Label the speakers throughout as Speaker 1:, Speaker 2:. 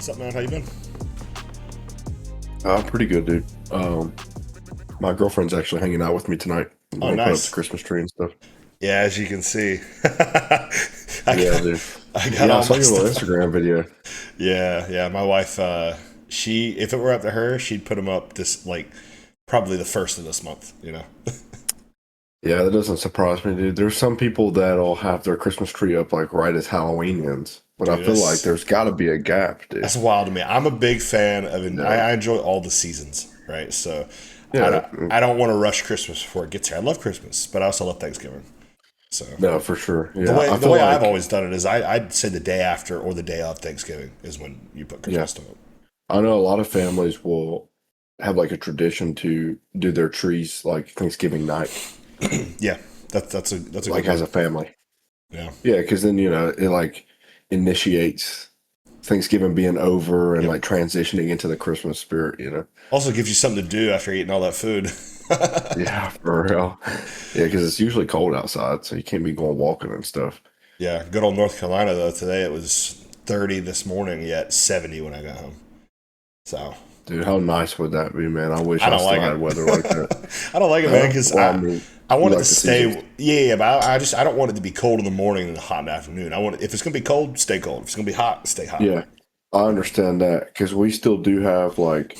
Speaker 1: What's up, man? How you been?
Speaker 2: Pretty good, dude. My girlfriend's actually hanging out with me tonight. We're
Speaker 1: Oh,
Speaker 2: gonna put up the
Speaker 1: nice.
Speaker 2: Christmas tree and stuff.
Speaker 1: Yeah, as you can see, I
Speaker 2: Yeah,
Speaker 1: got
Speaker 2: dude.
Speaker 1: I got
Speaker 2: Yeah, I
Speaker 1: all
Speaker 2: saw
Speaker 1: my
Speaker 2: your little
Speaker 1: stuff up.
Speaker 2: Instagram video.
Speaker 1: Yeah, yeah. My wife, she if it were up to her, she'd put them up this like probably the first of this month.
Speaker 2: Yeah, that doesn't surprise me, dude. There's some people that'll have their Christmas tree up like right as Halloween ends, but I
Speaker 1: Dude,
Speaker 2: feel like
Speaker 1: that's
Speaker 2: there's got to be a gap, dude.
Speaker 1: that's wild to me. I'm a big fan of,
Speaker 2: Yeah,
Speaker 1: I enjoy all the seasons, right? So I
Speaker 2: yeah,
Speaker 1: don't I don't want to rush Christmas before it gets here. I love Christmas, but I also love Thanksgiving. So
Speaker 2: no, for sure.
Speaker 1: the
Speaker 2: Yeah,
Speaker 1: way
Speaker 2: I
Speaker 1: the
Speaker 2: feel
Speaker 1: way I've
Speaker 2: like
Speaker 1: always done it is I'd say the day after or the day of Thanksgiving is when you put
Speaker 2: yeah,
Speaker 1: Christmas stuff up.
Speaker 2: I know a lot of families will have like a tradition to do their trees like Thanksgiving night,
Speaker 1: Yeah, that's a good
Speaker 2: like
Speaker 1: one.
Speaker 2: as a family.
Speaker 1: Yeah.
Speaker 2: Yeah, because then it like initiates Thanksgiving being over and
Speaker 1: Yep.
Speaker 2: like transitioning into the Christmas spirit.
Speaker 1: Also gives you something to do after eating all that food.
Speaker 2: Yeah, for real. Yeah, because it's usually cold outside, so you can't be going walking and stuff.
Speaker 1: Yeah, good old North Carolina though. Today it was 30 this morning, yet 70 when I got home. So
Speaker 2: Dude, how nice would that be, man? I wish
Speaker 1: I
Speaker 2: I
Speaker 1: don't
Speaker 2: still
Speaker 1: like
Speaker 2: had
Speaker 1: it.
Speaker 2: weather like that.
Speaker 1: I don't like it, man,
Speaker 2: Huh?
Speaker 1: because
Speaker 2: Well, I
Speaker 1: I
Speaker 2: mean,
Speaker 1: I
Speaker 2: you
Speaker 1: want it to
Speaker 2: like the seasons.
Speaker 1: stay. Yeah, but I don't want it to be cold in the morning and hot in the afternoon. I want it, if it's gonna be cold, stay cold. If it's gonna be hot, stay hot.
Speaker 2: Yeah, I understand that because we still do have like,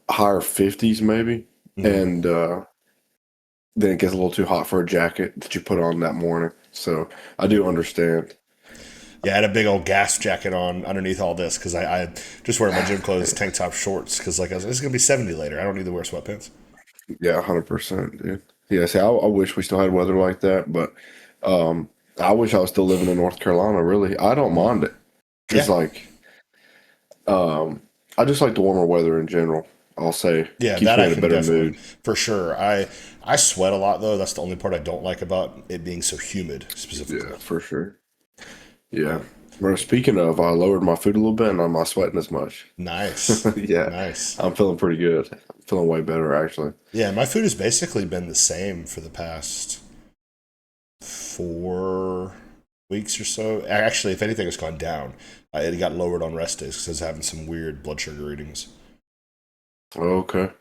Speaker 2: higher 50s maybe.
Speaker 1: Hmm.
Speaker 2: And then it gets a little too hot for a jacket that you put on that morning. So I do understand.
Speaker 1: Yeah, I had a big old gas jacket on underneath all this because I just wear my gym clothes, tank top, shorts because like it's gonna be 70 later. I don't need to wear sweatpants.
Speaker 2: Yeah, 100%, dude. Yeah, see, I wish we still had weather like that, but I wish I was still living in North Carolina, really. I don't mind it because,
Speaker 1: Yeah,
Speaker 2: like, um, I just like the warmer weather in general. I'll say
Speaker 1: yeah,
Speaker 2: keeps
Speaker 1: that
Speaker 2: me
Speaker 1: I
Speaker 2: in a
Speaker 1: can
Speaker 2: better
Speaker 1: definitely
Speaker 2: mood.
Speaker 1: for sure. I sweat a lot though. That's the only part I don't like about it being so humid
Speaker 2: Yeah,
Speaker 1: specifically.
Speaker 2: for sure. Yeah.
Speaker 1: Yeah,
Speaker 2: Well, speaking of, I lowered my food a little bit and I'm not sweating as much.
Speaker 1: nice,
Speaker 2: Yeah,
Speaker 1: nice.
Speaker 2: I'm feeling pretty good. I'm feeling way better, actually.
Speaker 1: Yeah, my food has basically been the same for the past 4 weeks or so. Actually, if anything, it's gone down. It got lowered on rest days because I was having some weird blood sugar readings.
Speaker 2: Okay.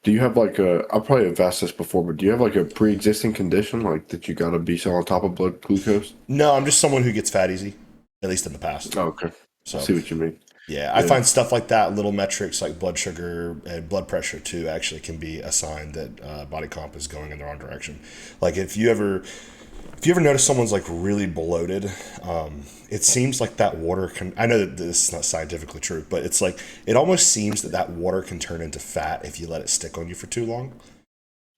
Speaker 2: Do you have like I probably have asked this before, but do you have like a pre-existing condition like that you gotta be so on top of blood glucose?
Speaker 1: No, I'm just someone who gets fat easy, at least in the past.
Speaker 2: Oh, okay. I
Speaker 1: So
Speaker 2: see what you mean.
Speaker 1: yeah, I
Speaker 2: Yeah.
Speaker 1: find stuff like that, little metrics like blood sugar and blood pressure too, actually can be a sign that body comp is going in the wrong direction. Like if you ever notice someone's like really bloated, it seems like that water can. I know that this is not scientifically true, but it's like it almost seems that that water can turn into fat if you let it stick on you for too long.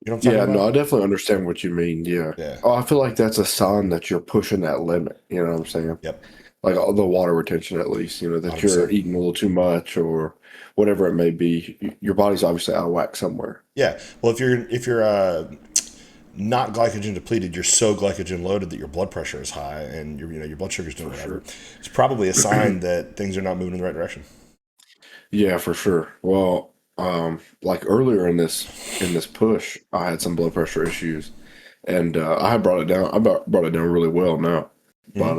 Speaker 1: You know what I'm talking
Speaker 2: Yeah, no,
Speaker 1: about?
Speaker 2: I definitely understand what you mean. Yeah.
Speaker 1: Yeah.
Speaker 2: Oh, I feel like that's a sign that you're pushing that limit. You know what I'm saying?
Speaker 1: Yep.
Speaker 2: Like all the water retention, at least, that you're
Speaker 1: 100%.
Speaker 2: eating a little too much or whatever it may be. Your body's obviously out of whack somewhere.
Speaker 1: Yeah. Well, if you're not glycogen depleted, you're so glycogen loaded that your blood pressure is high and your blood sugar's doing
Speaker 2: For
Speaker 1: whatever.
Speaker 2: sure.
Speaker 1: It's probably a sign that things are not moving in the right direction.
Speaker 2: Yeah, for sure. Well, like earlier in this push, I had some blood pressure issues, and I had brought it down. I brought it down really well now, but
Speaker 1: Hmm.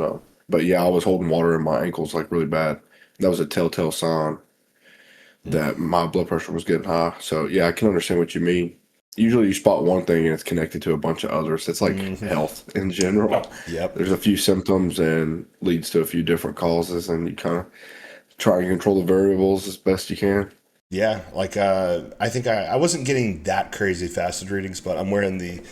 Speaker 2: yeah, I was holding water in my ankles like really bad. That was a telltale sign that my blood pressure was getting high. So yeah, I can understand what you mean. Usually, you spot one thing and it's connected to a bunch of others. It's like
Speaker 1: Hmm.
Speaker 2: health in general.
Speaker 1: Yep.
Speaker 2: There's a few symptoms and leads to a few different causes, and you kind of try and control the variables as best you can.
Speaker 1: Yeah, like I think I wasn't getting that crazy fasted readings, but I'm wearing the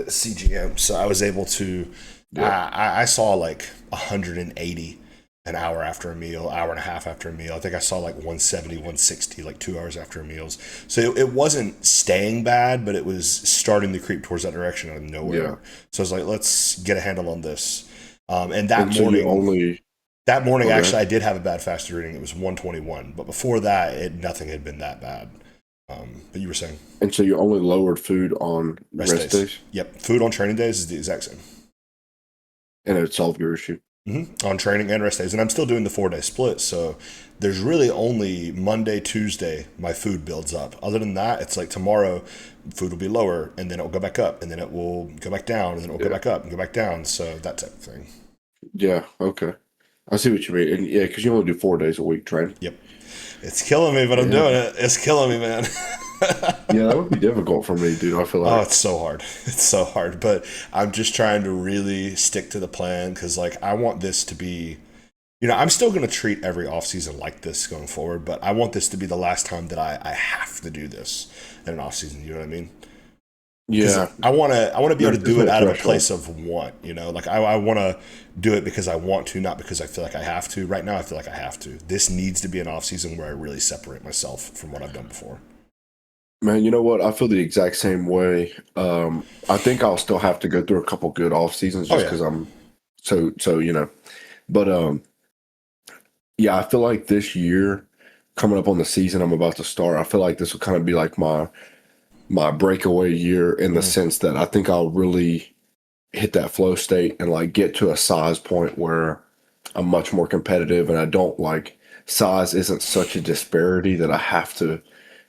Speaker 1: CGM, so I was able to.
Speaker 2: Yeah,
Speaker 1: I saw like 180 an hour after a meal, hour and a half after a meal. I think I saw like 170, 160 like 2 hours after a meals. So it wasn't staying bad, but it was starting to creep towards that direction out of
Speaker 2: yeah.
Speaker 1: nowhere. So I was like, let's get a handle on this. And that
Speaker 2: And so you
Speaker 1: morning,
Speaker 2: only
Speaker 1: that morning,
Speaker 2: okay.
Speaker 1: actually, I did have a bad fasted reading. It was 121, but before that, nothing had been that bad. But you were saying
Speaker 2: And so you only lowered food on
Speaker 1: rest
Speaker 2: rest
Speaker 1: days.
Speaker 2: days,
Speaker 1: Yep, food on training days is the exact same.
Speaker 2: and it solved your issue.
Speaker 1: On training and rest days, and I'm still doing the 4 day split. So there's really only Monday, Tuesday my food builds up. Other than that, it's like tomorrow food will be lower, and then it will go back up, and then it will go back down, and then it will go
Speaker 2: Yeah,
Speaker 1: back up and go back down. So that type of thing.
Speaker 2: yeah. Okay, I see what you mean. And yeah, because you only do 4 days a week training.
Speaker 1: Yep. It's killing me, but I'm
Speaker 2: Yeah.
Speaker 1: doing it. It's killing me, man.
Speaker 2: Yeah, that would be difficult for me, dude. I feel
Speaker 1: Oh,
Speaker 2: like.
Speaker 1: it's so hard. It's so hard. But I'm just trying to really stick to the plan because, like, I want this to be, I'm still going to treat every off season like this going forward, but I want this to be the last time that I have to do this in an off season. You know what I mean? Because
Speaker 2: Yeah.
Speaker 1: I want to be able to
Speaker 2: There's
Speaker 1: do it
Speaker 2: no
Speaker 1: out of a
Speaker 2: threshold.
Speaker 1: place of want. Like I want to do it because I want to, not because I feel like I have to. Right now, I feel like I have to. This needs to be an off season where I really separate myself from what I've done before.
Speaker 2: Man, you know what? I feel the exact same way. I think I'll still have to go through a couple good off seasons
Speaker 1: Oh
Speaker 2: just
Speaker 1: yeah,
Speaker 2: because I'm so. But yeah, I feel like this year coming up on the season I'm about to start, I feel like this will kind of be like my breakaway year in the
Speaker 1: hmm
Speaker 2: sense that I think I'll really hit that flow state and like get to a size point where I'm much more competitive and I don't like size isn't such a disparity that I have to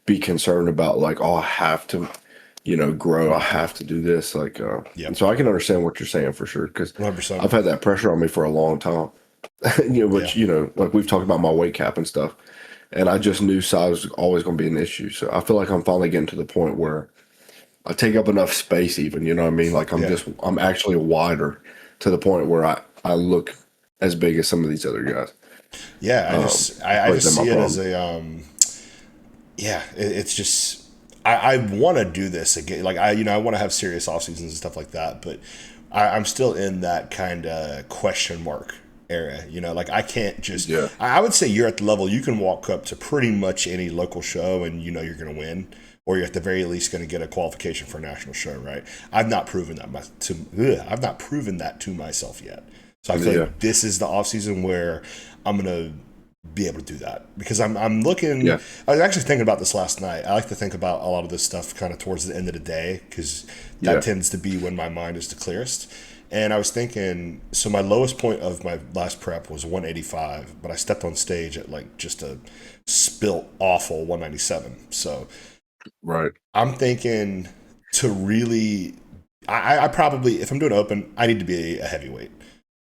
Speaker 2: be concerned about like, oh, I have to, grow. I have to do this. Like,
Speaker 1: yep,
Speaker 2: and so I can understand what you're saying for sure because
Speaker 1: 100%.
Speaker 2: I've had that pressure on me for a long time.
Speaker 1: Yeah,
Speaker 2: Which, like we've talked about my weight cap and stuff. And I just knew size was always going to be an issue. So I feel like I'm finally getting to the point where I take up enough space, even, you know what I mean? Like
Speaker 1: yeah,
Speaker 2: I'm actually wider to the point where I look as big as some of these other guys.
Speaker 1: yeah. I
Speaker 2: But
Speaker 1: just
Speaker 2: then my
Speaker 1: see it as
Speaker 2: problem.
Speaker 1: a yeah. It's just I want to do this again. Like I want to have serious off seasons and stuff like that, but I'm still in that kind of question mark area. Like I can't just.
Speaker 2: Yeah.
Speaker 1: I would say you're at the level you can walk up to pretty much any local show and you're going to win, or you're at the very least going to get a qualification for a national show. Right? I've not proven that I've not proven that to myself yet. So I feel
Speaker 2: Yeah.
Speaker 1: like this is the off season where I'm gonna be able to do that because I'm looking.
Speaker 2: Yeah.
Speaker 1: I was actually thinking about this last night. I like to think about a lot of this stuff kind of towards the end of the day because that
Speaker 2: Yeah.
Speaker 1: tends to be when my mind is the clearest. And I was thinking, so my lowest point of my last prep was 185, but I stepped on stage at like just a spilt awful 197. So
Speaker 2: Right.
Speaker 1: I'm thinking to really, I probably, if I'm doing open, I need to be a heavyweight,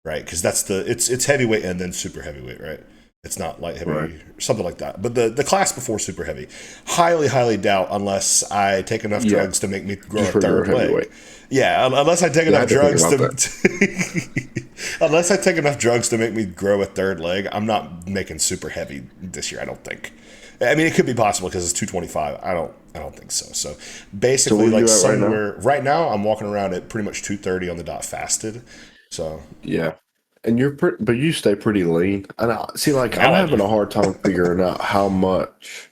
Speaker 1: right? Because it's heavyweight and then super heavyweight, right? It's not light
Speaker 2: Right.
Speaker 1: heavy, something like that. But the class before super heavy, highly doubt unless I take enough
Speaker 2: Yeah.
Speaker 1: drugs to make me grow a
Speaker 2: Just regular
Speaker 1: third leg.
Speaker 2: heavyweight.
Speaker 1: Yeah, unless I take
Speaker 2: Yeah. I
Speaker 1: enough
Speaker 2: had to think
Speaker 1: drugs
Speaker 2: about that.
Speaker 1: to, unless I take enough drugs to make me grow a third leg, I'm not making super heavy this year. I don't think. I mean, it could be possible because it's 225. I don't think so. So
Speaker 2: So
Speaker 1: basically,
Speaker 2: where
Speaker 1: like
Speaker 2: you at right now?
Speaker 1: somewhere right now, I'm walking around at pretty much 230 on the dot fasted. So
Speaker 2: Yeah. And but you stay pretty lean. And I see, like, I'm
Speaker 1: now I do.
Speaker 2: having a hard time figuring out how much,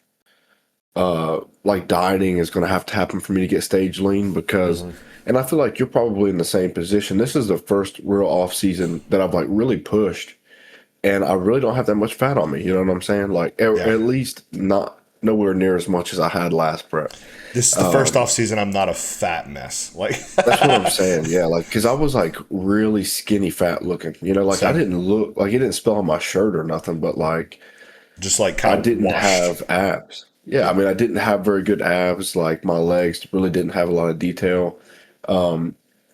Speaker 2: like dieting is going to have to happen for me to get stage lean because,
Speaker 1: hmm
Speaker 2: and I feel like you're probably in the same position. This is the first real off season that I've like really pushed, and I really don't have that much fat on me. You know what I'm saying? Like
Speaker 1: Yeah,
Speaker 2: at least not nowhere near as much as I had last prep.
Speaker 1: this is the first off season. I'm not a fat mess. Like
Speaker 2: That's what I'm saying. Yeah, like because I was like really skinny fat looking. Like I
Speaker 1: same,
Speaker 2: didn't look like it didn't spill on my shirt or nothing, but like
Speaker 1: just like
Speaker 2: I
Speaker 1: kind of
Speaker 2: didn't
Speaker 1: washed.
Speaker 2: have abs. Yeah, I
Speaker 1: Yeah,
Speaker 2: mean I didn't have very good abs. Like my legs really didn't have a lot of detail.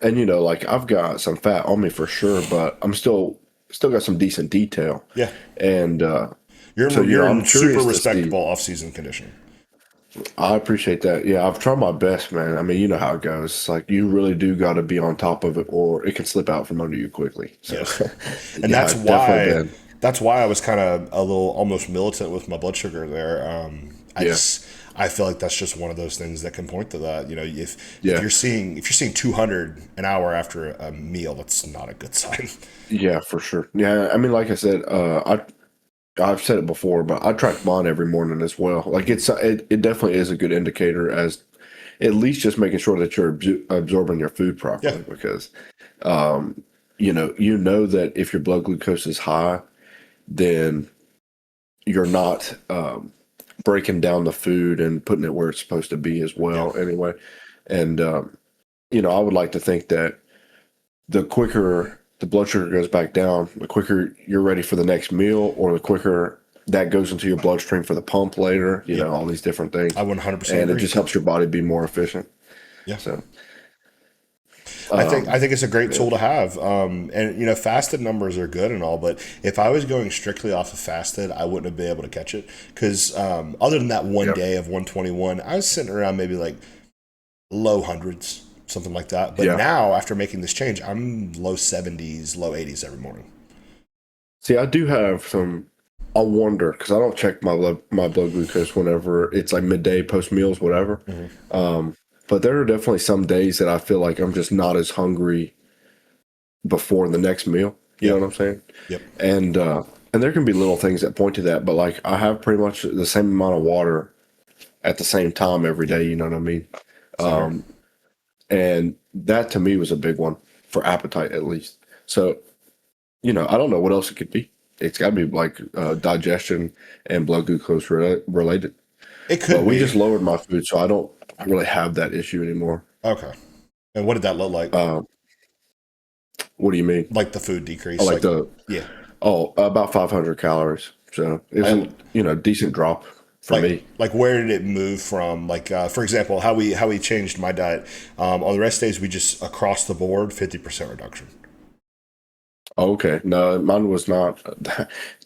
Speaker 2: And like I've got some fat on me for sure, but I'm still got some decent detail.
Speaker 1: yeah.
Speaker 2: And so
Speaker 1: You're
Speaker 2: I'm
Speaker 1: in super
Speaker 2: curious to
Speaker 1: respectable
Speaker 2: see.
Speaker 1: off season condition.
Speaker 2: I appreciate that. Yeah, I've tried my best, man. I mean, you know how it goes. It's like you really do got to be on top of it, or it can slip out from under you quickly. So,
Speaker 1: Yes, and
Speaker 2: yeah, I've definitely been.
Speaker 1: that's why I was kind of a little almost militant with my blood sugar there.
Speaker 2: Yeah,
Speaker 1: I feel like that's just one of those things that can point to that. If
Speaker 2: yeah,
Speaker 1: you're seeing 200 an hour after a meal, that's not a good sign.
Speaker 2: yeah, for sure. Yeah, I mean, like I said, I've said it before, but I track mine every morning as well. Like it definitely is a good indicator as at least just making sure that you're absorbing your food
Speaker 1: Yeah,
Speaker 2: properly because you know that if your blood glucose is high, then you're not breaking down the food and putting it where it's supposed to be as
Speaker 1: yeah,
Speaker 2: well. Anyway, and I would like to think that the quicker the blood sugar goes back down, the quicker you're ready for the next meal, or the quicker that goes into your bloodstream for the pump later.
Speaker 1: yep.
Speaker 2: All these different things,
Speaker 1: I 100%
Speaker 2: and it
Speaker 1: agree.
Speaker 2: just helps your body be more efficient.
Speaker 1: Yeah.
Speaker 2: So,
Speaker 1: I think it's a great
Speaker 2: Yeah.
Speaker 1: tool to have. And fasted numbers are good and all, but if I was going strictly off of fasted, I wouldn't have been able to catch it because other than that one
Speaker 2: Yep.
Speaker 1: day of 121, I was sitting around maybe like low hundreds, something like that. But
Speaker 2: Yeah.
Speaker 1: now after making this change, I'm low 70s, low 80s every morning.
Speaker 2: See, I do have some. I wonder because I don't check my blood glucose whenever it's like midday, post meals, whatever. But there are definitely some days that I feel like I'm just not as hungry before the next meal. You know
Speaker 1: Yep.
Speaker 2: what I'm saying?
Speaker 1: Yep.
Speaker 2: And there can be little things that point to that, but like I have pretty much the same amount of water at the same time every day. You know what I mean?
Speaker 1: Same here.
Speaker 2: And that to me was a big one for appetite, at least. So I don't know what else it could be. It's got to be like digestion and blood glucose related.
Speaker 1: It
Speaker 2: But
Speaker 1: could
Speaker 2: we
Speaker 1: be.
Speaker 2: just lowered my food, so I don't really have that issue anymore.
Speaker 1: Okay. And what did that look like?
Speaker 2: Um, what do you mean?
Speaker 1: Like the food
Speaker 2: Oh,
Speaker 1: decrease?
Speaker 2: like
Speaker 1: Like,
Speaker 2: the
Speaker 1: yeah.
Speaker 2: about 500 calories. So it was
Speaker 1: And
Speaker 2: a decent drop for
Speaker 1: like
Speaker 2: me.
Speaker 1: like where did it move from? Like for example, how we changed my diet. On the rest days, we just across the board 50% reduction.
Speaker 2: Okay, no, mine was not.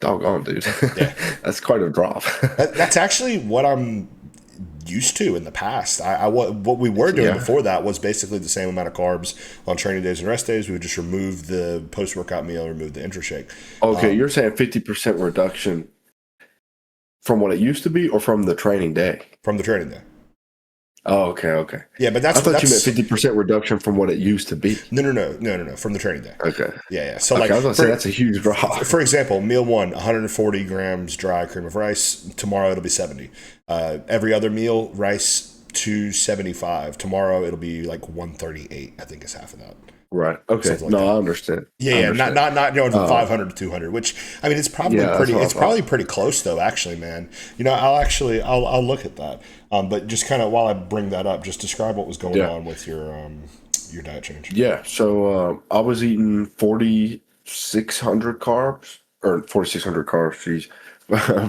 Speaker 2: Doggone, dude.
Speaker 1: Yeah.
Speaker 2: That's quite a drop.
Speaker 1: That's actually what I'm used to in the past. What we were doing
Speaker 2: Yeah.
Speaker 1: before that was basically the same amount of carbs on training days and rest days. We would just remove the post workout meal, remove the intra-shake
Speaker 2: Okay, you're saying 50% reduction from what it used to be or from the training day?
Speaker 1: from the training day.
Speaker 2: Oh, okay.
Speaker 1: Yeah, but
Speaker 2: I thought you meant
Speaker 1: that's
Speaker 2: 50% reduction from what it used to be.
Speaker 1: no from the training day.
Speaker 2: Okay.
Speaker 1: Yeah. So
Speaker 2: Okay,
Speaker 1: like
Speaker 2: I was going to say that's a huge drop.
Speaker 1: for example, meal one, 140 grams dry cream of rice. Tomorrow it'll be 70. Every other meal, rice 275. Tomorrow it'll be like 138. I think is half of that.
Speaker 2: Right. Okay.
Speaker 1: Something like
Speaker 2: No,
Speaker 1: that.
Speaker 2: I understand.
Speaker 1: Yeah,
Speaker 2: I
Speaker 1: yeah,
Speaker 2: understand.
Speaker 1: not going from 500 to 200. Which I mean, it's probably
Speaker 2: Yeah, that's
Speaker 1: pretty.
Speaker 2: what I
Speaker 1: It's probably
Speaker 2: thought.
Speaker 1: pretty close though. Actually, man. I'll look at that. But just kind of while I bring that up, just describe what was going
Speaker 2: Yeah.
Speaker 1: on with your diet change.
Speaker 2: Yeah. So I was eating 4,600 carbs or 4,600 carbs, geez,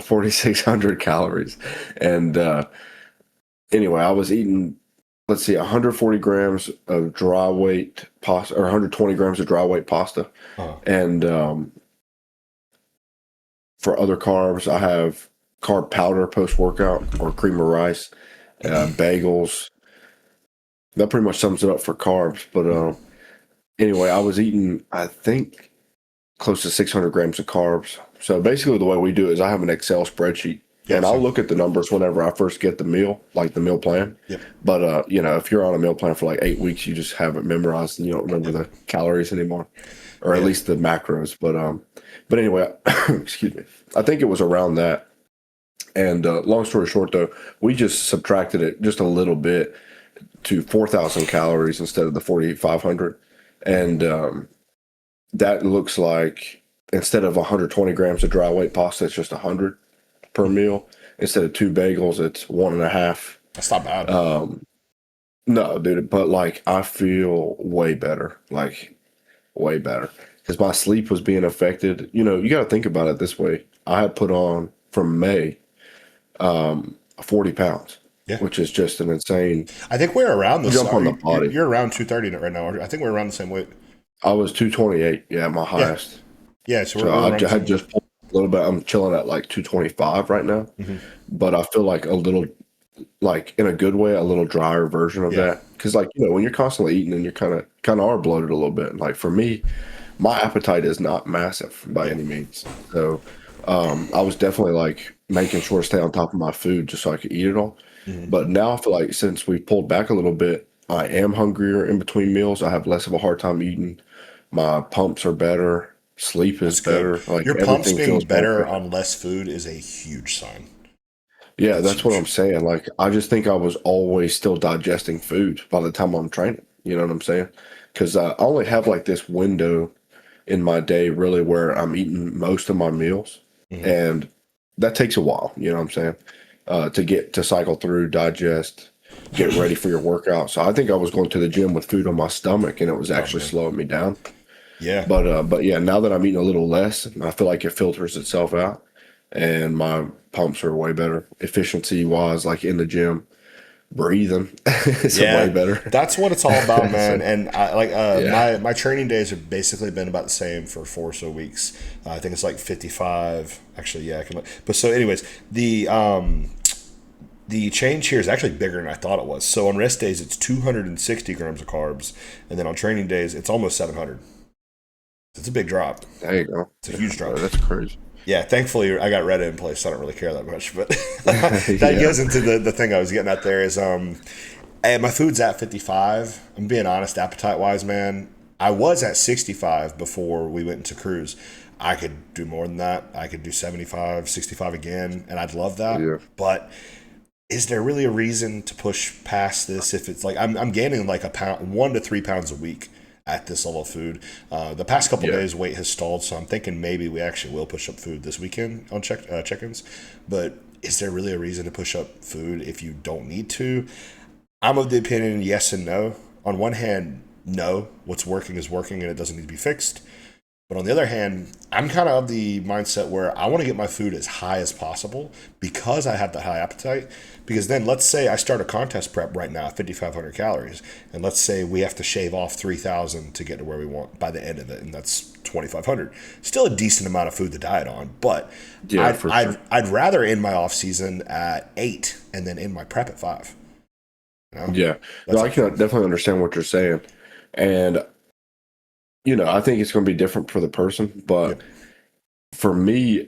Speaker 2: 4,600 calories. And anyway, I was eating, let's see, 140 grams of dry weight pasta or 120 grams of dry weight pasta.
Speaker 1: Uh,
Speaker 2: And for other carbs, I have carb powder post workout or cream of rice, bagels. That pretty much sums it up for carbs. But anyway, I was eating, I think, close to 600 grams of carbs. So basically, the way we do it is I have an Excel spreadsheet.
Speaker 1: yeah.
Speaker 2: And I'll look at the numbers whenever I first get the meal, like the meal plan.
Speaker 1: Yep.
Speaker 2: But if you're on a meal plan for like 8 weeks, you just have it memorized and you don't remember the calories anymore, or at
Speaker 1: Yeah.
Speaker 2: least the macros. But anyway, excuse me. I think it was around that. And long story short, though, we just subtracted it just a little bit to 4,000 calories instead of the 4,500, and that looks like instead of 120 grams of dry weight pasta, it's just 100 per meal. Instead of two bagels, it's one and a half.
Speaker 1: That's not bad.
Speaker 2: No, dude, but like I feel way better, like way better, because my sleep was being affected. You got to think about it this way. I had put on from May 40 pounds,
Speaker 1: Yeah.
Speaker 2: which is just an insane
Speaker 1: I think we're around this.
Speaker 2: jump on the body.
Speaker 1: You're around 230 right now. I think we're around the same weight.
Speaker 2: I was 228, yeah, my
Speaker 1: Yeah.
Speaker 2: highest.
Speaker 1: Yeah. So
Speaker 2: So
Speaker 1: we're
Speaker 2: I
Speaker 1: around the
Speaker 2: had
Speaker 1: same weight.
Speaker 2: just pulled a little bit. I'm chilling at like 225 right now, but I feel like a little, like in a good way, a little drier version of
Speaker 1: Yeah.
Speaker 2: that. Because like when you're constantly eating and you're kind of are bloated a little bit. Like for me, my appetite is not massive by any means. So I was definitely like making sure to stay on top of my food just so I could eat it all. But now I feel like since we pulled back a little bit, I am hungrier in between meals. I have less of a hard time eating. My pumps are better. Sleep is
Speaker 1: That's good.
Speaker 2: better. Like
Speaker 1: Your pumps
Speaker 2: everything
Speaker 1: being
Speaker 2: feels more
Speaker 1: better
Speaker 2: better.
Speaker 1: on less food is a huge sign.
Speaker 2: Yeah,
Speaker 1: That's
Speaker 2: that's what
Speaker 1: huge.
Speaker 2: I'm saying. Like I just think I was always still digesting food by the time I'm training. You know what I'm saying? Because I only have like this window in my day really where I'm eating most of my meals,
Speaker 1: Mhm.
Speaker 2: and that takes a while. You know what I'm saying? To get to cycle through, digest, get ready for your workout. So I think I was going to the gym with food on my stomach, and it was
Speaker 1: Oh
Speaker 2: actually
Speaker 1: man.
Speaker 2: slowing me down.
Speaker 1: Yeah.
Speaker 2: But yeah, now that I'm eating a little less, I feel like it filters itself out, and my pumps are way better efficiency wise, like in the gym. breathing. It's way
Speaker 1: Yeah,
Speaker 2: better.
Speaker 1: that's what it's all about, man.
Speaker 2: So,
Speaker 1: And I like
Speaker 2: yeah,
Speaker 1: my training days have basically been about the same for 4 or so weeks. I think it's like 55. Actually, yeah, I can. But so, anyways, the change here is actually bigger than I thought it was. So on rest days, it's 260 grams of carbs, and then on training days, it's almost 700. It's a big drop.
Speaker 2: there you go.
Speaker 1: It's a
Speaker 2: Yeah,
Speaker 1: huge drop.
Speaker 2: that's crazy.
Speaker 1: Yeah, thankfully I got Reddit in place, so I don't really care that much. But that
Speaker 2: Yeah,
Speaker 1: goes into the thing I was getting at there is hey, my food's at 55. I'm being honest, appetite wise, man. I was at 65 before we went into cruise. I could do more than that. I could do 75, 65 again, and I'd love that.
Speaker 2: yeah,
Speaker 1: But is there really a reason to push past this if it's like I'm gaining like a pound, 1 to 3 pounds a week at this level of food? The past couple
Speaker 2: yeah,
Speaker 1: days weight has stalled, so I'm thinking maybe we actually will push up food this weekend on check-ins. But is there really a reason to push up food if you don't need to? I'm of the opinion yes and no. On one hand, no, what's working is working and it doesn't need to be fixed. But on the other hand, I'm kind of the mindset where I want to get my food as high as possible because I have that high appetite. Because then let's say I start a contest prep right now at 5,500 calories, and let's say we have to shave off 3,000 to get to where we want by the end of it, and that's 2,500. Still a decent amount of food to diet on, but
Speaker 2: yeah, for sure.
Speaker 1: I'd rather end my off season at 8 and then end my prep at 5. You know,
Speaker 2: Yeah, no,
Speaker 1: that's
Speaker 2: I can definitely understand what you're saying, and I think it's going to be different for the person,
Speaker 1: yeah,
Speaker 2: but for me,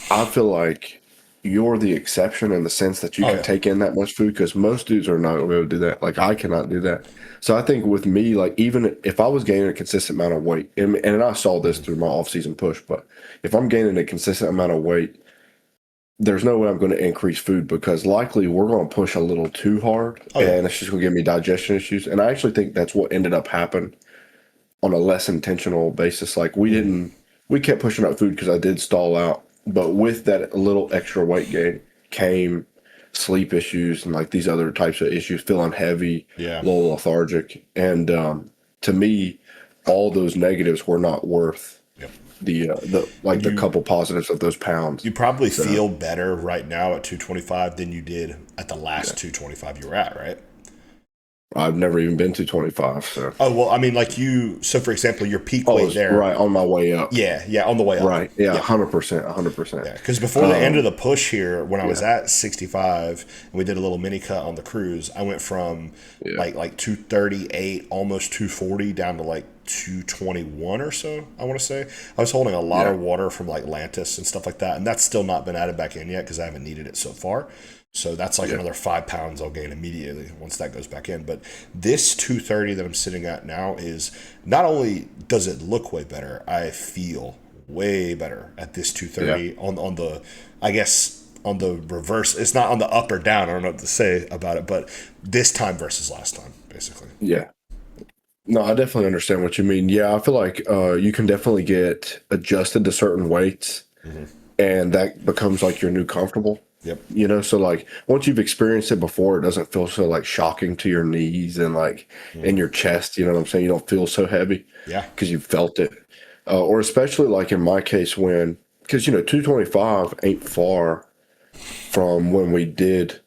Speaker 2: I feel like you're the exception in the sense that you
Speaker 1: oh
Speaker 2: can
Speaker 1: yeah,
Speaker 2: take in that much food because most dudes are not going to be able to do that. Like I cannot do that. So I think with me, like even if I was gaining a consistent amount of weight, and I saw this through my off-season push, but if I'm gaining a consistent amount of weight, there's no way I'm going to increase food because likely we're going to push a little too hard,
Speaker 1: oh yeah,
Speaker 2: and it's just going to give me digestion issues. And I actually think that's what ended up happening on a less intentional basis. Like we kept pushing up food because I did stall out, but with that little extra weight gain came sleep issues and like these other types of issues, feeling heavy,
Speaker 1: yeah.
Speaker 2: a little lethargic, and to me, all those negatives were not worth
Speaker 1: Yep.
Speaker 2: the like
Speaker 1: And
Speaker 2: the couple positives of those pounds.
Speaker 1: you probably
Speaker 2: So
Speaker 1: feel better right now at 225 than you did at the
Speaker 2: yeah,
Speaker 1: last 225 you were at, right?
Speaker 2: I've never even been to 25. So
Speaker 1: Oh, well, I mean, like so for example, your peak
Speaker 2: oh,
Speaker 1: weight
Speaker 2: it's
Speaker 1: there,
Speaker 2: right on my way up.
Speaker 1: yeah, on the way up.
Speaker 2: Right. Yeah.
Speaker 1: Yeah.
Speaker 2: 100%. 100%.
Speaker 1: Yeah, because before the end of
Speaker 2: Um,
Speaker 1: the push here, when I was
Speaker 2: yeah.
Speaker 1: at 65 and we did a little mini cut on the cruise, I went from
Speaker 2: Yeah.
Speaker 1: like 238, almost 240 down to like 221 or so, I want to say. I was holding a lot
Speaker 2: Yeah.
Speaker 1: of water from like Lantis and stuff like that, and that's still not been added back in yet because I haven't needed it so far. So that's like
Speaker 2: Yeah.
Speaker 1: another 5 pounds I'll gain immediately once that goes back in. But this 230 that I'm sitting at now is not only does it look way better, I feel way better at this
Speaker 2: Yeah.
Speaker 1: 230 on the, I guess, on the reverse. It's not on the up or down. I don't know what to say about it, but this time versus last time, basically.
Speaker 2: Yeah. No, I definitely understand what you mean. Yeah, I feel like you can definitely get adjusted to certain weights,
Speaker 1: Hmm.
Speaker 2: and that becomes like your new comfortable.
Speaker 1: Yep.
Speaker 2: So like once you've experienced it before, it doesn't feel so like shocking to your knees and like in
Speaker 1: Hmm.
Speaker 2: your chest. You know what I'm saying? You don't feel so heavy
Speaker 1: Yeah.
Speaker 2: because you've felt it. Or especially like in my case because 225 ain't far from when we did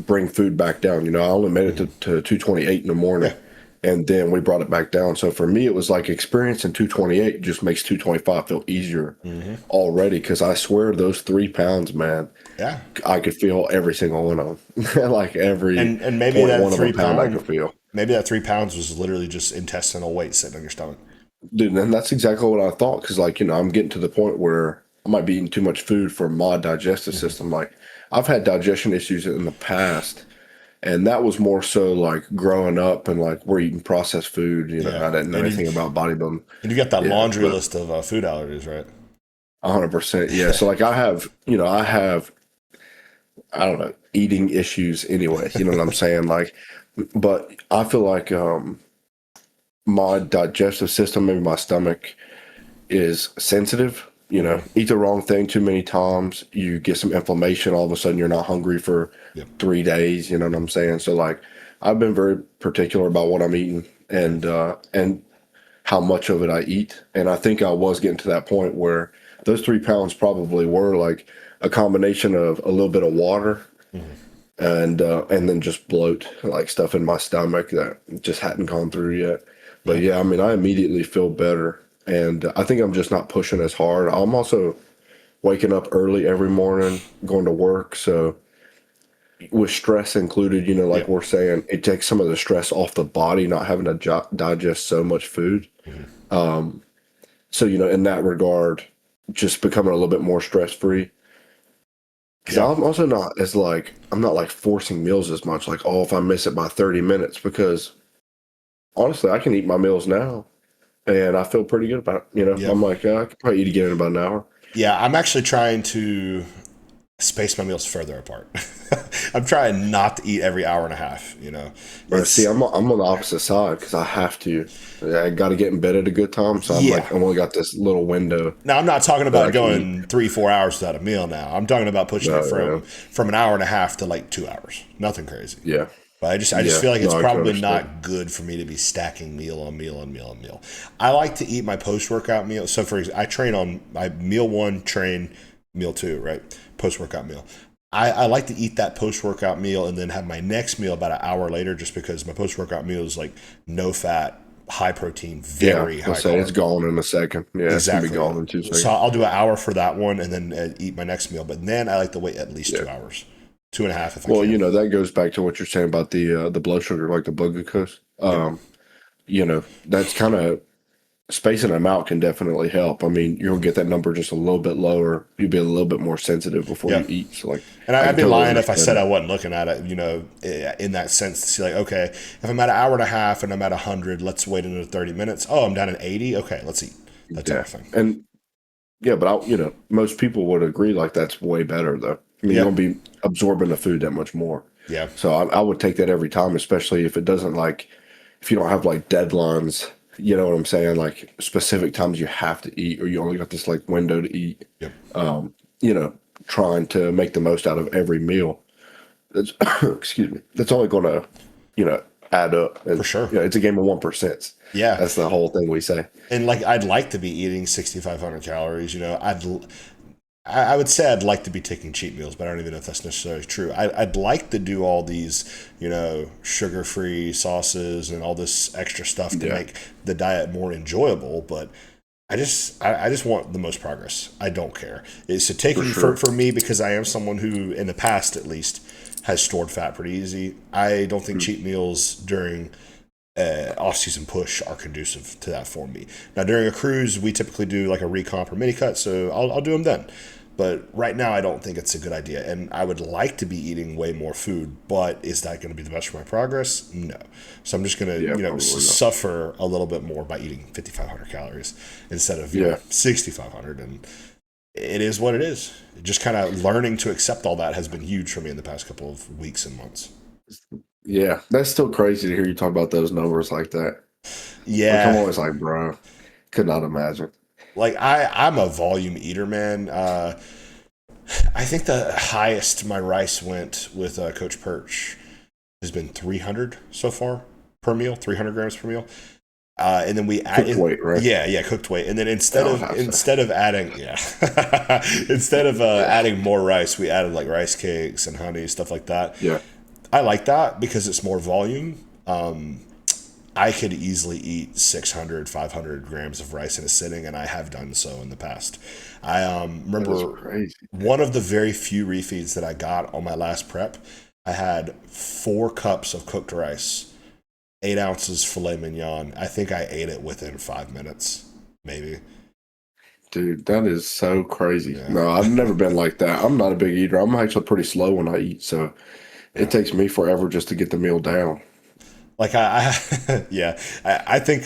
Speaker 2: bring food back down. I only made it to 228 in the morning,
Speaker 1: Yeah.
Speaker 2: and then we brought it back down. So for me, it was like experiencing 228 just makes 225 feel easier
Speaker 1: Hmm.
Speaker 2: already. Because I swear those 3 pounds, man,
Speaker 1: Yeah.
Speaker 2: I could feel every single one of them. Like every
Speaker 1: And maybe
Speaker 2: point
Speaker 1: that
Speaker 2: one of a
Speaker 1: three
Speaker 2: pound I
Speaker 1: pound,
Speaker 2: could feel.
Speaker 1: maybe that 3 pounds was literally just intestinal weight sitting on your stomach.
Speaker 2: Dude, and that's exactly what I thought. Because like I'm getting to the point where I might be eating too much food for my digestive
Speaker 1: Hmm.
Speaker 2: system. Like I've had digestion issues in the past. And that was more so like growing up and like we're eating processed food.
Speaker 1: Yeah.
Speaker 2: I didn't know
Speaker 1: And
Speaker 2: anything about bodybuilding.
Speaker 1: and you got that
Speaker 2: Yeah,
Speaker 1: laundry
Speaker 2: but
Speaker 1: list of food allergies, right?
Speaker 2: 100%. Yeah. So like I don't know, eating issues anyway. You know what I'm saying? Like, but I feel like my digestive system, maybe my stomach is sensitive.
Speaker 1: Hmm.
Speaker 2: Eat the wrong thing too many times, you get some inflammation. All of a sudden, you're not hungry for
Speaker 1: Yep.
Speaker 2: 3 days. You know what I'm saying? So, like, I've been very particular about what I'm eating and how much of it I eat. And I think I was getting to that point where those 3 pounds probably were like a combination of a little bit of water
Speaker 1: Hmm.
Speaker 2: and then just bloat, like stuff in my stomach that just hadn't gone through yet. But
Speaker 1: Yeah.
Speaker 2: yeah, I mean, I immediately feel better, and I think I'm just not pushing as hard. I'm also waking up early every morning, going to work, so with stress included,
Speaker 1: Yeah.
Speaker 2: like we're saying, it takes some of the stress off the body, not having to digest so much food.
Speaker 1: Mhm.
Speaker 2: So, in that regard, just becoming a little bit more stress free. Because
Speaker 1: Yeah.
Speaker 2: I'm also not as like, I'm not like forcing meals as much, like, oh, if I miss it by 30 minutes, because honestly, I can eat my meals now and I feel pretty good about it.
Speaker 1: Yeah.
Speaker 2: I'm like, I could probably eat again in about an hour.
Speaker 1: Yeah. I'm actually trying to space my meals further apart. I'm trying not to eat every hour and a half.
Speaker 2: But see,
Speaker 1: It's
Speaker 2: I'm on the opposite side because I have to. I got to get in bed at a good time. So I'm
Speaker 1: yeah.
Speaker 2: like, I've only got this little window
Speaker 1: Now I'm not talking
Speaker 2: that
Speaker 1: about
Speaker 2: I can eat.
Speaker 1: going 3-4 hours without a meal. Now I'm talking about pushing it
Speaker 2: Yeah,
Speaker 1: from an hour and a half to like 2 hours. Nothing crazy.
Speaker 2: yeah,
Speaker 1: But I just
Speaker 2: yeah.
Speaker 1: feel like it's
Speaker 2: No, I can
Speaker 1: probably
Speaker 2: understand.
Speaker 1: not good for me to be stacking meal on meal on meal on meal. I like to eat my post workout meal. So for example, I train on my meal one, train meal two, right? Post workout meal. I like to eat that post workout meal and then have my next meal about an hour later, just because my post workout meal is like no fat, high protein,
Speaker 2: Yeah,
Speaker 1: very
Speaker 2: let's
Speaker 1: high
Speaker 2: say it's
Speaker 1: carb.
Speaker 2: gone in a second. Yeah, it's gonna be
Speaker 1: Exactly.
Speaker 2: gone in two
Speaker 1: So
Speaker 2: seconds.
Speaker 1: I'll do an hour for that one and then eat my next meal. But then I like to wait at least
Speaker 2: Yeah.
Speaker 1: 2 hours, 2.5 if I
Speaker 2: Well,
Speaker 1: can.
Speaker 2: that goes back to what you're saying about the blood sugar, like the blood glucose.
Speaker 1: Yep.
Speaker 2: That's kind of spacing them out can definitely help. I mean, you'll get that number just a little bit lower. You'll be a little bit more sensitive before you
Speaker 1: Yep.
Speaker 2: eat. So, like,
Speaker 1: And
Speaker 2: I
Speaker 1: I'd
Speaker 2: can
Speaker 1: be
Speaker 2: totally
Speaker 1: lying if I
Speaker 2: understand
Speaker 1: said I
Speaker 2: that.
Speaker 1: wasn't looking at it, in that sense to see like, okay, if I'm at an hour and a half and I'm at 100, let's wait another 30 minutes. Oh, I'm down at 80. Okay, let's eat. That type
Speaker 2: Yeah,
Speaker 1: of thing.
Speaker 2: and yeah, but most people would agree like that's way better though. I mean, you're
Speaker 1: Yeah.
Speaker 2: gonna be absorbing the food that much more.
Speaker 1: Yeah.
Speaker 2: So I would take that every time, especially if it doesn't like if you don't have like deadlines. You know what I'm saying? Like specific times you have to eat, or you only got this like window to eat.
Speaker 1: Yep.
Speaker 2: Um, you know, trying to make the most out of every meal. That's excuse me. That's only going to add up.
Speaker 1: For
Speaker 2: And
Speaker 1: sure.
Speaker 2: it's a game of 1%.
Speaker 1: Yeah.
Speaker 2: That's the whole thing we say.
Speaker 1: And like, I'd like to be eating 6,500 calories. I would say I'd like to be taking cheat meals, but I don't even know if that's necessarily true. I'd like to do all these, sugar-free sauces and all this extra stuff to
Speaker 2: Yeah,
Speaker 1: make the diet more enjoyable. But I just want the most progress. I don't care. So
Speaker 2: for
Speaker 1: taking for
Speaker 2: sure.
Speaker 1: for me, because I am someone who, in the past at least, has stored fat pretty easy. I don't think
Speaker 2: Mm.
Speaker 1: cheat meals during off-season push are conducive to that for me. Now during a cruise, we typically do like a recomp or mini cut, so I'll do them then. But right now, I don't think it's a good idea, and I would like to be eating way more food. But is that going to be the best for my progress? No. So I'm just going
Speaker 2: Yeah,
Speaker 1: to
Speaker 2: probably not.
Speaker 1: suffer a little bit more by eating 5,500 calories instead of
Speaker 2: Yeah,
Speaker 1: 6,500, and it is what it is. Just kind of learning to accept all that has been huge for me in the past couple of weeks and months.
Speaker 2: yeah. That's still crazy to hear you talk about those numbers like that. Like I'm
Speaker 1: Yeah,
Speaker 2: always like, bro, could not imagine.
Speaker 1: like I'm a volume eater, man. I think the highest my rice went with Coach Perch has been 300 so far per meal, 300 grams per meal. And then we add
Speaker 2: Cooked
Speaker 1: in,
Speaker 2: weight, right?
Speaker 1: yeah, cooked weight. And then instead
Speaker 2: Oh,
Speaker 1: of
Speaker 2: half that.
Speaker 1: instead of adding, yeah, instead of
Speaker 2: Yeah,
Speaker 1: adding more rice, we added like rice cakes and honey, stuff like that.
Speaker 2: yeah,
Speaker 1: I like that because it's more volume. I could easily eat 600, 500 grams of rice in a sitting, and I have done so in the past. I
Speaker 2: that is
Speaker 1: remember
Speaker 2: crazy.
Speaker 1: one of the very few refeeds that I got on my last prep. I had 4 cups of cooked rice, 8 ounces filet mignon. I think I ate it within 5 minutes, maybe.
Speaker 2: Dude, that is so crazy.
Speaker 1: Yeah,
Speaker 2: No, I've never been like that. I'm not a big eater. I'm actually pretty slow when I eat, so it
Speaker 1: yeah.
Speaker 2: takes me forever just to get the meal down.
Speaker 1: Like yeah, I think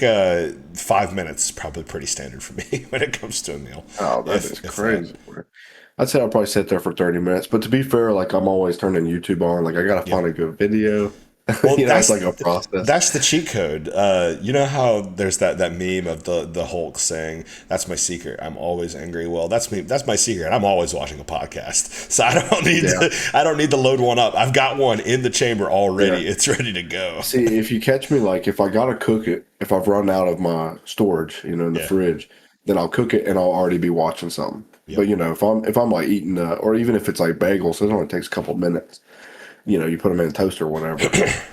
Speaker 1: 5 minutes is probably pretty standard for me when it comes to a meal,
Speaker 2: Oh, that is
Speaker 1: if that.
Speaker 2: crazy, bro. I'd say I'll probably sit there for 30 minutes. But to be fair, like I'm always turning YouTube on. Like I gotta
Speaker 1: Yep.
Speaker 2: find a good video.
Speaker 1: Well,
Speaker 2: It's like a process.
Speaker 1: that's the cheat code. You know how there's that meme of the Hulk saying, "That's my secret. I'm always angry." Well, that's me. That's my secret. I'm always watching a podcast, so
Speaker 2: Yeah,
Speaker 1: I don't need to load one up. I've got one in the chamber
Speaker 2: yeah.
Speaker 1: already. It's ready to go.
Speaker 2: See, if you catch me, like if I gotta cook it, if I've run out of my storage, in the
Speaker 1: Yeah.
Speaker 2: fridge, then I'll cook it and I'll already be watching something.
Speaker 1: Yep.
Speaker 2: But if I'm like eating, or even if it's like bagels, it only takes a couple minutes. you put them in a toaster or whatever,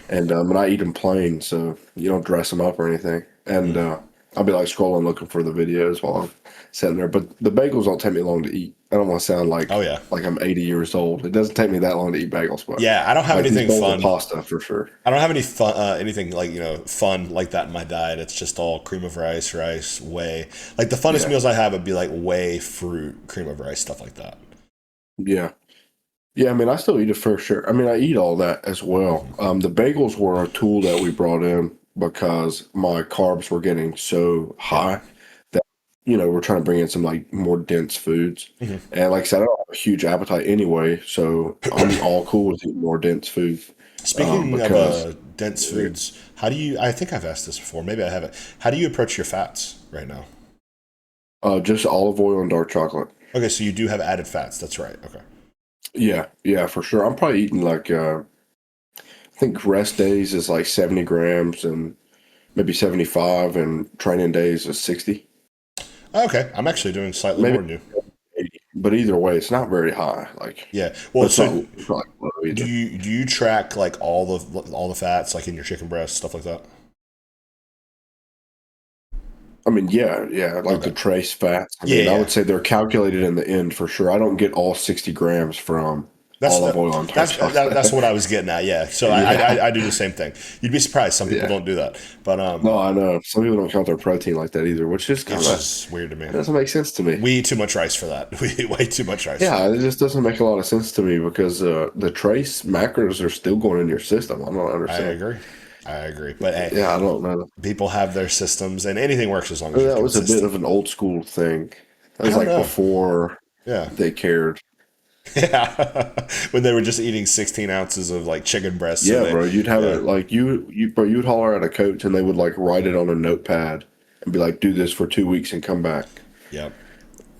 Speaker 2: and I eat them plain, so you don't dress them up or anything. And I'll be like scrolling looking for the videos while I'm sitting there. But the bagels don't take me long to eat. I don't want to sound
Speaker 1: Oh yeah.
Speaker 2: like I'm 80 years old. It doesn't take me that long to eat bagels, but
Speaker 1: Yeah, I don't have
Speaker 2: like these
Speaker 1: anything
Speaker 2: bowls of
Speaker 1: fun.
Speaker 2: pasta for sure.
Speaker 1: I don't have any fun, anything like fun like that in my diet. It's just all cream of rice, whey. Like the funnest
Speaker 2: Yeah,
Speaker 1: meals I have would be like whey, fruit, cream of rice, stuff like that.
Speaker 2: yeah. Yeah, I mean, I still eat it for sure. I mean, I eat all that as well. The bagels were a tool that we brought in because my carbs were getting so
Speaker 1: Yeah.
Speaker 2: high that, we're trying to bring in some like more dense foods.
Speaker 1: hmm
Speaker 2: And like I said, I don't have a huge appetite anyway, so I'm all cool with eating more dense food
Speaker 1: Speaking of
Speaker 2: because
Speaker 1: dense foods, how do you? I think I've asked this before. Maybe I haven't. How do you approach your fats right now?
Speaker 2: just olive oil and dark chocolate.
Speaker 1: Okay, so you do have added fats. That's right. Okay.
Speaker 2: Yeah, yeah, for sure. I'm probably eating like, I think rest days is like 70 grams and maybe 75, and training days is 60.
Speaker 1: Okay, I'm actually doing slightly
Speaker 2: Maybe
Speaker 1: more than you.
Speaker 2: 80. But either way, it's not very high. Like,
Speaker 1: Yeah.
Speaker 2: but
Speaker 1: Well, so
Speaker 2: it's not like low
Speaker 1: do
Speaker 2: either.
Speaker 1: you track like all the fats like in your chicken breast stuff like that?
Speaker 2: I mean, yeah, yeah, like the
Speaker 1: Okay.
Speaker 2: trace fats. I
Speaker 1: Yeah,
Speaker 2: mean, I
Speaker 1: yeah.
Speaker 2: would say they're calculated in the end for sure. I don't get all 60 grams from
Speaker 1: That's
Speaker 2: olive oil and dark
Speaker 1: that's
Speaker 2: chocolate.
Speaker 1: what I was getting at. Yeah. So
Speaker 2: Yeah,
Speaker 1: I do the same thing. You'd be surprised. Some people
Speaker 2: yeah.
Speaker 1: don't do that, but
Speaker 2: No, I know. Some people don't count their protein like that either, which is kind
Speaker 1: it's
Speaker 2: of,
Speaker 1: just weird to me.
Speaker 2: it doesn't make sense to me.
Speaker 1: We eat too much rice for that. We eat way too much rice.
Speaker 2: Yeah, it just doesn't make a lot of sense to me because the trace macros are still going in your system. I don't
Speaker 1: I
Speaker 2: understand.
Speaker 1: agree. I agree. But hey,
Speaker 2: Yeah, I don't know.
Speaker 1: people have their systems, and anything works as long as you're
Speaker 2: That was a bit
Speaker 1: consistent.
Speaker 2: of an old school thing. That
Speaker 1: I
Speaker 2: was
Speaker 1: don't
Speaker 2: like
Speaker 1: know.
Speaker 2: before
Speaker 1: Yeah.
Speaker 2: they cared.
Speaker 1: Yeah. When they were just eating 16 ounces of like chicken breast, so
Speaker 2: Yeah,
Speaker 1: they,
Speaker 2: bro, you'd have
Speaker 1: yeah,
Speaker 2: it like bro, you'd holler at a coach and they would like write it on a notepad and be like, do this for 2 weeks and come back.
Speaker 1: yep,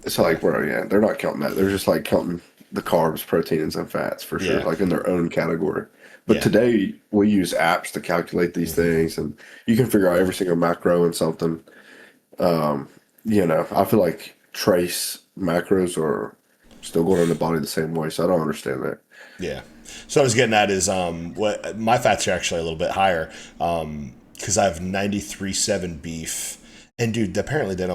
Speaker 2: It's
Speaker 1: yeah,
Speaker 2: like, bro, yeah, they're not counting that. They're just like counting the carbs, proteins, and fats for sure,
Speaker 1: yeah,
Speaker 2: like in their own category. But
Speaker 1: yeah.
Speaker 2: today we use apps to calculate these
Speaker 1: hmm
Speaker 2: things and you can figure out every single macro in something. Um, I feel like trace macros are still going in the body the same way, so I don't understand that.
Speaker 1: Yeah. So what I was getting at is what my fats are actually a little bit higher because I have 93.7 beef. And dude, apparently
Speaker 2: Yeah,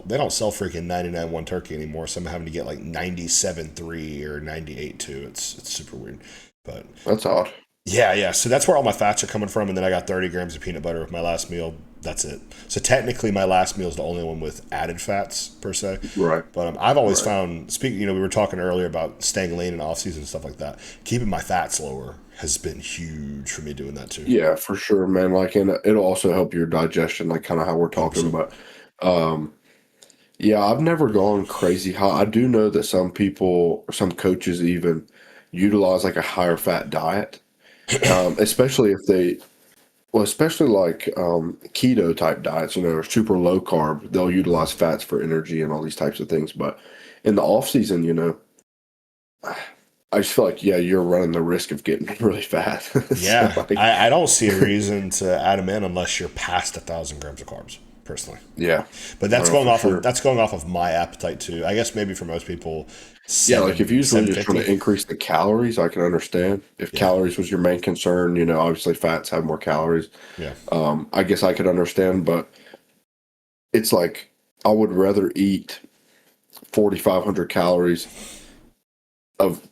Speaker 1: they don't sell freaking 99.1 turkey anymore. So I'm having to get like 97.3 or 98.2. It's super weird. But
Speaker 2: that's odd.
Speaker 1: yeah, yeah. So that's where all my fats are coming from, and then I got 30 grams of peanut butter with my last meal. That's it. So technically, my last meal is the only one with added fats per se.
Speaker 2: Right,
Speaker 1: But I've always
Speaker 2: right.
Speaker 1: found, speaking, we were talking earlier about staying lean in off season and stuff like that. Keeping my fats lower has been huge for me doing that too.
Speaker 2: Yeah, for sure, man. Like, and it'll also help your digestion, like kind of how we're talking.
Speaker 1: 100%.
Speaker 2: But yeah, I've never gone crazy high. I do know that some people, or some coaches even utilize like a higher fat diet, especially if they, well, especially like keto type diets, or super low carb. They'll utilize fats for energy and all these types of things. But in the off season, I just feel like, yeah, you're running the risk of getting really fat. So
Speaker 1: Yeah,
Speaker 2: like,
Speaker 1: I don't see a reason to add them in unless you're past 1,000 grams of carbs, personally.
Speaker 2: yeah,
Speaker 1: But
Speaker 2: no, for sure.
Speaker 1: that's going off of my appetite too. I guess maybe for most people,
Speaker 2: Yeah, like if you're really
Speaker 1: seven
Speaker 2: just trying
Speaker 1: fifty.
Speaker 2: to increase the calories, I can understand. If
Speaker 1: Yeah,
Speaker 2: calories was your main concern, obviously fats have more calories.
Speaker 1: yeah,
Speaker 2: I guess I could understand, but it's like I would rather eat 4,500 calories of,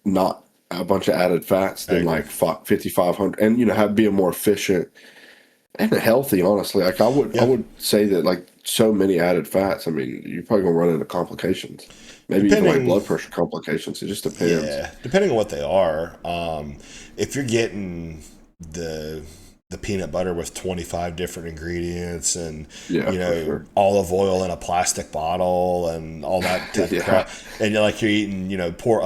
Speaker 2: not a bunch of added fats
Speaker 1: I
Speaker 2: than
Speaker 1: agree.
Speaker 2: like 5,500 and, have be a more efficient and healthy, honestly. Like I
Speaker 1: Yeah,
Speaker 2: would say that like so many added fats, I mean, you're probably gonna run into complications. Maybe even like
Speaker 1: depending.
Speaker 2: blood pressure complications. It just depends.
Speaker 1: Yeah, depending on what they are. If you're getting the the peanut butter with 25 different ingredients and
Speaker 2: Yeah, for sure.
Speaker 1: olive oil in a plastic bottle and all that type of
Speaker 2: Yeah.
Speaker 1: crap, and you're eating poor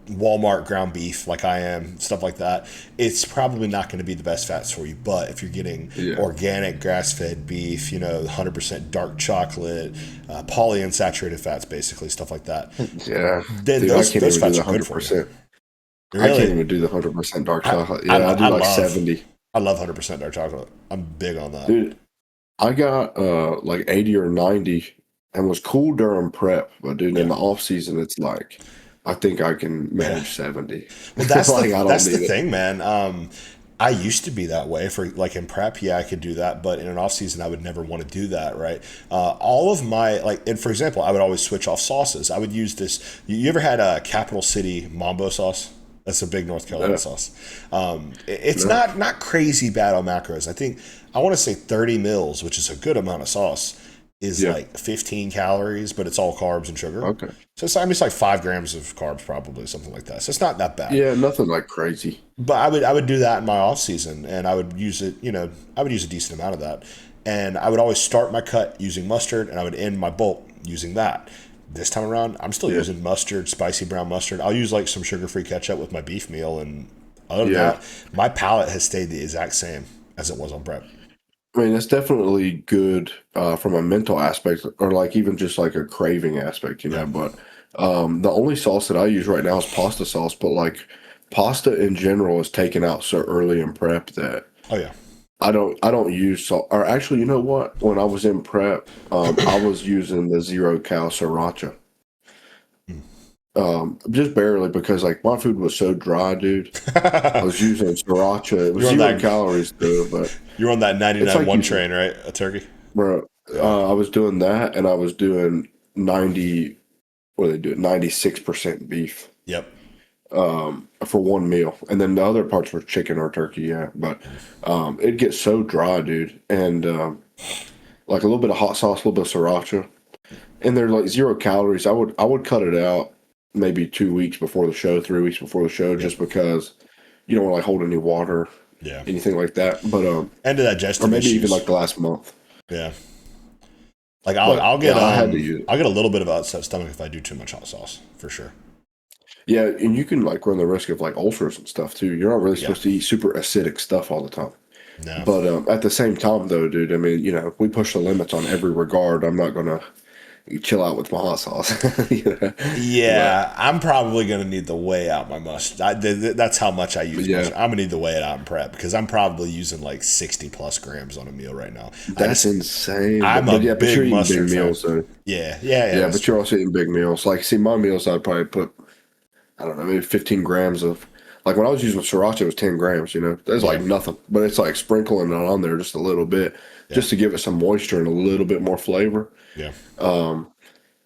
Speaker 1: Walmart ground beef like I am, stuff like that, it's probably not going to be the best fats for you. But if you're getting
Speaker 2: Yeah.
Speaker 1: organic grass-fed beef, 100% dark chocolate, polyunsaturated fats, basically stuff like that,
Speaker 2: Yeah.
Speaker 1: then
Speaker 2: Dude, I can't
Speaker 1: those
Speaker 2: even do
Speaker 1: fats
Speaker 2: the
Speaker 1: are good
Speaker 2: hundred
Speaker 1: for you.
Speaker 2: percent. I can't
Speaker 1: Really,
Speaker 2: even do the 100% dark
Speaker 1: I
Speaker 2: chocolate.
Speaker 1: I,
Speaker 2: Yeah, I do
Speaker 1: I
Speaker 2: like
Speaker 1: love
Speaker 2: 70.
Speaker 1: I love 100% dark chocolate. I'm big on that.
Speaker 2: Dude, I got like 80 or 90 and was cool during prep, but dude, in
Speaker 1: Yeah,
Speaker 2: the off season, it's like I think I can
Speaker 1: Yeah.
Speaker 2: manage 70.
Speaker 1: Well, that's
Speaker 2: Like I don't
Speaker 1: that's the
Speaker 2: need it.
Speaker 1: thing, man. I used to be that way for like in prep. Yeah, I could do that, but in an off season, I would never want to do that. Right. All of my like, and for example, I would always switch off sauces. I would use this. You ever had a Capital City Mambo sauce? That's a big North Carolina
Speaker 2: No,
Speaker 1: sauce. It's
Speaker 2: no.
Speaker 1: not crazy bad on macros. I think I want to say 30 mils, which is a good amount of sauce, is
Speaker 2: Yeah.
Speaker 1: like 15 calories, but it's all carbs and sugar.
Speaker 2: Okay.
Speaker 1: So it's, I mean, it's like 5 grams of carbs, probably something like that. So it's not that bad.
Speaker 2: Yeah, nothing like crazy.
Speaker 1: But I would do that in my off season, and I would use it. I would use a decent amount of that, and I would always start my cut using mustard, and I would end my bulk using that. This time around, I'm still
Speaker 2: Yeah.
Speaker 1: using mustard, spicy brown mustard. I'll use like some sugar-free ketchup with my beef meal, and other than
Speaker 2: Yeah.
Speaker 1: that, my palate has stayed the exact same as it was on prep.
Speaker 2: I mean, it's definitely good from a mental aspect or like even just like a craving aspect, you
Speaker 1: Yeah.
Speaker 2: know. But the only sauce that I use right now is pasta sauce, but like pasta in general is taken out so early in prep that
Speaker 1: Oh yeah.
Speaker 2: I don't use salt. Or actually, you know what? When I was in prep, I was using the zero cal sriracha. Just barely because like my food was so dry, dude. I was using sriracha. It was
Speaker 1: you're on
Speaker 2: zero
Speaker 1: that.
Speaker 2: calories though, but
Speaker 1: You're on that
Speaker 2: it's
Speaker 1: 99
Speaker 2: like
Speaker 1: one
Speaker 2: you,
Speaker 1: train, right? A turkey.
Speaker 2: bro.
Speaker 1: Yeah.
Speaker 2: I was doing that, and I was doing 90. What do they do? 96% beef
Speaker 1: Yep.
Speaker 2: for one meal, and then the other parts were chicken or turkey. Yeah, but it gets so dry, dude, and like a little bit of hot sauce, a little bit of sriracha, and they're like zero calories. I would cut it out maybe 2 weeks before the show, 3 weeks before the show,
Speaker 1: Yep.
Speaker 2: just because you don't want to like hold any water,
Speaker 1: Yeah.
Speaker 2: anything like that. But
Speaker 1: And the
Speaker 2: or
Speaker 1: digestive
Speaker 2: maybe even
Speaker 1: issues.
Speaker 2: like the last month.
Speaker 1: Yeah. Like I'll
Speaker 2: But
Speaker 1: I'll
Speaker 2: yeah,
Speaker 1: get
Speaker 2: I had to use it.
Speaker 1: I'll get a little bit of upset stomach if I do too much hot sauce for sure.
Speaker 2: Yeah, and you can like run the risk of like ulcers and stuff too. You're not really
Speaker 1: Yeah.
Speaker 2: supposed to eat super acidic stuff all the time.
Speaker 1: No.
Speaker 2: But at the same time, though, dude, I mean, we push the limits on every regard. I'm not gonna chill out with my hot sauce, you know. But
Speaker 1: Yeah, I'm probably gonna need to weigh out my mustard. That's how much I use
Speaker 2: yeah,
Speaker 1: mustard. I'm gonna need to weigh it out in prep because I'm probably using like 60 plus grams on a meal right now.
Speaker 2: that's insane.
Speaker 1: I'm
Speaker 2: But
Speaker 1: a
Speaker 2: yeah, but you're
Speaker 1: big
Speaker 2: eating big
Speaker 1: mustard fan.
Speaker 2: meals, though.
Speaker 1: Yeah, yeah, yeah.
Speaker 2: Yeah,
Speaker 1: That's
Speaker 2: but you're
Speaker 1: true.
Speaker 2: also eating big meals. Like, see, my meals, I'd probably put, I don't know, maybe 15 grams of. Like when I was using sriracha, it was 10 grams. That's like
Speaker 1: Yeah,
Speaker 2: nothing, but it's like sprinkling it on there just a little bit,
Speaker 1: yeah,
Speaker 2: just to give it some moisture and a little bit more flavor.
Speaker 1: yeah,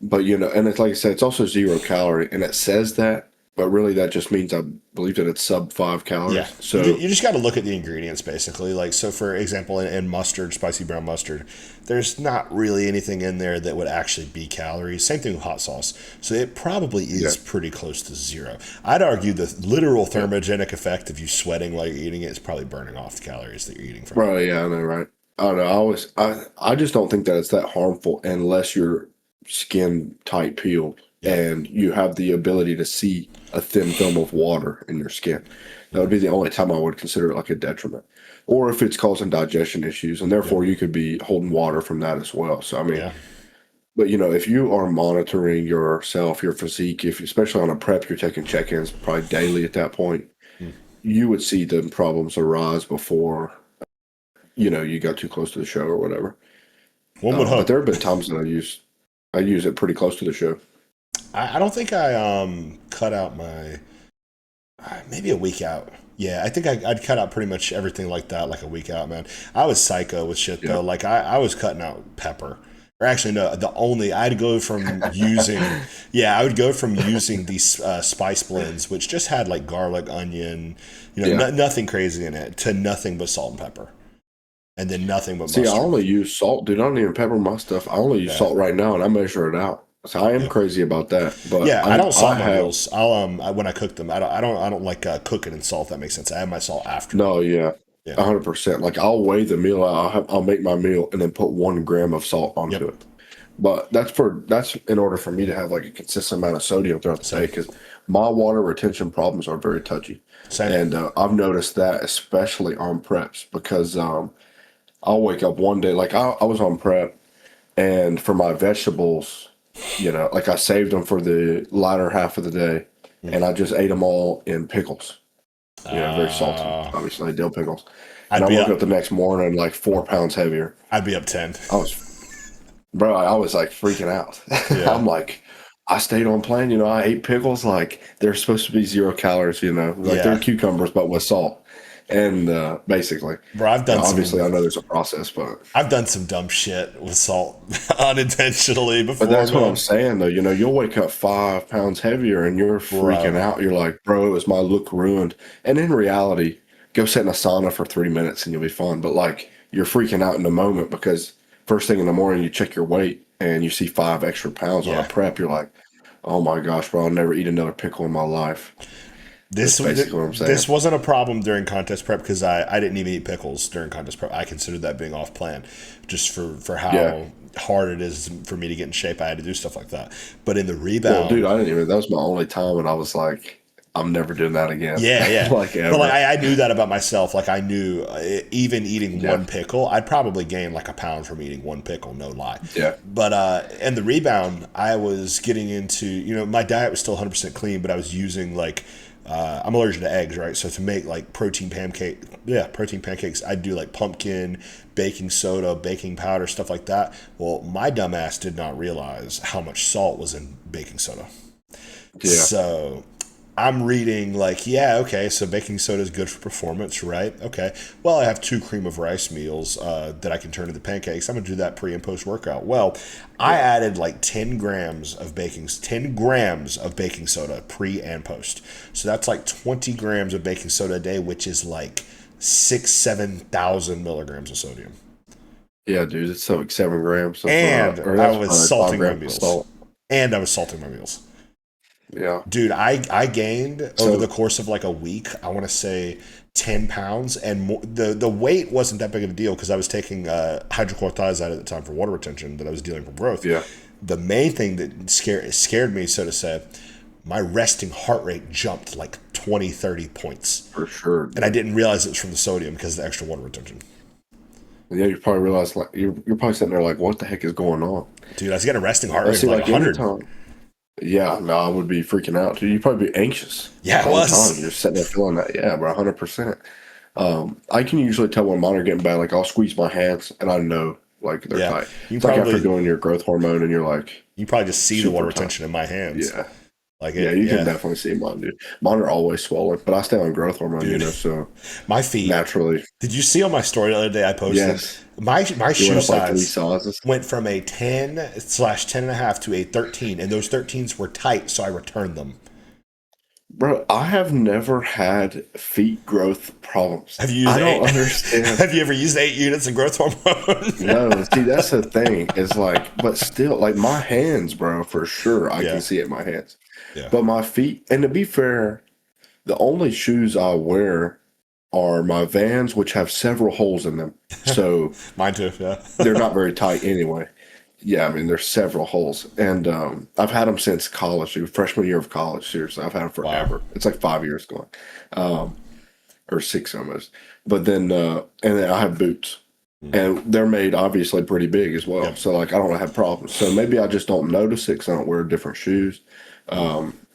Speaker 2: But and it's like I said, it's also zero calorie, and it says that, but really that just means I believe that it's sub 5 calories.
Speaker 1: yeah.
Speaker 2: So
Speaker 1: You just got to look at the ingredients basically. Like so, for example, in mustard, spicy brown mustard, there's not really anything in there that would actually be calories. Same thing with hot sauce. So it probably
Speaker 2: yeah,
Speaker 1: is pretty close to zero. I'd argue the literal
Speaker 2: yeah,
Speaker 1: thermogenic effect of you sweating while you're eating it is probably burning off the calories that you're eating from it.
Speaker 2: right, yeah, I know, right. I don't know. I just don't think that it's that harmful unless your skin tight peeled
Speaker 1: Yep.
Speaker 2: and you have the ability to see a thin film of water in your skin. That would be the only time I would consider it like a detriment. Or if it's causing digestion issues, and
Speaker 1: Yep.
Speaker 2: therefore you could be holding water from that as well. So I mean,
Speaker 1: Yeah.
Speaker 2: but if you are monitoring yourself, your physique, if especially on a prep, you're taking check-ins probably daily at that point,
Speaker 1: Hmm.
Speaker 2: you would see the problems arise before you got too close to the show or whatever.
Speaker 1: One would
Speaker 2: But
Speaker 1: hope.
Speaker 2: there have been times that I use it pretty close to the show.
Speaker 1: I don't think I cut out my maybe a week out. Yeah, I think I'd cut out pretty much everything like that, like a week out, man. I was psycho with shit
Speaker 2: Yeah.
Speaker 1: though. Like I was cutting out pepper. Or actually, no. I'd go from using, yeah, I would go from using these spice blends, which just had like garlic, onion,
Speaker 2: Yeah.
Speaker 1: nothing crazy in it, to nothing but salt and pepper, and then nothing but
Speaker 2: See, I
Speaker 1: mustard.
Speaker 2: only use salt, dude. I don't even pepper my stuff. I only use
Speaker 1: Yeah,
Speaker 2: salt right now, and I measure it out. So I am
Speaker 1: yeah.
Speaker 2: crazy about that. But
Speaker 1: Yeah, I
Speaker 2: I
Speaker 1: don't
Speaker 2: I
Speaker 1: salt my
Speaker 2: have
Speaker 1: meals. When I cook them, I don't like cooking in salt. If that makes sense. I have my salt after.
Speaker 2: no, yeah,
Speaker 1: Yeah.
Speaker 2: 100%. Like I'll weigh the meal out. I'll make my meal and then put 1 gram of salt onto
Speaker 1: Yep.
Speaker 2: it. But that's in order for me to have like a consistent amount of sodium throughout the day
Speaker 1: Same.
Speaker 2: because my water retention problems are very touchy,
Speaker 1: Same.
Speaker 2: and I've noticed that especially on preps because I'll wake up one day like I was on prep and for my vegetables, like I saved them for the latter half of the day, and I just ate them all in pickles. Very salty,
Speaker 1: Uh,
Speaker 2: obviously dill pickles. And
Speaker 1: I'd
Speaker 2: I
Speaker 1: be
Speaker 2: woke
Speaker 1: up.
Speaker 2: up the next morning like 4 pounds heavier.
Speaker 1: I'd be up 10.
Speaker 2: I was, bro, I was like freaking out.
Speaker 1: Yeah.
Speaker 2: I'm like, I stayed on plan. I ate pickles like they're supposed to be 0 calories. Like they're
Speaker 1: Yeah,
Speaker 2: cucumbers but with salt, and basically,
Speaker 1: bro.
Speaker 2: obviously I know there's a process, but
Speaker 1: I've done some dumb shit with salt unintentionally before,
Speaker 2: that's what I'm
Speaker 1: man.
Speaker 2: saying though. You'll wake up 5 pounds heavier and you're freaking
Speaker 1: Bro,
Speaker 2: out. You're like, bro, is my look ruined? And in reality, go sit in a sauna for 3 minutes and you'll be fine. But like you're freaking out in the moment because first thing in the morning you check your weight and you see 5 extra pounds on a
Speaker 1: yeah.
Speaker 2: prep. You're like, oh my gosh, bro, I'll never eat another pickle in my life. That's basically what I'm saying.
Speaker 1: This wasn't a problem during contest prep because I didn't even eat pickles during contest prep. I considered that being off plan, just for
Speaker 2: Yeah.
Speaker 1: how hard it is for me to get in shape. I had to do stuff like that. But in the
Speaker 2: Well, dude,
Speaker 1: rebound,
Speaker 2: I didn't even, that was my only time and I was like, I'm never doing that again.
Speaker 1: yeah, yeah.
Speaker 2: Like
Speaker 1: But like
Speaker 2: ever.
Speaker 1: I knew that about myself. Like I knew even eating
Speaker 2: Yeah.
Speaker 1: one pickle, I'd probably gain like a pound from eating one pickle, no lie.
Speaker 2: Yeah.
Speaker 1: But in the rebound, I was getting into my diet was still 100% clean, but I was using like I'm allergic to eggs, right? So to make like protein pancakes, I'd do like pumpkin, baking soda, baking powder, stuff like that. Well, my dumbass did not realize how much salt was in baking soda.
Speaker 2: Yeah.
Speaker 1: So I'm reading like, yeah, okay, so baking soda is good for performance, right? Okay. Well, I have 2 cream of rice meals that I can turn into pancakes. I'm gonna do that pre and post workout. Well, I
Speaker 2: Yeah.
Speaker 1: added like 10 grams of baking soda pre and post. So that's like 20 grams of baking soda a day, which is like 7,000 milligrams of sodium.
Speaker 2: Yeah, dude, it's so like 7 grams of,
Speaker 1: And
Speaker 2: or
Speaker 1: I
Speaker 2: that's
Speaker 1: was
Speaker 2: probably five
Speaker 1: salting my
Speaker 2: grams of
Speaker 1: meals.
Speaker 2: salt.
Speaker 1: And I was salting my meals.
Speaker 2: Yeah.
Speaker 1: Dude, I gained over the
Speaker 2: So,
Speaker 1: course of like a week, I want to say 10 pounds. And the weight wasn't that big of a deal because I was taking hydrochlorothiazide at the time for water retention that I was dealing from growth.
Speaker 2: yeah,
Speaker 1: The main thing that scared me, so to say, my resting heart rate jumped like 20, 30 points.
Speaker 2: for sure,
Speaker 1: And I
Speaker 2: dude.
Speaker 1: didn't realize it was from the sodium because of the extra water retention.
Speaker 2: Yeah, you probably realize like you're probably sitting there like, what the heck is going on?
Speaker 1: Dude, I was getting a resting heart
Speaker 2: I
Speaker 1: rate of
Speaker 2: see,
Speaker 1: like
Speaker 2: like
Speaker 1: 100.
Speaker 2: anytime. Yeah, no, I would be freaking out, dude. You'd probably be anxious the
Speaker 1: Yeah, it
Speaker 2: whole time.
Speaker 1: was.
Speaker 2: You're sitting there feeling that, yeah, bro, 100%. I can usually tell when mine are getting bad. Like I'll squeeze my hands, and I know like they're
Speaker 1: Yeah.
Speaker 2: tight.
Speaker 1: You
Speaker 2: It's like after
Speaker 1: probably
Speaker 2: doing your growth hormone, and you're like
Speaker 1: you probably just see the water
Speaker 2: super tight.
Speaker 1: retention in my hands.
Speaker 2: Yeah,
Speaker 1: Like
Speaker 2: yeah,
Speaker 1: it,
Speaker 2: you can
Speaker 1: yeah.
Speaker 2: definitely see mine, dude. Mine are always swollen, but I stay on growth hormone,
Speaker 1: Dude,
Speaker 2: so
Speaker 1: my feet.
Speaker 2: naturally,
Speaker 1: Did you see on my story the other day I posted?
Speaker 2: yes,
Speaker 1: My
Speaker 2: you went
Speaker 1: shoe
Speaker 2: up like three
Speaker 1: size
Speaker 2: sizes.
Speaker 1: went from a 10/10 and a half to a 13, and those 13s were tight, so I returned them.
Speaker 2: Bro, I have never had feet growth problems.
Speaker 1: Have you used
Speaker 2: I don't
Speaker 1: eight?
Speaker 2: understand.
Speaker 1: Have you ever used 8 units of growth hormone?
Speaker 2: No, see, that's the thing. Is like, but still, like my hands, bro, for sure, I can
Speaker 1: Yeah,
Speaker 2: see it in my hands.
Speaker 1: yeah,
Speaker 2: But my feet, and to be fair, the only shoes I wear are my Vans, which have several holes in them. So
Speaker 1: mine too. Yeah,
Speaker 2: they're not very tight anyway. Yeah, I mean, there's several holes. And I've had them since college, dude, freshman year of college. Seriously, I've had them
Speaker 1: wow.
Speaker 2: forever. It's like 5 years going, um, or six almost. But then, and then I have boots.
Speaker 1: Mm.
Speaker 2: And they're made obviously pretty big as well.
Speaker 1: Yep.
Speaker 2: So, like, I don't have problems. So maybe I just don't notice it because I don't wear different shoes.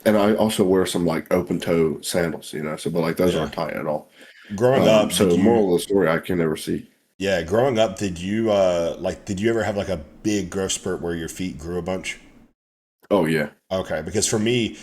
Speaker 2: And I also wear some like open toe sandals, So, but like those
Speaker 1: Yeah.
Speaker 2: aren't tight at all.
Speaker 1: Growing up, did
Speaker 2: So,
Speaker 1: you?
Speaker 2: moral of the story, I can never see.
Speaker 1: Yeah, growing up, did you did you ever have like a big growth spurt where your feet grew a bunch?
Speaker 2: Oh, yeah.
Speaker 1: Okay, because for me,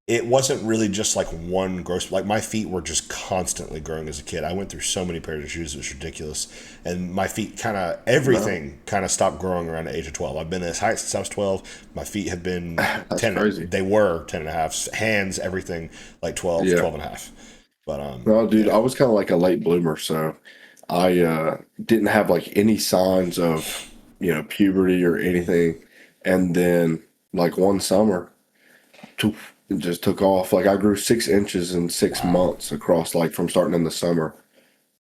Speaker 1: it wasn't really just like one growth. Like my feet were just constantly growing as a kid. I went through so many pairs of shoes; it was ridiculous. And my feet kind of
Speaker 2: No,
Speaker 1: everything kind of stopped growing around the age of 12. I've been this height since I was 12. My feet have been
Speaker 2: that's
Speaker 1: 10.
Speaker 2: crazy.
Speaker 1: They were 10 and a half. Hands, everything like 12,
Speaker 2: Yeah.
Speaker 1: 12 and a half. But
Speaker 2: No, dude,
Speaker 1: yeah,
Speaker 2: I was kind of like a late bloomer. So I didn't have like any signs of, puberty or anything. And then, like one summer, it just took off. Like I grew 6 inches in six
Speaker 1: wow,
Speaker 2: months across, like from starting in the summer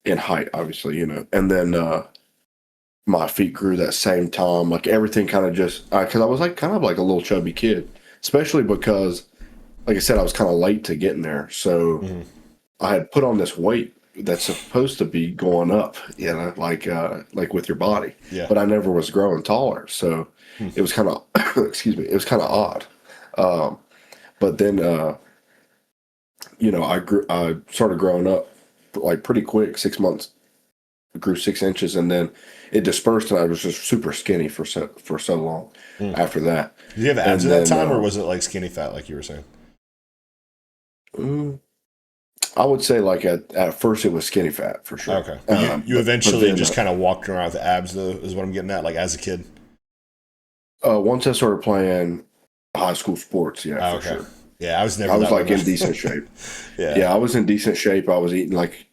Speaker 2: in height, obviously, And then my feet grew that same time. Like everything kind of just, because I was like kind of like a little chubby kid, especially because, like I said, I was kind of late to getting there. So
Speaker 1: hmm,
Speaker 2: I had put on this weight that's supposed to be going up, like with your body,
Speaker 1: yeah,
Speaker 2: but I never was growing taller. So
Speaker 1: hmm,
Speaker 2: it was kind of, excuse me, it was kind of odd. Um, but then, I started growing up like pretty quick, 6 months grew 6 inches, and then it dispersed, and I was just super skinny for so long
Speaker 1: Mm.
Speaker 2: after that.
Speaker 1: Did you have abs
Speaker 2: And
Speaker 1: at that
Speaker 2: then
Speaker 1: time, or was it like skinny fat, like you were saying?
Speaker 2: mm, I would say like at first it was skinny fat for sure.
Speaker 1: Okay, but you
Speaker 2: But
Speaker 1: eventually
Speaker 2: then
Speaker 1: just kind of walked around with abs, though, is what I'm getting at. Like as a kid.
Speaker 2: once I started playing high school sports, yeah,
Speaker 1: Oh,
Speaker 2: for
Speaker 1: okay.
Speaker 2: sure.
Speaker 1: Yeah, I was
Speaker 2: I
Speaker 1: never
Speaker 2: was
Speaker 1: that way,
Speaker 2: like
Speaker 1: though.
Speaker 2: in decent shape.
Speaker 1: Yeah.
Speaker 2: Yeah, I was in decent shape. I was eating like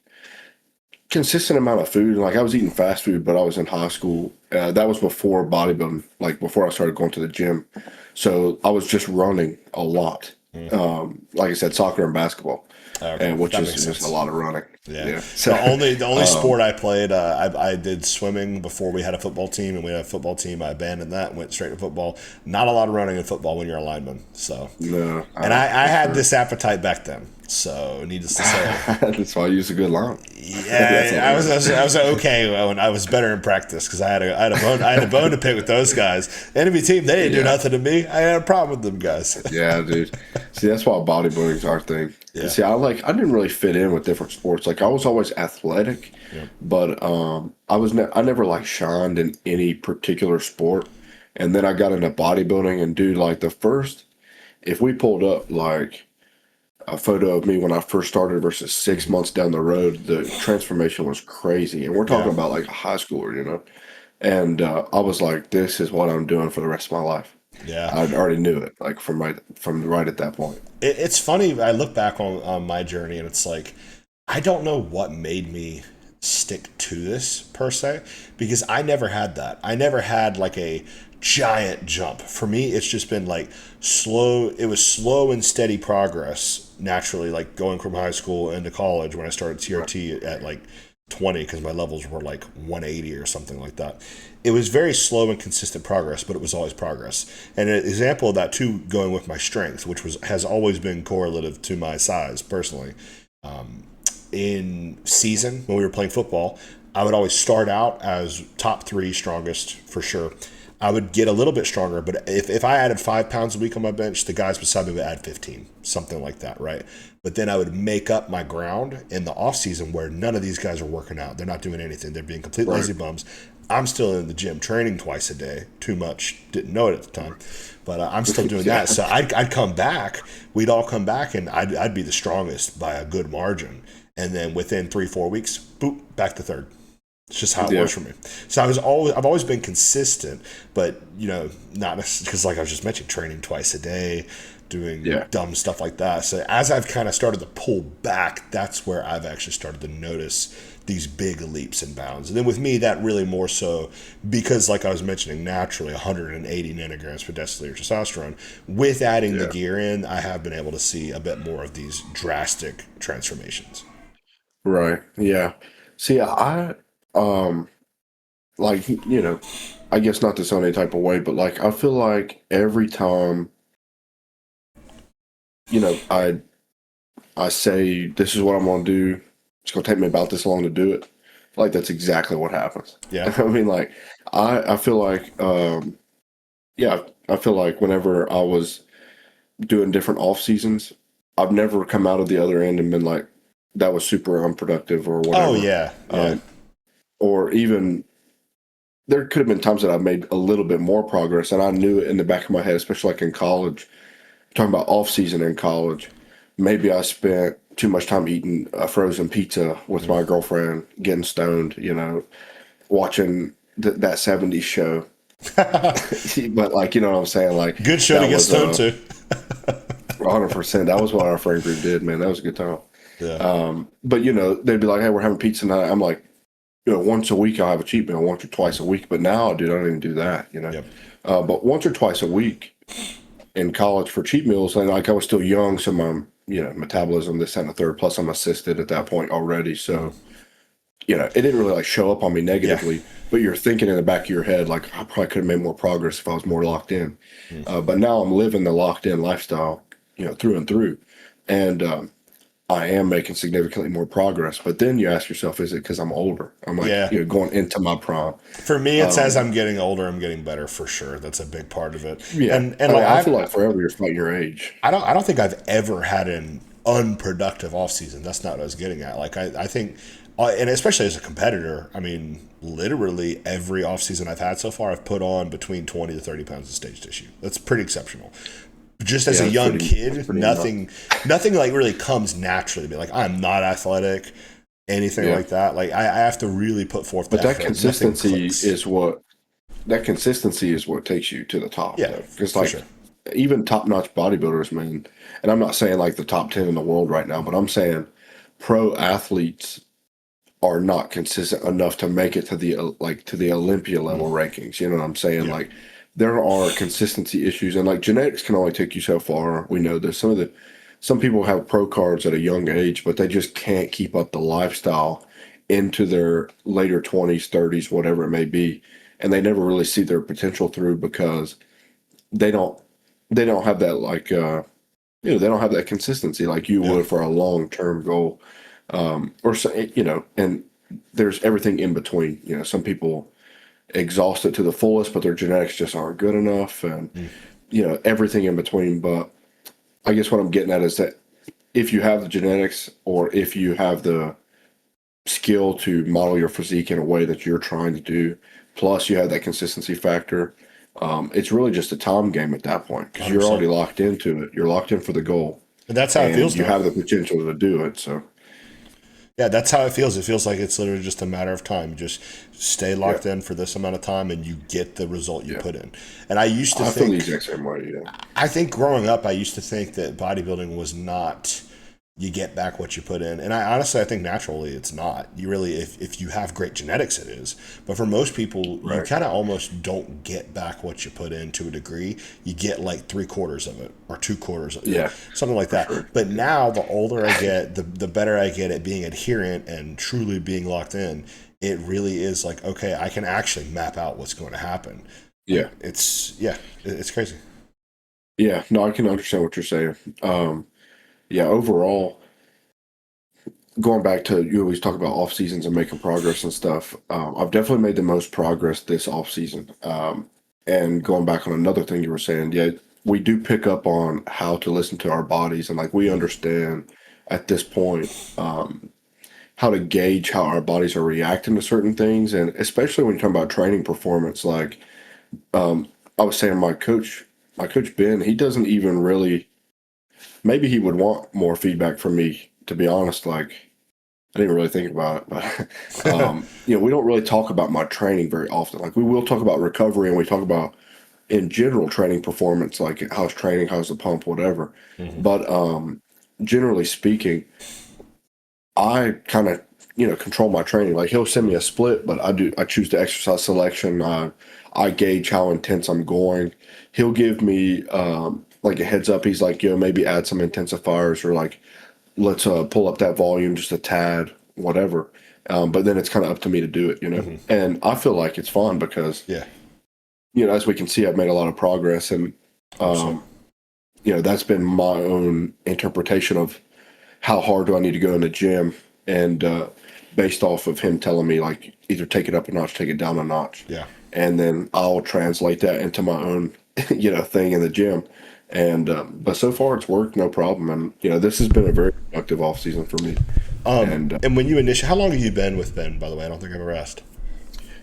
Speaker 2: consistent amount of food. Like I was eating fast food, but I was in high school. That was before bodybuilding, like before I started going to the gym. So I was just running a lot.
Speaker 1: Mm.
Speaker 2: Like I said, soccer and basketball,
Speaker 1: Okay,
Speaker 2: and which
Speaker 1: that
Speaker 2: is
Speaker 1: makes
Speaker 2: just a
Speaker 1: sense.
Speaker 2: lot of running.
Speaker 1: Yeah.
Speaker 2: Yeah. So
Speaker 1: The only
Speaker 2: um,
Speaker 1: sport I played, I did swimming before we had a football team, and we had a football team. I abandoned that and went straight to football. Not a lot of running in football when you're a lineman. So,
Speaker 2: no,
Speaker 1: and I
Speaker 2: for
Speaker 1: had
Speaker 2: sure.
Speaker 1: this appetite back then. So, needless to say,
Speaker 2: That's why I use a good line. That's
Speaker 1: yeah,
Speaker 2: all
Speaker 1: I
Speaker 2: that
Speaker 1: was, I was
Speaker 2: matters.
Speaker 1: I was okay when I was better in practice because I had a bone to pick with those guys. Enemy team, they didn't do
Speaker 2: Yeah.
Speaker 1: nothing to me. I had a problem with them guys.
Speaker 2: Yeah, dude. See, that's why bodybuilding's our thing.
Speaker 1: Yeah.
Speaker 2: See, I didn't really fit in with different sports. Like I was always athletic,
Speaker 1: Yeah.
Speaker 2: but I never like shined in any particular sport. And then I got into bodybuilding, and dude, like the first, if we pulled up like a photo of me when I first started versus 6 months down the road, the transformation was crazy. And we're
Speaker 1: Yeah.
Speaker 2: talking about like a high schooler, you know. And I was like, this is what I'm doing for the rest of my life.
Speaker 1: Yeah.
Speaker 2: I already knew it, like from right at that point.
Speaker 1: It's funny. I look back on my journey, and it's like I don't know what made me stick to this per se, because I never had that. I never had like a giant jump. For me, it's just been like slow. It was slow and steady progress naturally, like going from high school into college when I started
Speaker 2: Right.
Speaker 1: TRT at like 20 because my levels were like 180 or something like that. It was very slow and consistent progress, but it was always progress. And an example of that too, going with my strength, which was has always been correlative to my size personally. In season when we were playing football, I would always start out as top three strongest for sure. I would get a little bit stronger, but if I added 5 pounds a week on my bench, the guys beside me would add 15, something like that, right? But then I would make up my ground in the off season where none of these guys are working out. They're not doing anything. They're being complete
Speaker 2: Right.
Speaker 1: lazy bums. I'm still in the gym training twice a day. Too much. Didn't know it at the time, but I'm still doing
Speaker 2: Yeah.
Speaker 1: that. So I'd come back. We'd all come back, and I'd be the strongest by a good margin. And then within 3 4 weeks, boop, back to third. It's just how it
Speaker 2: Yeah.
Speaker 1: works for me. So I've always been consistent, but not because like I was just mentioning, training twice a day, doing
Speaker 2: Yeah.
Speaker 1: dumb stuff like that. So as I've kind of started to pull back, that's where I've actually started to notice these big leaps and bounds. And then with me, that really more so because, like I was mentioning, naturally 180 nanograms per deciliter testosterone. With adding the
Speaker 2: Yeah.
Speaker 1: gear in, I have been able to see a bit more of these drastic transformations.
Speaker 2: Right. Yeah. See, um like I guess not to sound any type of way, but like I feel like every time I say this is what I'm gonna do, it's gonna take me about this long to do it. Like that's exactly what happens.
Speaker 1: Yeah.
Speaker 2: I mean, like I feel like yeah, I feel like whenever I was doing different off seasons, I've never come out of the other end and been like that was super unproductive or
Speaker 1: Oh
Speaker 2: whatever.
Speaker 1: yeah, yeah.
Speaker 2: Um, or even there could have been times that I made a little bit more progress, and I knew it in the back of my head, especially like in college. Talking about off season in college, maybe I spent too much time eating a frozen pizza with my girlfriend, getting stoned, watching that '70s show. But like, you know what I'm saying? Like
Speaker 1: Good show to
Speaker 2: that
Speaker 1: get
Speaker 2: was
Speaker 1: stoned to.
Speaker 2: 100%. That was what our friend group did, man. That was a good time.
Speaker 1: Yeah.
Speaker 2: But they'd be like, "Hey, we're having pizza night." I'm like, once a week I'll have a cheat meal, once or twice a week. But now, dude, I don't even do that.
Speaker 1: Yep.
Speaker 2: But once or twice a week in college for cheat meals, and like I was still young, so my metabolism, this that, and the third. Plus, I'm assisted at that point already, so it didn't really like show up on me
Speaker 1: Yeah.
Speaker 2: negatively. But you're thinking in the back of your head, like I probably could have made more progress if I was more locked in. But now I'm living the locked in lifestyle, through and through, and I am making significantly more progress. But then you ask yourself, is it because I'm older? I'm like,
Speaker 1: Yeah.
Speaker 2: going into my prime.
Speaker 1: For me, it's as I'm getting older, I'm getting better for sure. That's a big part of it.
Speaker 2: Yeah,
Speaker 1: And like
Speaker 2: I feel like forever you're fighting your age.
Speaker 1: I don't think I've ever had an unproductive off season. That's not what I was getting at. Like I think and especially as a competitor, I mean, literally every offseason I've had so far, I've put on between 20 to 30 pounds of stage tissue. That's pretty exceptional. Just as
Speaker 2: Yeah,
Speaker 1: a
Speaker 2: that's
Speaker 1: young
Speaker 2: that's
Speaker 1: kid,
Speaker 2: pretty nuts.
Speaker 1: nothing like really comes naturally to me. Like I'm not athletic, anything
Speaker 2: Yeah.
Speaker 1: like that. Like I have to really put forth
Speaker 2: But
Speaker 1: the effort. Like nothing clicks.
Speaker 2: that consistency is what takes you to the top,
Speaker 1: Yeah,
Speaker 2: though. Because
Speaker 1: for
Speaker 2: like
Speaker 1: sure.
Speaker 2: even top notch bodybuilders, man, and I'm not saying like the top 10 in the world right now, but I'm saying pro athletes are not consistent enough to make it to the like to the Olympia level rankings. You know what I'm saying?
Speaker 1: Yeah,
Speaker 2: Like there are consistency issues, and like genetics can only take you so far. We know this. Some people have pro cards at a young age, but they just can't keep up the lifestyle into their later 20s, 30s, whatever it may be, and they never really see their potential through because they don't they don't have that like they don't have that consistency like you
Speaker 1: yeah,
Speaker 2: would for a long term goal, or so, and there's everything in between. Some people exhaust it to the fullest, but their genetics just aren't good enough, and
Speaker 1: mm,
Speaker 2: everything in between. But I guess what I'm getting at is that if you have the genetics or if you have the skill to model your physique in a way that you're trying to do, plus you have that consistency factor, it's really just a time game at that point because you're
Speaker 1: 100%.
Speaker 2: already locked into it. You're locked in for the goal,
Speaker 1: And that's how it
Speaker 2: and
Speaker 1: feels
Speaker 2: you
Speaker 1: now.
Speaker 2: have the potential to do it. So,
Speaker 1: Yeah, that's how it feels. It feels like it's literally just a matter of time. You just stay
Speaker 2: yeah,
Speaker 1: locked in for this amount of time, and you get the result you
Speaker 2: yeah,
Speaker 1: put in. And I used to
Speaker 2: I feel the
Speaker 1: think
Speaker 2: exact same way. Yeah,
Speaker 1: I think growing up, I used to think that bodybuilding was not you get back what you put in. And I think naturally it's not. You really, if you have great genetics, it is. But for most people, you
Speaker 2: right.
Speaker 1: kind of almost don't get back what you put in to a degree. You get like three quarters of it or two quarters,
Speaker 2: Yeah,
Speaker 1: something like
Speaker 2: for
Speaker 1: that.
Speaker 2: sure.
Speaker 1: But now, the older I get, the better I get at being adherent and truly being locked in. It really is like, okay, I can actually map out what's going to happen. Like
Speaker 2: Yeah,
Speaker 1: it's crazy.
Speaker 2: yeah. No, I can understand what you're saying. Yeah, overall, going back to you always talk about off seasons and making progress and stuff. I've definitely made the most progress this off season. And going back on another thing you were saying, yeah, we do pick up on how to listen to our bodies, and like we understand at this point how to gauge how our bodies are reacting to certain things, and especially when you talk about training performance. Like I was saying, my coach Ben, he doesn't even really. Maybe he would want more feedback from me, to be honest. Like I didn't really think about it, but we don't really talk about my training very often. Like we will talk about recovery and we talk about in general training performance, like how's training, how's the pump, whatever.
Speaker 1: Hmm.
Speaker 2: But generally speaking, I kind of control my training. Like he'll send me a split, but I choose the exercise selection. I gauge how intense I'm going. He'll give me like a heads up. He's like, maybe add some intensifiers or like let's pull up that volume just a tad, whatever. But then it's kind of up to me to do it.
Speaker 1: Hmm.
Speaker 2: And I feel like it's fun because,
Speaker 1: Yeah,
Speaker 2: as we can see, I've made a lot of progress. And,
Speaker 1: 100%.
Speaker 2: that's been my own interpretation of how hard do I need to go in the gym. And based off of him telling me, like, either take it up a notch, take it down a notch.
Speaker 1: Yeah.
Speaker 2: And then I'll translate that into my own, thing in the gym. And, but so far it's worked no problem. And, this has been a very productive off season for me. And
Speaker 1: And when you initially, how long have you been with Ben, by the way? I don't think I've ever asked.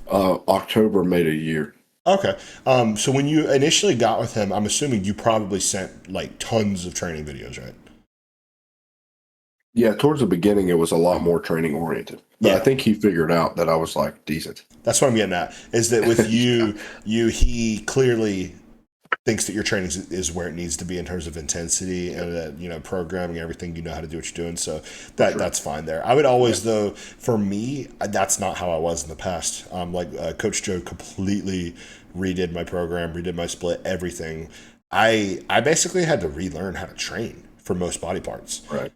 Speaker 2: October made a year.
Speaker 1: Okay. So when you initially got with him, I'm assuming you probably sent like tons of training videos, right?
Speaker 2: Yeah, towards the beginning, it was a lot more training oriented. But I
Speaker 1: Yeah.
Speaker 2: think he figured out that I was like decent.
Speaker 1: That's what I'm getting at. Is that with he clearly thinks that your training is where it needs to be in terms of intensity and that programming everything you know how to do what you're doing. So
Speaker 2: For
Speaker 1: that
Speaker 2: sure.
Speaker 1: that's fine there. I would
Speaker 2: Yeah.
Speaker 1: always though for me that's not how I was in the past. Coach Joe completely redid my program, redid my split, everything. I basically had to relearn how to train for most body parts.
Speaker 2: Right.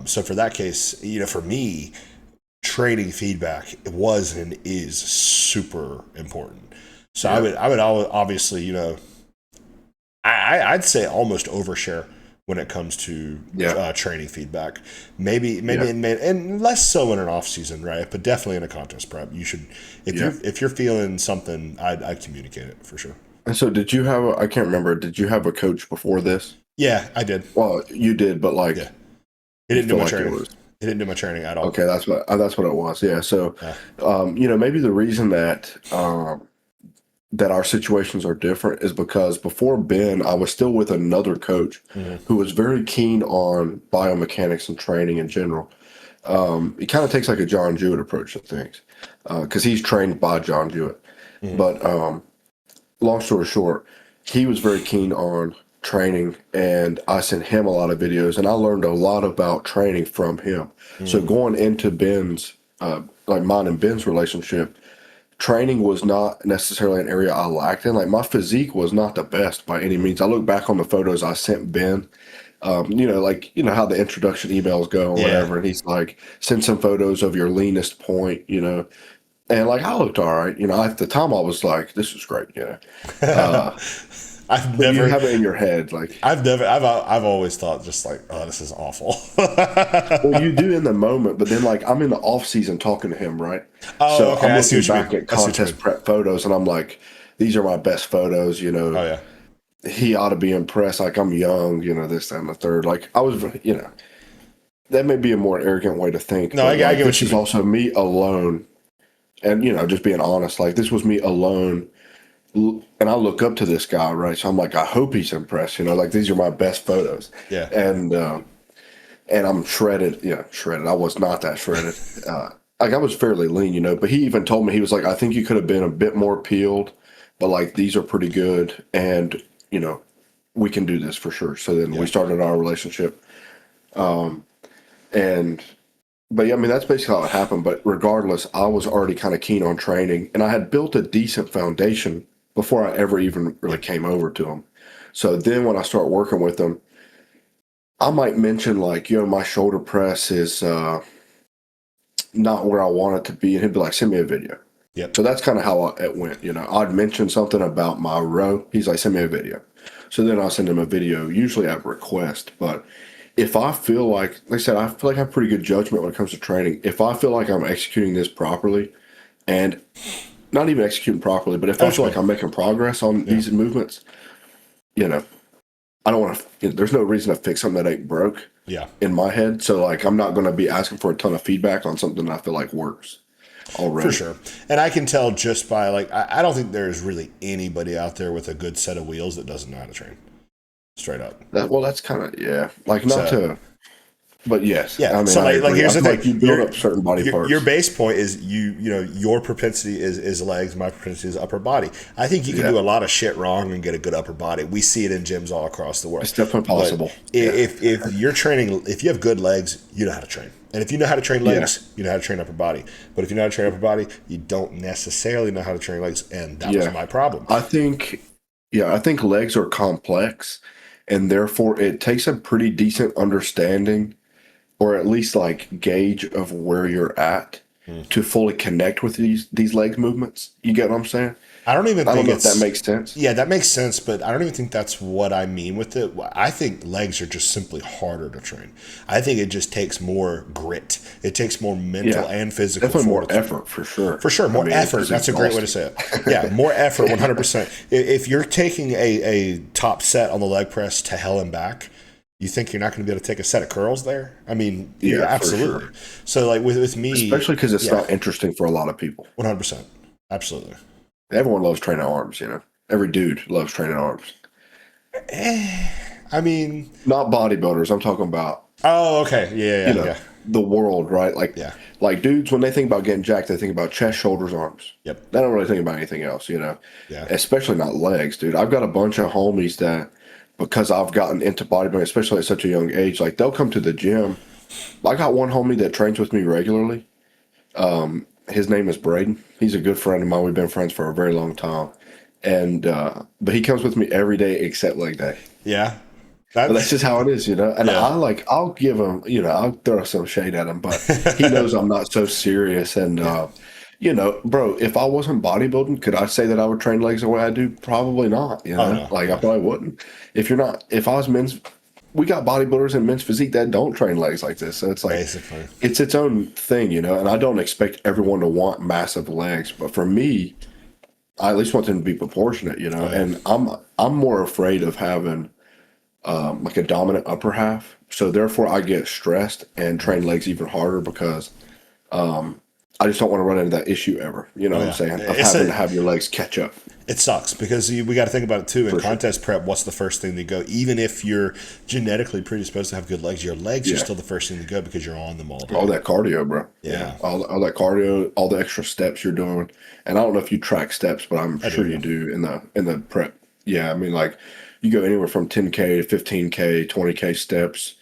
Speaker 1: So for that case, for me, training feedback was and is super important. So
Speaker 2: Yeah.
Speaker 1: I would obviously I'd say almost overshare when it comes to
Speaker 2: Yeah.
Speaker 1: training feedback. Maybe
Speaker 2: Yeah.
Speaker 1: and less so in an off season, right? But definitely in a contest prep, you should
Speaker 2: Yeah.
Speaker 1: if you're feeling something, I'd communicate it for sure.
Speaker 2: And so did you have I can't remember, did you have a coach before this?
Speaker 1: Yeah, I did.
Speaker 2: Well, you did, but
Speaker 1: Yeah,
Speaker 2: like,
Speaker 1: he
Speaker 2: you
Speaker 1: didn't do
Speaker 2: feel
Speaker 1: my
Speaker 2: like it
Speaker 1: training.
Speaker 2: was.
Speaker 1: He didn't do my training at all.
Speaker 2: Okay, that's what it was. Yeah. So,
Speaker 1: Yeah.
Speaker 2: maybe the reason that our situations are different is because before Ben, I was still with another coach
Speaker 1: Mm-hmm.
Speaker 2: who was very keen on biomechanics and training in general. He kind of takes like a John Jewett approach to things because he's trained by John Jewett.
Speaker 1: Mm-hmm.
Speaker 2: But long story short, he was very keen on training, and I sent him a lot of videos, and I learned a lot about training from him. So
Speaker 1: Mm-hmm.
Speaker 2: going into Ben's, like mine and Ben's relationship, training was not necessarily an area I lacked in. Like my physique was not the best by any means. I look back on the photos I sent Ben, like how the introduction emails go or
Speaker 1: Yeah.
Speaker 2: whatever, and he's like, send some photos of your leanest point, and like I looked all right, at the time I was like, this is great, uh,
Speaker 1: I've
Speaker 2: but you
Speaker 1: never,
Speaker 2: have it in your head, like,
Speaker 1: I've always thought just like, oh, this is awful.
Speaker 2: well, you do in the moment, but then like I'm in the off season talking to him, right?
Speaker 1: Oh,
Speaker 2: So
Speaker 1: okay.
Speaker 2: I'm
Speaker 1: I see
Speaker 2: looking
Speaker 1: what you
Speaker 2: back
Speaker 1: mean.
Speaker 2: at
Speaker 1: I see what you mean.
Speaker 2: contest prep photos, and I'm like, these are my best photos,
Speaker 1: Oh yeah.
Speaker 2: he ought to be impressed. Like I'm young, this, that, and the third. Like I was, that may be a more arrogant way to think,
Speaker 1: No, I
Speaker 2: but like
Speaker 1: get what
Speaker 2: this
Speaker 1: you
Speaker 2: is
Speaker 1: mean.
Speaker 2: also me alone, and just being honest, like this was me alone, and I look up to this guy, right? So I'm like, I hope he's impressed. Like these are my best photos,
Speaker 1: Yeah.
Speaker 2: and I'm shredded. Yeah, shredded. I was not that shredded. Like I was fairly lean, but he even told me, he was like, I think you could have been a bit more peeled, but like these are pretty good, and we can do this for sure. So then we
Speaker 1: Yeah.
Speaker 2: started our relationship. And but yeah, I mean that's basically how it happened. But regardless, I was already kind of keen on training, and I had built a decent foundation before I ever even really
Speaker 1: Yep.
Speaker 2: came over to him. So then when I start working with him, I might mention like, my shoulder press is not where I want it to be, and he'd be like, send me a video.
Speaker 1: Yep.
Speaker 2: So that's kind of how it went. I'd mention something about my row. He's like, send me a video. So then I'll send him a video, usually at request. But if I feel like I said, I feel like I have pretty good judgment when it comes to training. If I feel like I'm executing this properly, and not even executing properly, but if
Speaker 1: I know
Speaker 2: I
Speaker 1: what you
Speaker 2: feel like
Speaker 1: mean.
Speaker 2: I'm making progress on
Speaker 1: Yeah.
Speaker 2: these movements, I don't want to, there's no reason to fix something that ain't broke
Speaker 1: Yeah.
Speaker 2: in my head. So like, I'm not going to be asking for a ton of feedback on something that I feel like works
Speaker 1: For
Speaker 2: already.
Speaker 1: sure. And I can tell just by like, I don't think there's really anybody out there with a good set of wheels that doesn't know how to train. Straight up.
Speaker 2: Well, that's kind of, yeah, like not
Speaker 1: So
Speaker 2: to, but yes,
Speaker 1: yeah.
Speaker 2: I mean,
Speaker 1: So
Speaker 2: I
Speaker 1: like
Speaker 2: agree. I
Speaker 1: here's the
Speaker 2: feel
Speaker 1: thing.
Speaker 2: like you build up certain body
Speaker 1: Your
Speaker 2: parts.
Speaker 1: base point is your propensity is legs, my propensity is upper body. I think you can
Speaker 2: Yeah,
Speaker 1: do a lot of shit wrong and get a good upper body. We see it in gyms all across the world.
Speaker 2: it's definitely
Speaker 1: But
Speaker 2: possible. Yeah,
Speaker 1: if you're training, if you have good legs, you know how to train. And if you know how to train
Speaker 2: yeah,
Speaker 1: legs, you know how to train upper body. But if you know how to train upper body, you don't necessarily know how to train legs, and that was
Speaker 2: yeah.
Speaker 1: my problem.
Speaker 2: I think, I think legs are complex, and therefore it takes a pretty decent understanding, or at least like gauge of where you're at to fully connect with these leg movements. You get what I'm saying?
Speaker 1: I don't even
Speaker 2: I don't
Speaker 1: think
Speaker 2: know if that
Speaker 1: it's
Speaker 2: makes sense.
Speaker 1: yeah, that makes sense, but I don't even think that's what I mean with it. I think legs are just simply harder to train. I think it just takes more grit. It takes more mental
Speaker 2: Yeah,
Speaker 1: and physical
Speaker 2: definitely more
Speaker 1: fortitude.
Speaker 2: effort for sure.
Speaker 1: For sure,
Speaker 2: I
Speaker 1: more
Speaker 2: mean,
Speaker 1: effort.
Speaker 2: it's
Speaker 1: That's a great way to
Speaker 2: exhausting.
Speaker 1: say it. Yeah, more effort, 100%. If you're taking a top set on the leg press to hell and back, you think you're not going to be able to take a set of curls there? I mean, yeah,
Speaker 2: Yeah, for
Speaker 1: absolutely.
Speaker 2: sure.
Speaker 1: So like with me,
Speaker 2: Especially because it's
Speaker 1: yeah,
Speaker 2: not interesting for a lot of people.
Speaker 1: 100%. Absolutely.
Speaker 2: Everyone loves training arms, Every dude loves training arms.
Speaker 1: I mean,
Speaker 2: Not bodybuilders. I'm talking about,
Speaker 1: oh, okay.
Speaker 2: you
Speaker 1: Yeah, yeah,
Speaker 2: know,
Speaker 1: yeah.
Speaker 2: the world, right?
Speaker 1: Yeah.
Speaker 2: Like dudes, when they think about getting jacked, they think about chest, shoulders, arms.
Speaker 1: Yep.
Speaker 2: They don't really think about anything else.
Speaker 1: Yeah.
Speaker 2: Especially not legs, dude. I've got a bunch of homies that, because I've gotten into bodybuilding, especially at such a young age, like they'll come to the gym. I got one homie that trains with me regularly. His name is Braden. He's a good friend of mine. We've been friends for a very long time. And but he comes with me every day except leg day.
Speaker 1: Yeah.
Speaker 2: But that's
Speaker 1: That's
Speaker 2: just how it is. And
Speaker 1: yeah.
Speaker 2: I'll give him, I'll throw some shade at him, but he knows I'm not so serious. And
Speaker 1: Yeah.
Speaker 2: bro, if I wasn't bodybuilding, could I say that I would train legs the way I do? Probably not.
Speaker 1: Oh no.
Speaker 2: Like I
Speaker 1: No.
Speaker 2: probably wouldn't. If I was men's, we got bodybuilders in men's physique that don't train legs like this. So it's like,
Speaker 1: Basically.
Speaker 2: it's its own thing. And I don't expect everyone to want massive legs, but for me, I at least want them to be proportionate.
Speaker 1: Oh yeah.
Speaker 2: And I'm more afraid of having like a dominant upper half. So therefore, I get stressed and train legs even harder because I just don't want to run into that issue ever. You know
Speaker 1: Oh
Speaker 2: what I'm
Speaker 1: yeah,
Speaker 2: saying? Of having to have your legs catch up.
Speaker 1: it sucks because we got to think about it too. In
Speaker 2: For sure.
Speaker 1: contest prep, what's the first thing to go? Even if you're genetically predisposed to have good legs, your legs are
Speaker 2: Yeah.
Speaker 1: still the first thing to go because you're on them all
Speaker 2: All
Speaker 1: day.
Speaker 2: that cardio, bro. Yeah.
Speaker 1: Yeah,
Speaker 2: All that cardio, all the extra steps you're doing. And I don't know if you track steps, but I'm
Speaker 1: I do.
Speaker 2: sure you
Speaker 1: Yeah,
Speaker 2: do in the prep. Yeah. I mean, like you go anywhere from 10K to 15K, 20K steps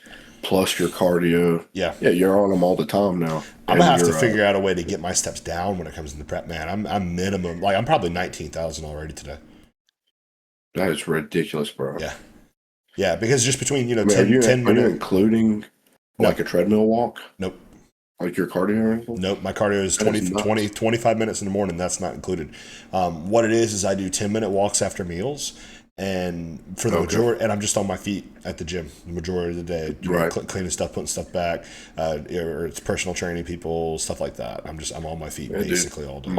Speaker 2: plus your cardio.
Speaker 1: yeah.
Speaker 2: Yeah. You're on them all the time now.
Speaker 1: I'm gonna
Speaker 2: And
Speaker 1: have to
Speaker 2: you're,
Speaker 1: figure out a way to get my steps down when it comes to the prep, man. I'm minimum like I'm probably 19,000 already today.
Speaker 2: that is ridiculous, bro.
Speaker 1: Yeah, yeah, because just between
Speaker 2: I mean,
Speaker 1: 10
Speaker 2: are you
Speaker 1: minute.
Speaker 2: including
Speaker 1: No,
Speaker 2: like a treadmill walk,
Speaker 1: nope.
Speaker 2: like your cardio or anything?
Speaker 1: Nope, my cardio is
Speaker 2: That is
Speaker 1: 25 minutes in the morning. That's not included. What it is I do 10-minute walks after meals. And for the
Speaker 2: Okay.
Speaker 1: majority, and I'm just on my feet at the gym the majority of the day,
Speaker 2: Right.
Speaker 1: cleaning stuff, putting stuff back, or it's personal training people, stuff like that. I'm on my feet
Speaker 2: Yeah, dude.
Speaker 1: basically all day.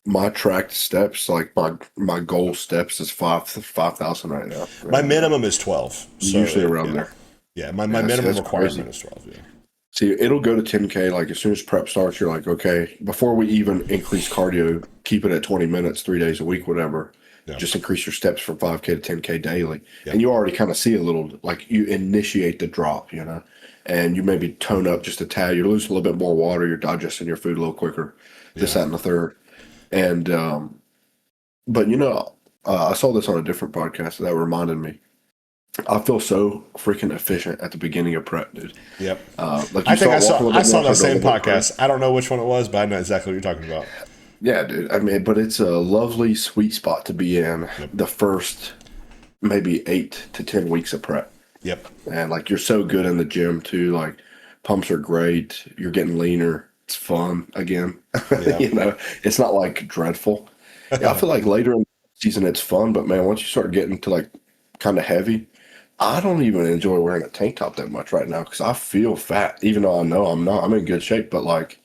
Speaker 2: My tracked steps, like my goal steps is 5,000 right now.
Speaker 1: My
Speaker 2: And,
Speaker 1: minimum is 12. So
Speaker 2: usually around
Speaker 1: yeah,
Speaker 2: there.
Speaker 1: yeah. My
Speaker 2: Yeah, see,
Speaker 1: minimum
Speaker 2: that's crazy.
Speaker 1: requirement is 12. Yeah,
Speaker 2: See, it'll go to 10K. Like as soon as prep starts, you're like, okay, before we even increase cardio, keep it at 20 minutes, 3 days a week, whatever.
Speaker 1: yeah,
Speaker 2: Just increase your steps from 5K to 10K daily.
Speaker 1: yeah,
Speaker 2: And you already kind of see a little, like you initiate the drop, you know, and you maybe tone up just a tad. You're losing a little bit more water. You're digesting your food a little quicker. This,
Speaker 1: yeah.
Speaker 2: that, and the third. And, but I saw this on a different podcast that reminded me. I feel so freaking efficient at the beginning of prep, dude.
Speaker 1: Yep.
Speaker 2: Like
Speaker 1: I
Speaker 2: you
Speaker 1: think
Speaker 2: start walking a little
Speaker 1: I
Speaker 2: bit
Speaker 1: saw
Speaker 2: more,
Speaker 1: that
Speaker 2: start doing a
Speaker 1: same
Speaker 2: little bit of
Speaker 1: podcast. I don't know which one it was, but I know exactly what you're talking about.
Speaker 2: yeah, dude. I mean, but it's a lovely sweet spot to be in
Speaker 1: Yep.
Speaker 2: the first maybe 8 to 10 weeks of prep.
Speaker 1: Yep.
Speaker 2: And like you're so good in the gym too. Like pumps are great. You're getting leaner. It's fun again.
Speaker 1: Yeah.
Speaker 2: It's not like dreadful. Yeah, I feel like later in the season it's fun, but man, once you start getting to like kind of heavy, I don't even enjoy wearing a tank top that much right now because I feel fat, even though I know I'm not. I'm in good shape, but like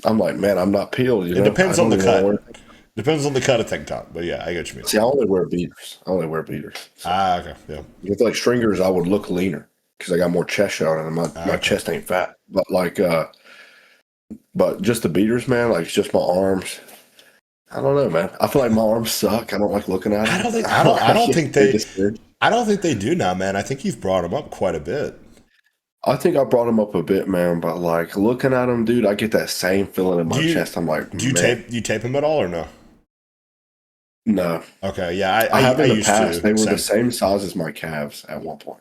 Speaker 2: I'm like, man, I'm not peeled.
Speaker 1: It
Speaker 2: I
Speaker 1: depends on
Speaker 2: don't
Speaker 1: the
Speaker 2: even want to wear.
Speaker 1: cut. Depends on the cut of tank top. But yeah, I get what you mean.
Speaker 2: See, I only wear beaters. I only wear beaters. So
Speaker 1: Ah, okay. Yeah.
Speaker 2: with like stringers, I would look leaner because I got more chest showing and
Speaker 1: Ah,
Speaker 2: my
Speaker 1: okay.
Speaker 2: chest ain't fat. But like, but just the beaters, man. Like it's just my arms. I don't know, man. I feel like my arms suck. I don't like looking at
Speaker 1: I
Speaker 2: them.
Speaker 1: don't think I don't think
Speaker 2: They
Speaker 1: they
Speaker 2: disappeared.
Speaker 1: I don't think they do now, man. I think you've brought them up quite a bit.
Speaker 2: I think I brought them up a bit, man. But like looking at them, dude, I get that same feeling in
Speaker 1: Do
Speaker 2: my
Speaker 1: you
Speaker 2: chest. I'm like,
Speaker 1: do you
Speaker 2: man,
Speaker 1: tape them at all or no?
Speaker 2: no.
Speaker 1: Okay, yeah,
Speaker 2: I have
Speaker 1: I
Speaker 2: in the
Speaker 1: used
Speaker 2: past.
Speaker 1: to.
Speaker 2: They were the
Speaker 1: Same.
Speaker 2: same size as my calves at one point.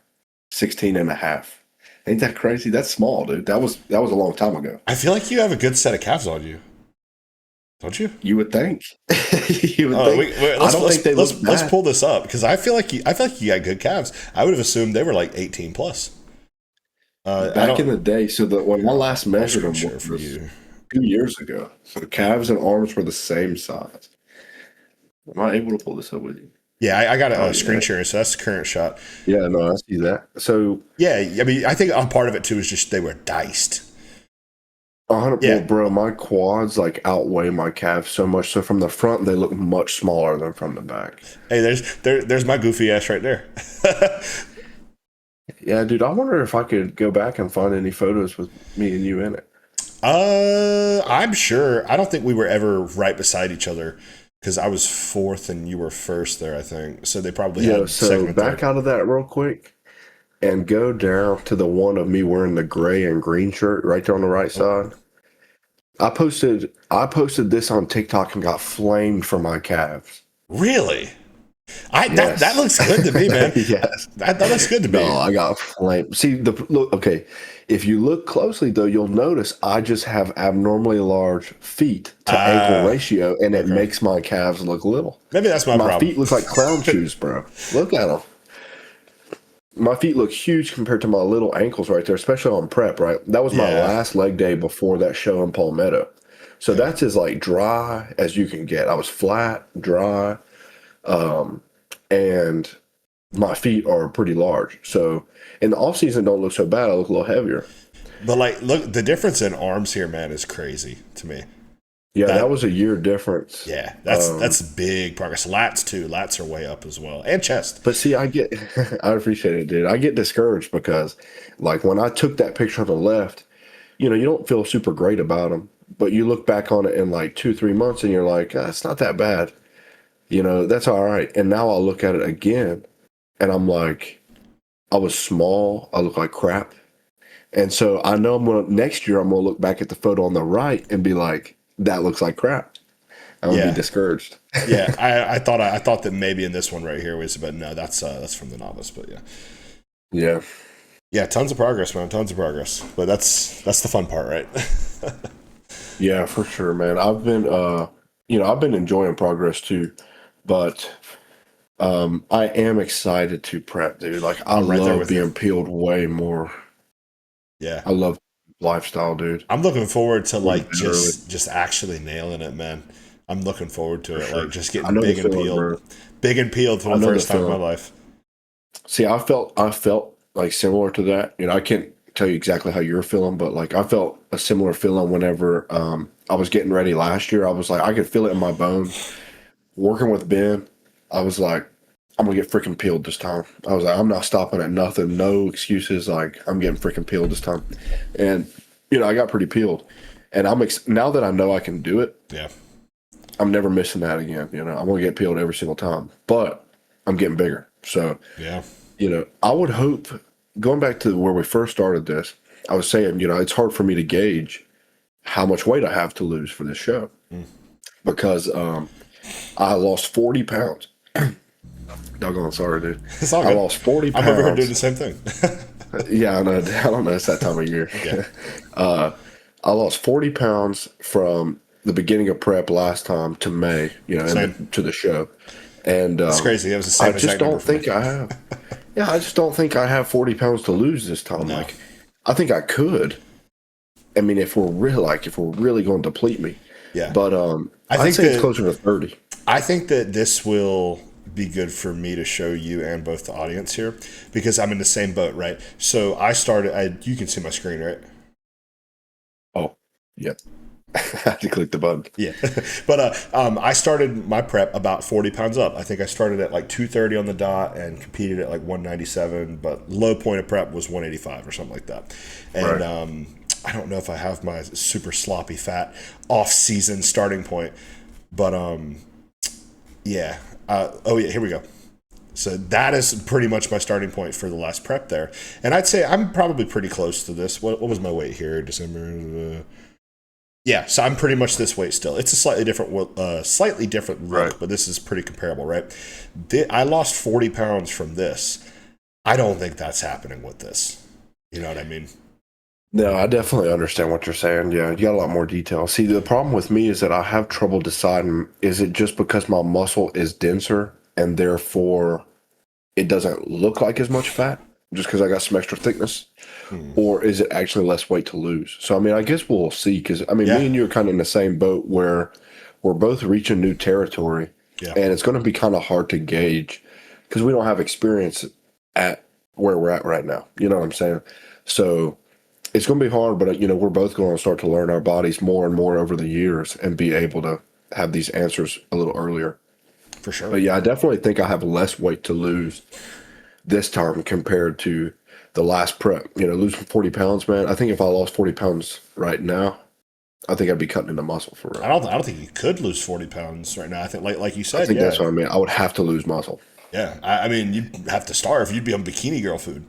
Speaker 2: 16 and a half. Ain't that crazy? That's small, dude. That was a long time ago.
Speaker 1: I feel like you have a good set of calves on you, don't you?
Speaker 2: You would think. You would
Speaker 1: Oh,
Speaker 2: think. I
Speaker 1: let's
Speaker 2: don't think they look
Speaker 1: let's
Speaker 2: bad.
Speaker 1: pull this up because I feel like you got good calves. I would have assumed they were like 18 plus. I
Speaker 2: Back in
Speaker 1: don't.
Speaker 2: the day, so that when I
Speaker 1: Here,
Speaker 2: last
Speaker 1: I'll
Speaker 2: measured
Speaker 1: screen
Speaker 2: them
Speaker 1: share for
Speaker 2: was
Speaker 1: you.
Speaker 2: 2 years ago. So the calves and arms were the same size. Am I able to pull this up with you?
Speaker 1: Yeah, I got
Speaker 2: Oh
Speaker 1: a screen
Speaker 2: yeah,
Speaker 1: share, so that's the current shot.
Speaker 2: yeah. No, I see that. So
Speaker 1: Yeah, I mean, I think a part of it too is just they were diced.
Speaker 2: 100. Well,
Speaker 1: Yeah.
Speaker 2: bro, my quads like outweigh my calves so much. So from the front, they look much smaller than from the back.
Speaker 1: Hey, there's my goofy ass right there.
Speaker 2: Yeah, dude. I wonder if I could go back and find any photos with me and you in it.
Speaker 1: I'm sure. I don't think we were ever right beside each other because I was fourth and you were first there. I think so. They probably
Speaker 2: Yeah.
Speaker 1: had
Speaker 2: So
Speaker 1: second and
Speaker 2: back
Speaker 1: third.
Speaker 2: out of that real quick and go down to the one of me wearing the gray and green shirt right there on the right
Speaker 1: Oh,
Speaker 2: side. I posted this on TikTok and got flamed for my calves.
Speaker 1: really? That
Speaker 2: Yes.
Speaker 1: looks good to me, man.
Speaker 2: Yes.
Speaker 1: That looks good to
Speaker 2: No,
Speaker 1: me.
Speaker 2: I got flamed. See the look. Okay, if you look closely though, you'll notice I just have abnormally large feet to ankle
Speaker 1: Ah,
Speaker 2: ratio, and it
Speaker 1: okay.
Speaker 2: makes my calves look little.
Speaker 1: Maybe that's my
Speaker 2: My
Speaker 1: problem.
Speaker 2: feet look like clown shoes, bro. Look at them. My feet look huge compared to my little ankles right there, especially on prep. Right, that was my
Speaker 1: Yeah.
Speaker 2: last leg day before that show in Palmetto. So
Speaker 1: Yeah.
Speaker 2: that's as like dry as you can get. I was flat, dry, and my feet are pretty large. So in the off season, don't look so bad. I look a little heavier.
Speaker 1: But like, look, the difference in arms here, man, is crazy to me.
Speaker 2: Yeah, that
Speaker 1: That
Speaker 2: was a year difference.
Speaker 1: yeah, that's big progress. Lats too. Lats are way up as well, and chest.
Speaker 2: But see, I get, I appreciate it, dude. I get discouraged because, like, when I took that picture on the left, you don't feel super great about them, but you look back on it in like 2, 3 months and you're like, ah, it's not that bad. That's all right. And now I'll look at it again and I'm like, I was small. I look like crap. And so I know next year, I'm going to look back at the photo on the right and be like, that looks like crap. I'm going to be
Speaker 1: Yeah,
Speaker 2: discouraged.
Speaker 1: yeah. I thought that maybe in this one right here was, but no, that's from the novice. But yeah,
Speaker 2: Yeah.
Speaker 1: yeah. Tons of progress, man. Tons of progress. But that's the fun part, right?
Speaker 2: Yeah, for sure, man. I've been enjoying progress too, but I am excited to prep, dude. Like I
Speaker 1: I'm right there
Speaker 2: love
Speaker 1: with you.
Speaker 2: being peeled way more.
Speaker 1: Yeah.
Speaker 2: I love lifestyle, dude.
Speaker 1: I'm looking forward to
Speaker 2: Going to
Speaker 1: like
Speaker 2: bed early,
Speaker 1: just actually nailing it, man. I'm looking forward to
Speaker 2: for
Speaker 1: it. Like
Speaker 2: sure.
Speaker 1: just
Speaker 2: I
Speaker 1: getting
Speaker 2: know the feeling, bro.
Speaker 1: big and peeled for
Speaker 2: I
Speaker 1: the
Speaker 2: know the
Speaker 1: first time in my
Speaker 2: feeling.
Speaker 1: life.
Speaker 2: See, I felt like similar to that. I can't tell you exactly how you're feeling, but like I felt a similar feeling whenever I was getting ready last year. I was like, I could feel it in my bones. Working with Ben, I was like, I'm gonna get freaking peeled this time. I was like, I'm not stopping at nothing, no excuses. Like I'm getting freaking peeled this time, and I got pretty peeled. And now that I know I can do it,
Speaker 1: Yeah.
Speaker 2: I'm never missing that again. I'm gonna get peeled every single time, but I'm getting bigger. So
Speaker 1: Yeah.
Speaker 2: I would hope, going back to where we first started this, I was saying, it's hard for me to gauge how much weight I have to lose for this show
Speaker 1: Mm.
Speaker 2: because I lost 40 pounds. Doggone sorry, dude.
Speaker 1: It's all
Speaker 2: I
Speaker 1: good.
Speaker 2: lost 40
Speaker 1: I'm over here doing the
Speaker 2: pounds.
Speaker 1: same thing.
Speaker 2: Yeah, I know. I don't know. It's that time of year.
Speaker 1: Yeah.
Speaker 2: uh, I lost 40 pounds from the beginning of prep last time to May,
Speaker 1: Same.
Speaker 2: and to the show. And
Speaker 1: It's crazy. It was the
Speaker 2: I
Speaker 1: same
Speaker 2: just
Speaker 1: exact number
Speaker 2: don't
Speaker 1: for me.
Speaker 2: think I have. Yeah, I just don't think I have 40 pounds to lose this time.
Speaker 1: No.
Speaker 2: Like, I think I could. I mean, if we're really going to deplete me,
Speaker 1: Yeah.
Speaker 2: but
Speaker 1: I
Speaker 2: I'd
Speaker 1: think
Speaker 2: say it's
Speaker 1: that
Speaker 2: closer to 30.
Speaker 1: I think that this will be good for me to show you and both the audience here because I'm in the same boat, right? So I started. You can see my screen, right?
Speaker 2: Oh, yep. I had to click the button.
Speaker 1: Yeah, but I started my prep about 40 pounds up. I think I started at like 230 on the dot and competed at like 197, but low point of prep was 185 or something like that. And
Speaker 2: Right.
Speaker 1: I don't know if I have my super sloppy fat off season starting point, but yeah. Oh yeah, here we go. So that is pretty much my starting point for the last prep there, and I'd say I'm probably pretty close to this. What was my weight here? December. Yeah, so I'm pretty much this weight still. It's a slightly different
Speaker 2: Right.
Speaker 1: look, but this is pretty comparable, right? I lost 40 pounds from this. I don't think that's happening with this. You know what I mean?
Speaker 2: No, I definitely understand what you're saying. Yeah, you got a lot more detail. See, the problem with me is that I have trouble deciding, is it just because my muscle is denser and therefore it doesn't look like as much fat just because I got some extra thickness?
Speaker 1: Hmm.
Speaker 2: Or is it actually less weight to lose? So, I mean, I guess we'll see because, I mean, me
Speaker 1: Yeah,
Speaker 2: and you are kind of in the same boat where we're both reaching new territory
Speaker 1: yeah,
Speaker 2: and it's going to be kind of hard to gauge because we don't have experience at where we're at right now. You know what I'm saying? So, it's going to be hard, but we're both going to start to learn our bodies more and more over the years and be able to have these answers a little earlier.
Speaker 1: for sure.
Speaker 2: But yeah, I definitely think I have less weight to lose this time compared to the last prep. Losing 40 pounds, man. I think if I lost 40 pounds right now, I think I'd be cutting into muscle for real.
Speaker 1: I don't think you could lose 40 pounds right now. I think like you
Speaker 2: I
Speaker 1: said,
Speaker 2: think
Speaker 1: yeah,
Speaker 2: that's what I mean. I would have to lose muscle,
Speaker 1: yeah. I mean, you'd have to starve. You'd be on bikini girl food.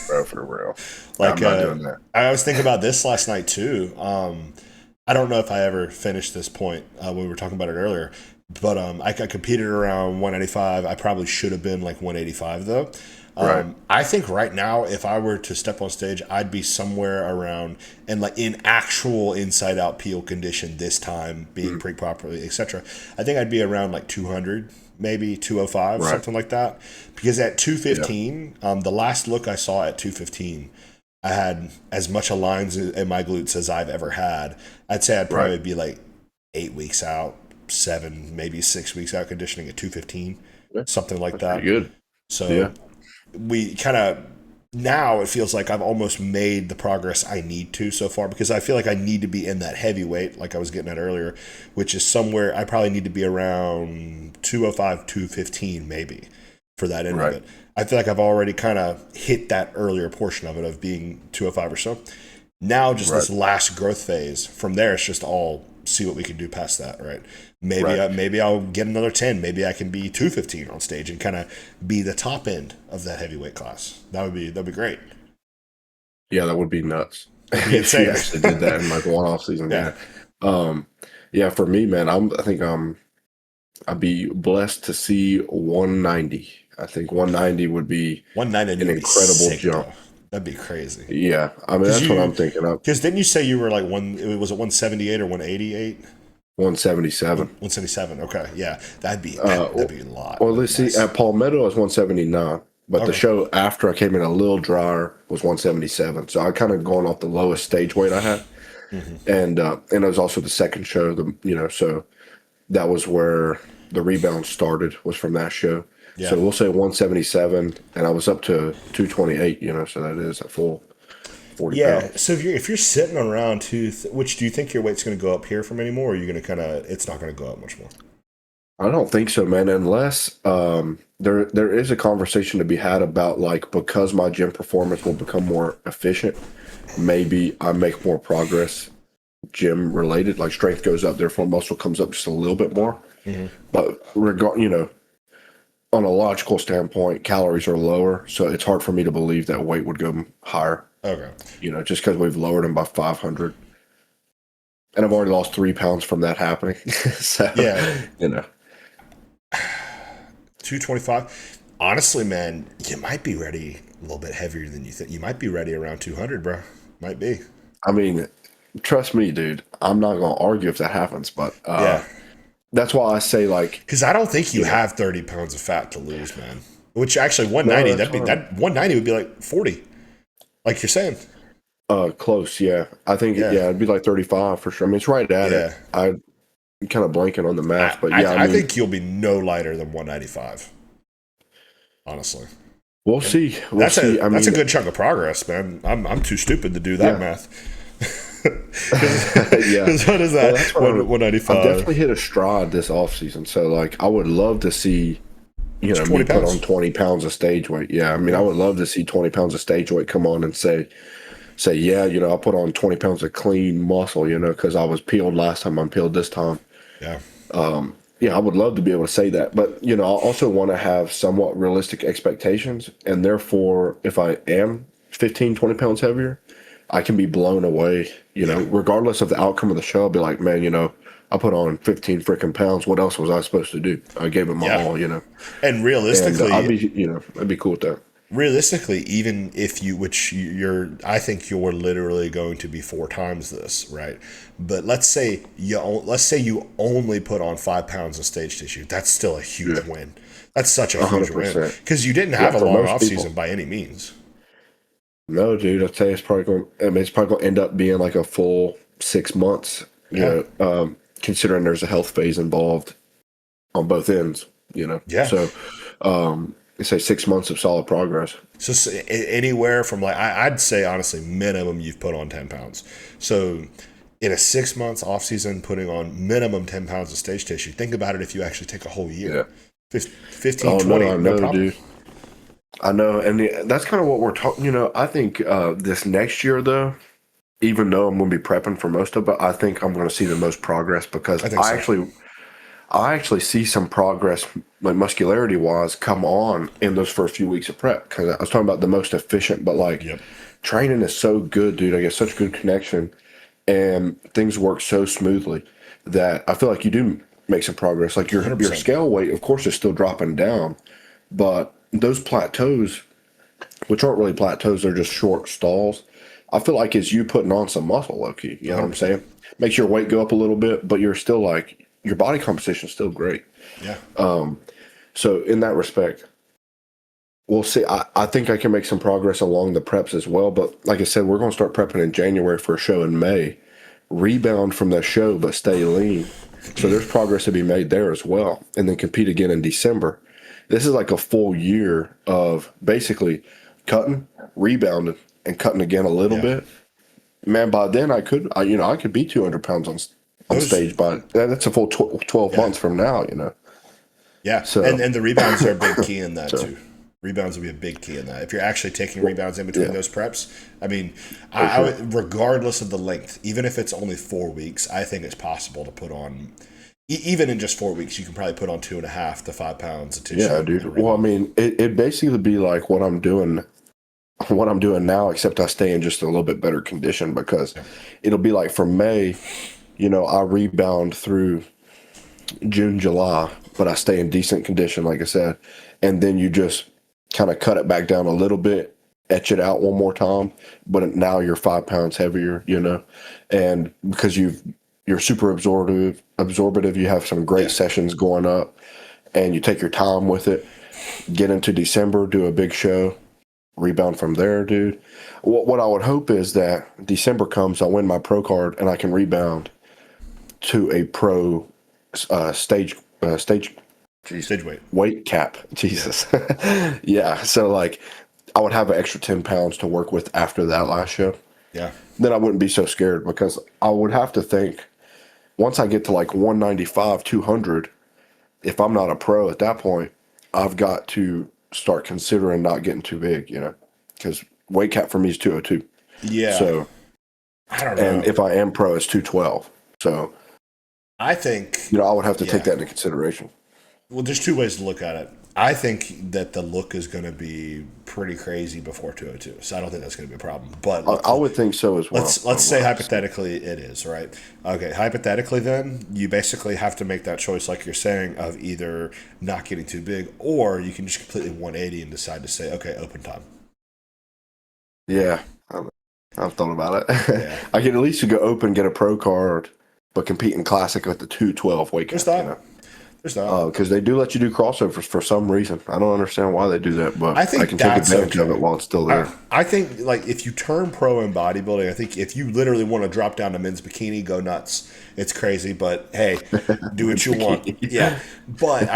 Speaker 2: bro, for real.
Speaker 1: Like
Speaker 2: I'm not doing that.
Speaker 1: I was thinking about this last night too. I don't know if I ever finished this point when we were talking about it earlier, but I competed around 195. I probably should have been like 185 though.
Speaker 2: Right.
Speaker 1: I think right now, if I were to step on stage, I'd be somewhere around and like in actual inside out peel condition this time, being pre properly, etc. I think I'd be around like 200, maybe 205,
Speaker 2: Right.
Speaker 1: something like that. Because at
Speaker 2: Yeah.
Speaker 1: 215, the last look I saw at 215, I had as much lines in my glutes as I've ever had. I'd say I'd
Speaker 2: Right.
Speaker 1: probably be like 8 weeks out, 7, maybe 6 weeks out conditioning at 215,
Speaker 2: Yeah.
Speaker 1: something like
Speaker 2: That's pretty
Speaker 1: that.
Speaker 2: good.
Speaker 1: So
Speaker 2: Yeah.
Speaker 1: we kind of now it feels like I've almost made the progress I need to so far, because I feel like I need to be in that heavyweight, like I was getting at earlier, which is somewhere I probably need to be around 205, 215 maybe for that end of
Speaker 2: Right.
Speaker 1: it. I feel like I've already kind of hit that earlier portion of it of being 205 or so. Now, just
Speaker 2: Right.
Speaker 1: this last growth phase. From there, it's just all see what we can do past that, right? Maybe
Speaker 2: Right.
Speaker 1: maybe I'll get another 10. Maybe I can be 215 on stage and kind of be the top end of that heavyweight class. That'd be great.
Speaker 2: Yeah, that would be nuts
Speaker 1: That'd be
Speaker 2: if you
Speaker 1: insane.
Speaker 2: actually did that in like one off season.
Speaker 1: Yeah,
Speaker 2: Yeah. Um, yeah, for me, man, I think I'd be blessed to see 190. I think 190 would be
Speaker 1: 190
Speaker 2: an
Speaker 1: would be
Speaker 2: incredible
Speaker 1: sick
Speaker 2: jump.
Speaker 1: though. That'd be crazy.
Speaker 2: Yeah, I mean
Speaker 1: Because
Speaker 2: that's what I'm thinking of.
Speaker 1: didn't you say you were like one? It was it 178 or 188?
Speaker 2: 177.
Speaker 1: 177. Okay, yeah,
Speaker 2: Uh,
Speaker 1: that'd be a lot.
Speaker 2: well,
Speaker 1: That'd
Speaker 2: let's
Speaker 1: be
Speaker 2: see.
Speaker 1: nice.
Speaker 2: At Palmetto, I was 179, but the
Speaker 1: Okay.
Speaker 2: show after I came in a little drier was 177. So I kind of going off the lowest stage weight I had,
Speaker 1: Hmm.
Speaker 2: and it was also the second show. So that was where the rebound started, was from that show.
Speaker 1: Yeah.
Speaker 2: So we'll say 177, and I was up to 228. So that is a full 40
Speaker 1: Yeah.
Speaker 2: pounds.
Speaker 1: So if you're sitting around which do you think your weight's going to go up here from anymore? Or are you going to it's not going to go up much more?
Speaker 2: I don't think so, man. Unless there is a conversation to be had about, like, because my gym performance will become more efficient, maybe I make more progress gym related, like strength goes up, therefore muscle comes up just a little bit more.
Speaker 1: Hmm.
Speaker 2: But on a logical standpoint, calories are lower, so it's hard for me to believe that weight would go higher.
Speaker 1: Okay.
Speaker 2: Just because we've lowered them by 500, and I've already lost 3 pounds from that happening. So,
Speaker 1: Yeah.
Speaker 2: you know,
Speaker 1: 225. Honestly, man, you might be ready a little bit heavier than you think. You might be ready around 200, bro. Might be.
Speaker 2: I mean, trust me, dude. I'm not gonna argue if that happens, but
Speaker 1: Yeah.
Speaker 2: that's why I say, like,
Speaker 1: Because I don't think you
Speaker 2: you know,
Speaker 1: have 30 pounds of fat to lose, man. Which actually
Speaker 2: no,
Speaker 1: 190,
Speaker 2: that's fine.
Speaker 1: that 190 would be like 40, like you're saying.
Speaker 2: Close, yeah. I think,
Speaker 1: Yeah.
Speaker 2: yeah, it'd be like 35 for sure. I mean, it's right at
Speaker 1: Yeah.
Speaker 2: it. I'm kind of blanking on the
Speaker 1: I,
Speaker 2: math, but yeah, I
Speaker 1: I, I
Speaker 2: mean,
Speaker 1: think you'll be no lighter than 195, honestly.
Speaker 2: we'll
Speaker 1: And
Speaker 2: see. We'll see. I
Speaker 1: that's a
Speaker 2: mean,
Speaker 1: good chunk of progress, man. I'm too stupid to do that
Speaker 2: yeah,
Speaker 1: math.
Speaker 2: yeah.
Speaker 1: Because what is
Speaker 2: Well,
Speaker 1: that?
Speaker 2: that's what I've
Speaker 1: 195.
Speaker 2: definitely hit a stride this off season. So, like, I would love to see,
Speaker 1: It's
Speaker 2: me
Speaker 1: 20
Speaker 2: put on
Speaker 1: pounds.
Speaker 2: 20 pounds of stage weight. Yeah, I mean, I
Speaker 1: Yeah.
Speaker 2: would love to see 20 pounds of stage weight come on and say, yeah, I put on 20 pounds of clean muscle, because I was peeled last time, I'm peeled this time.
Speaker 1: Yeah.
Speaker 2: Yeah, I would love to be able to say that. But, I also want to have somewhat realistic expectations. And therefore, if I am 15, 20 pounds heavier, I can be blown away,
Speaker 1: Yeah.
Speaker 2: regardless of the outcome of the show. I'll be like, man, I put on 15 freaking pounds. What else was I supposed to do? I gave it my
Speaker 1: Yeah.
Speaker 2: all.
Speaker 1: And
Speaker 2: And I'd be cool with that.
Speaker 1: realistically, even if I think you're literally going to be four times this, right? But let's say you only put on 5 pounds of stage tissue. That's still a huge
Speaker 2: Yeah,
Speaker 1: win. That's such a huge win
Speaker 2: 100%.
Speaker 1: because you didn't
Speaker 2: Yeah,
Speaker 1: have a
Speaker 2: for
Speaker 1: long
Speaker 2: most
Speaker 1: off
Speaker 2: people.
Speaker 1: season by any means.
Speaker 2: No, dude, I'd say it's probably going to end up being like a full 6 months,
Speaker 1: Yeah.
Speaker 2: considering there's a health phase involved on both ends.
Speaker 1: Yeah.
Speaker 2: So, I say 6 months of solid progress.
Speaker 1: So anywhere from like I'd say honestly minimum you've put on 10 pounds. So in a 6 months off season, putting on minimum 10 pounds of stage tissue. Think about it if you actually take a whole
Speaker 2: Yeah.
Speaker 1: year, 15,
Speaker 2: Oh,
Speaker 1: 20,
Speaker 2: no, I
Speaker 1: no
Speaker 2: know,
Speaker 1: problem.
Speaker 2: dude. I know. And that's kind of what we're talking, I think this next year, though, even though I'm going to be prepping for most of it, I think I'm going to see the most progress because
Speaker 1: I think so.
Speaker 2: I actually see some progress, like muscularity wise, come on in those first few weeks of prep. Because I was talking about the most efficient, but like
Speaker 1: Yep.
Speaker 2: training is so good, dude. I get such good connection, and things work so smoothly that I feel like you do make some progress. Like your
Speaker 1: 100%.
Speaker 2: scale weight, of course, is still dropping down, but those plateaus, which aren't really plateaus, they're just short stalls. I feel like it's you putting on some muscle, low key. You know what I'm
Speaker 1: 100%.
Speaker 2: saying? Makes your weight go up a little bit, but you're still like your body composition is still great.
Speaker 1: Yeah.
Speaker 2: So in that respect, we'll see. I think I can make some progress along the preps as well. But like I said, we're going to start prepping in January for a show in May. Rebound from that show, but stay lean. So there's progress to be made there as well. And then compete again in December. This is like a full year of basically cutting, rebounding, and cutting again a little
Speaker 1: Yeah.
Speaker 2: bit, man, by then I could be 200 pounds on
Speaker 1: Those,
Speaker 2: stage, but that's a full 12
Speaker 1: yeah.
Speaker 2: months from now.
Speaker 1: Yeah.
Speaker 2: So,
Speaker 1: And the rebounds are a big key in that
Speaker 2: so
Speaker 1: too. Rebounds will be a big key in that. If you're actually taking rebounds in between
Speaker 2: yeah,
Speaker 1: those preps, I mean,
Speaker 2: for
Speaker 1: I
Speaker 2: sure.
Speaker 1: would, regardless of the length, even if it's only 4 weeks, I think it's possible to put on, even in just 4 weeks, you can probably put on 2.5 to 5 pounds of
Speaker 2: Yeah,
Speaker 1: tissue in a
Speaker 2: dude. Well, I
Speaker 1: rebound.
Speaker 2: mean, it basically be like what I'm doing now, except I stay in just a little bit better condition because
Speaker 1: Yeah.
Speaker 2: it'll be like from May, I rebound through June, July, but I stay in decent condition, like I said. And then you just kind of cut it back down a little bit, etch it out one more time, but now you're 5 pounds heavier. And because you're super absorbative, you have some great
Speaker 1: Yeah.
Speaker 2: sessions going up and you take your time with it, get into December, do a big show, rebound from there, dude. What I would hope is that December comes, I win my pro card, and I can rebound to a pro stage, jeez,
Speaker 1: Stage weight.
Speaker 2: weight cap.
Speaker 1: Yeah.
Speaker 2: Jesus, yeah. So like, I would have an extra 10 pounds to work with after that last show.
Speaker 1: Yeah.
Speaker 2: Then I wouldn't be so scared because I would have to think once I get to like 195, 200, if I'm not a pro at that point, I've got to start considering not getting too big, because weight cap for me is 202.
Speaker 1: Yeah.
Speaker 2: So,
Speaker 1: I don't
Speaker 2: and
Speaker 1: know.
Speaker 2: if I am pro, it's 212. So,
Speaker 1: I think,
Speaker 2: I would have to take
Speaker 1: yeah.
Speaker 2: that into consideration.
Speaker 1: Well, there's two ways to look at it. I think that the look is going to be pretty crazy before 202, so I don't think that's going to be a problem. But
Speaker 2: I would think so as well.
Speaker 1: let's say hypothetically it is, right. Okay, hypothetically, then you basically have to make that choice, like you're saying, of either not getting too big, or you can just completely 180 and decide to say, okay, open time.
Speaker 2: Yeah, I've thought about it.
Speaker 1: Yeah.
Speaker 2: I could at least go open, get a pro card, but compete in classic with the 212 weight
Speaker 1: There's
Speaker 2: cap.
Speaker 1: that. There's that.
Speaker 2: Because they do let you do crossovers for some reason. I don't understand why they do that, but
Speaker 1: I
Speaker 2: I
Speaker 1: think
Speaker 2: can take
Speaker 1: that's
Speaker 2: advantage of
Speaker 1: okay.
Speaker 2: it while it's still there.
Speaker 1: I think, like, if you turn pro in bodybuilding, I think if you literally want to drop down to men's bikini, go nuts. It's crazy, but hey, do what you want. Yeah, but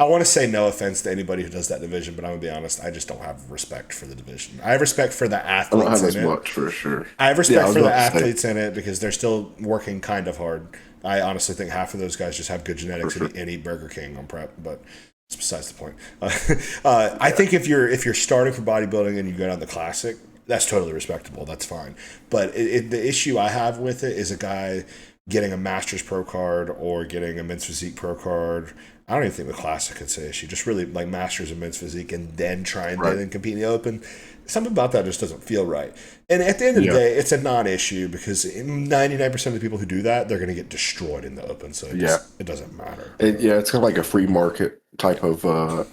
Speaker 1: I want to say no offense to anybody who does that division, but I'm gonna be honest, I just don't have respect for the division. I have respect for the
Speaker 2: I don't
Speaker 1: athletes
Speaker 2: have as
Speaker 1: in it.
Speaker 2: much for sure.
Speaker 1: I have
Speaker 2: Yeah, I
Speaker 1: respect
Speaker 2: was
Speaker 1: for the
Speaker 2: about to say,
Speaker 1: athletes in it because they're still working kind of hard. I honestly think half of those guys just have good genetics
Speaker 2: for sure.
Speaker 1: and eat Burger King on prep, but it's besides the point. I think if you're starting for bodybuilding and you go down the classic, that's totally respectable. That's fine. But the issue I have with it is a guy getting a Masters Pro card or getting a Men's Physique Pro card. I don't even think the classic is an issue. Just really like Masters and Men's Physique and then try and
Speaker 2: Right.
Speaker 1: then compete in the Open. Something about that just doesn't feel right. And at the end of the
Speaker 2: Yeah.
Speaker 1: day, it's a non-issue because 99% of the people who do that, they're going to get destroyed in the Open. So
Speaker 2: Yeah.
Speaker 1: it doesn't matter.
Speaker 2: It's kind of like a free market type of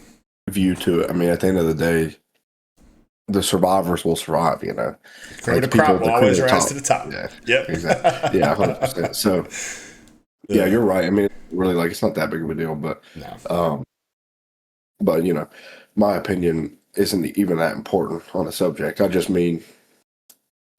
Speaker 2: view to it. I mean, at the end of the day, the survivors will survive.
Speaker 1: Cream of
Speaker 2: Like
Speaker 1: the crop will
Speaker 2: the cream
Speaker 1: always
Speaker 2: of the
Speaker 1: rise
Speaker 2: top.
Speaker 1: to the top.
Speaker 2: Yeah,
Speaker 1: Yep.
Speaker 2: exactly. Yeah, 100%. So, yeah, you're right. I mean, really, like, it's not that big of a deal, but,
Speaker 1: No.
Speaker 2: but my opinion isn't even that important on the subject. I just mean,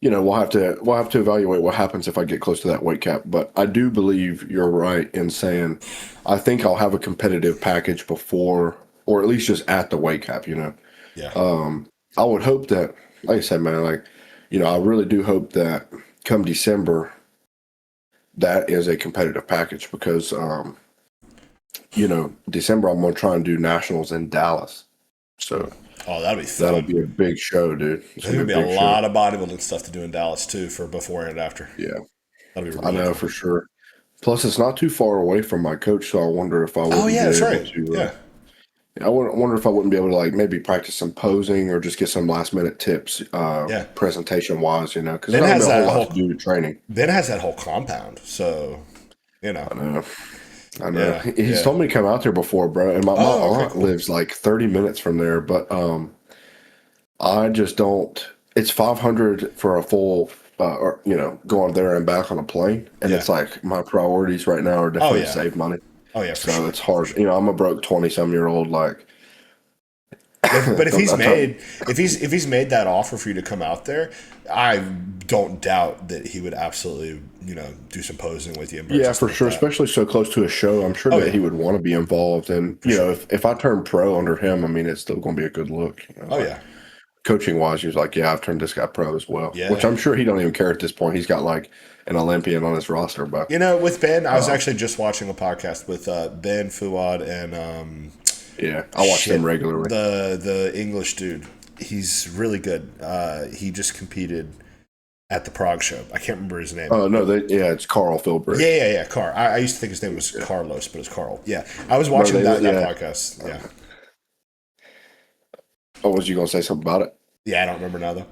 Speaker 2: we'll have to evaluate what happens if I get close to that weight cap. But I do believe you're right in saying I think I'll have a competitive package before, or at least just at the weight cap.
Speaker 1: Yeah.
Speaker 2: I would hope that, like I said, man, I really do hope that come December, that is a competitive package because, December I'm going to try and do nationals in Dallas. So
Speaker 1: Oh, that'll be
Speaker 2: that'll
Speaker 1: fun.
Speaker 2: be a big show, dude. It's
Speaker 1: There's going to
Speaker 2: gonna
Speaker 1: be
Speaker 2: be
Speaker 1: a
Speaker 2: a big show.
Speaker 1: lot of bodybuilding stuff to do in Dallas, too, for before and after.
Speaker 2: Yeah,
Speaker 1: That'll be
Speaker 2: I
Speaker 1: really
Speaker 2: know
Speaker 1: cool.
Speaker 2: for sure. Plus, it's not too far away from my coach, so I wonder if I
Speaker 1: Oh,
Speaker 2: wouldn't
Speaker 1: yeah,
Speaker 2: be
Speaker 1: that's
Speaker 2: able
Speaker 1: right.
Speaker 2: to.
Speaker 1: Yeah.
Speaker 2: I wonder if I wouldn't be able to maybe practice some posing or just get some last minute tips,
Speaker 1: Yeah.
Speaker 2: presentation wise, because
Speaker 1: Ben
Speaker 2: there's not
Speaker 1: has
Speaker 2: gonna be a whole
Speaker 1: that
Speaker 2: lot
Speaker 1: whole
Speaker 2: to do with training.
Speaker 1: Ben has that whole compound. So,
Speaker 2: I know. I know.
Speaker 1: Yeah.
Speaker 2: He's
Speaker 1: Yeah.
Speaker 2: told me to come out there before, bro. And my
Speaker 1: Oh, okay,
Speaker 2: aunt
Speaker 1: cool.
Speaker 2: lives like 30 minutes from there, but I just don't. It's 500 for a full, or going there and back on a plane, and
Speaker 1: Yeah.
Speaker 2: it's like my priorities right now are
Speaker 1: Oh,
Speaker 2: definitely to
Speaker 1: yeah.
Speaker 2: save money.
Speaker 1: Oh, yeah, for
Speaker 2: So
Speaker 1: sure.
Speaker 2: it's hard. I'm a broke 20-some-year-old. Like
Speaker 1: But if he's
Speaker 2: I try-
Speaker 1: made if he's made that offer for you to come out there, I don't doubt that he would absolutely do some posing with you and bring
Speaker 2: yeah,
Speaker 1: something
Speaker 2: for
Speaker 1: like
Speaker 2: sure.
Speaker 1: that.
Speaker 2: Especially so close to a show, I'm sure
Speaker 1: Oh
Speaker 2: that
Speaker 1: yeah,
Speaker 2: he would want to be involved. And
Speaker 1: for sure.
Speaker 2: if I turn pro under him, I mean, it's still going to be a good look.
Speaker 1: Oh
Speaker 2: Like
Speaker 1: yeah,
Speaker 2: coaching wise, he was like, yeah, I've turned this guy pro as well. Which
Speaker 1: yeah.
Speaker 2: I'm sure he don't even care at this point. He's got like an Olympian on his roster, but
Speaker 1: With Ben, I was
Speaker 2: um,
Speaker 1: actually just watching a podcast with Ben Fuad and
Speaker 2: yeah, I watch them
Speaker 1: shit
Speaker 2: regularly.
Speaker 1: the English dude. He's really good. He just competed at the Prague show. I can't remember his name.
Speaker 2: Oh no, yeah, it's Carl Philbrick.
Speaker 1: Yeah. Carl. I used to think his name was Carlos, but it's Carl. Yeah, I was
Speaker 2: No,
Speaker 1: watching that
Speaker 2: yeah.
Speaker 1: podcast. Yeah,
Speaker 2: Oh, was you gonna say something about it?
Speaker 1: yeah. I don't remember now though.